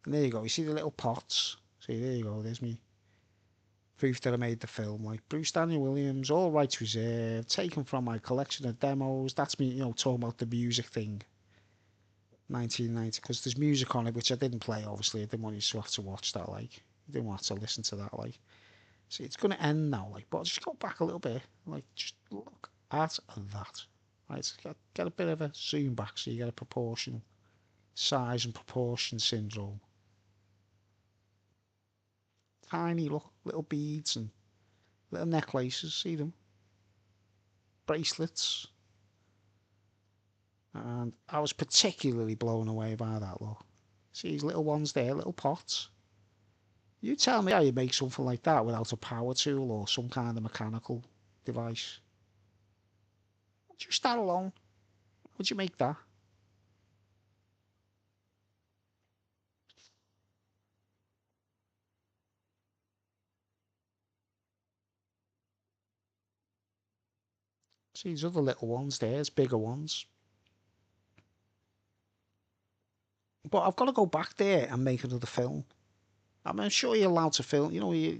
And there you go. You see the little pots? See, there you go. There's me proof that I made the film. Like, Bruce Daniel Williams, all rights reserved, taken from my collection of demos. That's me, you know, talking about the music thing. 1990, because there's music on it, which I didn't play, obviously. I didn't want you to have to watch that, like. I didn't want to listen to that, like. See, it's going to end now, like, but I'll just go back a little bit. Like, just look at that. Right, get a bit of a zoom back so you get a proportion, size and proportion syndrome. Tiny, look, little beads and little necklaces, see them? Bracelets. And I was particularly blown away by that, look. See these little ones there, little pots. You tell me how you make something like that without a power tool or some kind of mechanical device. Just that alone. Would you make that? See these other little ones there, there's bigger ones. But I've got to go back there and make another film. I'm sure you're allowed to film. You know, you're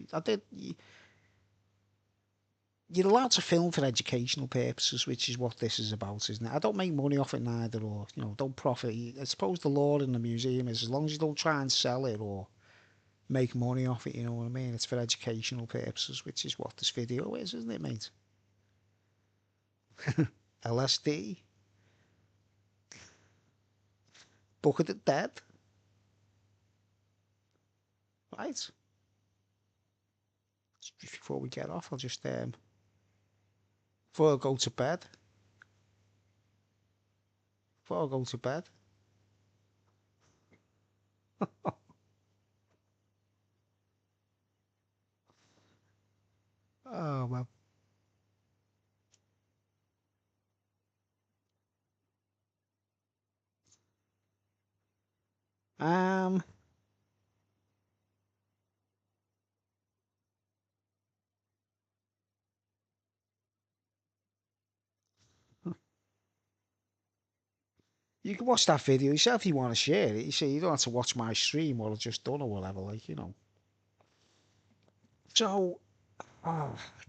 allowed to film for educational purposes, which is what this is about, isn't it? I don't make money off it neither, or you know, don't profit. I suppose the law in the museum is as long as you don't try and sell it or make money off it. You know what I mean? It's for educational purposes, which is what this video is, isn't it, mate? LSD, Bucket of Dead, right? Before we get off, I'll just before I go to bed. Before I go to bed. Oh well. Um, You can watch that video yourself if you want to share it. You see, you don't have to watch my stream what I've just done or whatever, like, you know. So,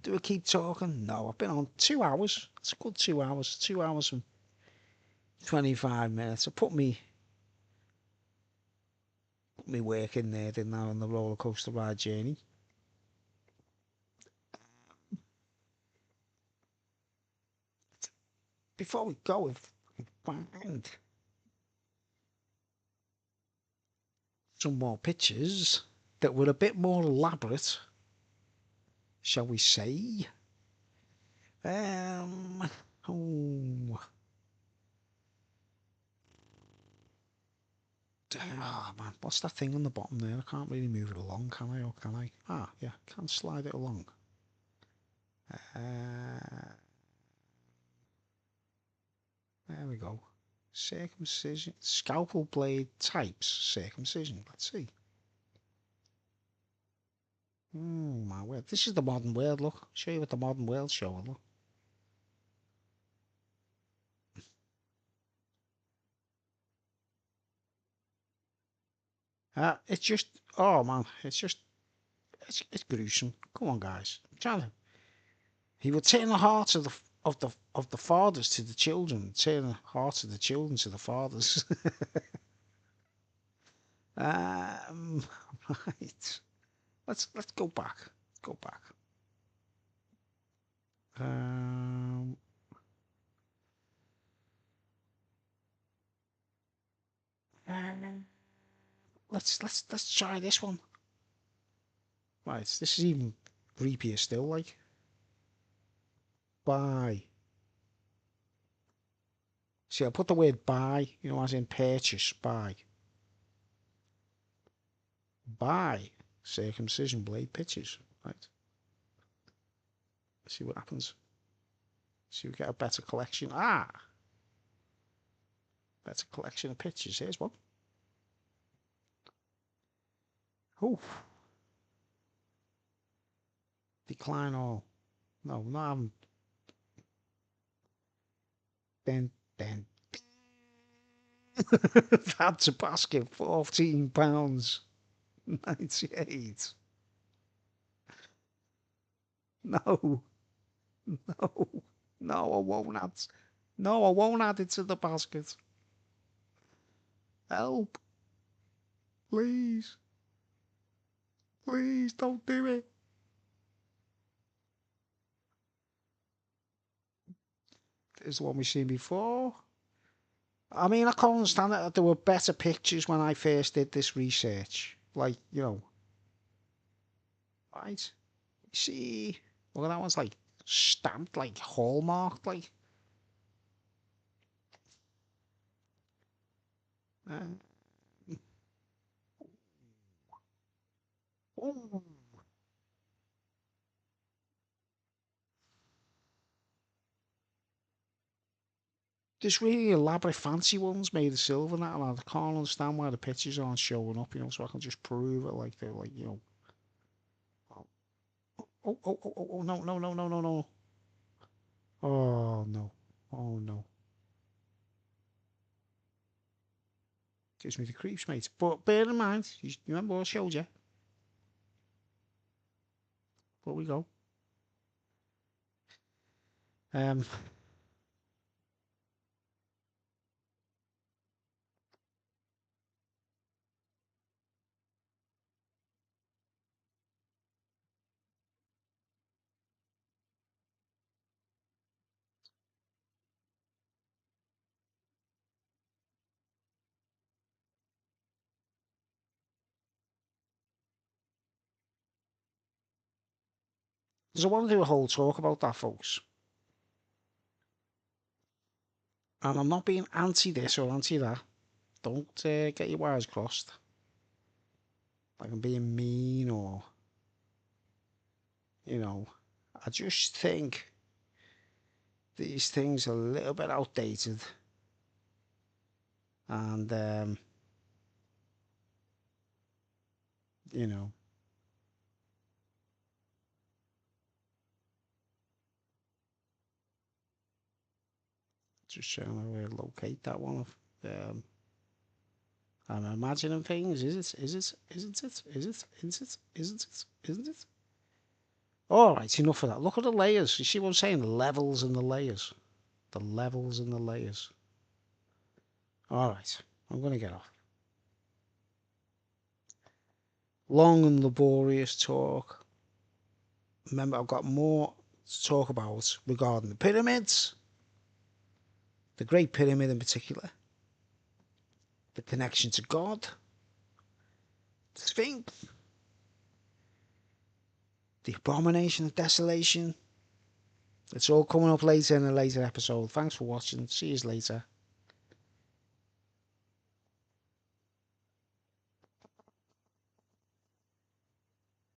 do I keep talking? No, I've been on 2 hours. It's a good 2 hours. 2 hours and 25 minutes. I put me work in there, didn't I, on the roller coaster ride journey. Before we go, if we can find some more pictures that were a bit more elaborate, shall we say? Oh, man, what's that thing on the bottom there? I can't really move it along, can I? Or can I? Ah, yeah, can slide it along. There we go. Circumcision, scalpel blade types, circumcision. Let's see. Oh my word, this is the modern world. Look, I'll show you what the modern world's showing. Look. It's just, oh man, it's gruesome. Come on, guys. He would turn the hearts of the fathers to the children, turn the hearts of the children to the fathers. um, right. Let's go back. Go back. Um, let's try this one. Right, this is even creepier still. Like, buy. See, I put the word buy, you know, as in purchase. Buy. Buy circumcision blade pictures. Right. See what happens. See, we get a better collection. Better collection of pictures. Here's one. Oh, decline all. No, not having. Then, then. That's a basket. £14.98. No, no, no, I won't add. No, I won't add it to the basket. Help, please, please don't do it. There's the one we've seen before. I mean, I can't understand that there were better pictures when I first did this research. Like, you know, right? See, look at that one's like stamped, like hallmarked, like. Uh, oh. There's really elaborate, fancy ones made of silver and that, and I can't understand why the pictures aren't showing up, you know, so I can just prove it like they're like, you know. Oh, no, no, no, no, no, no. Oh, no. Oh, no. Gives me the creeps, mate. But bear in mind, you remember what I showed you? There we go. Um, because I want to do a whole talk about that, folks. And I'm not being anti this or anti that. Don't get your wires crossed. Like I'm being mean or, you know. I just think these things are a little bit outdated. And, you know, just trying to locate that one. I'm imagining things. Is it? Is it? Isn't it? Is it? Isn't it? Isn't it? Isn't it? All right, enough of that. Look at the layers. You see what I'm saying? The levels and the layers. The levels and the layers. All right, I'm going to get off. Long and laborious talk. Remember, I've got more to talk about regarding the pyramids. The Great Pyramid in particular. The connection to God. The Sphinx. The Abomination of Desolation. It's all coming up later in a later episode. Thanks for watching. See you later.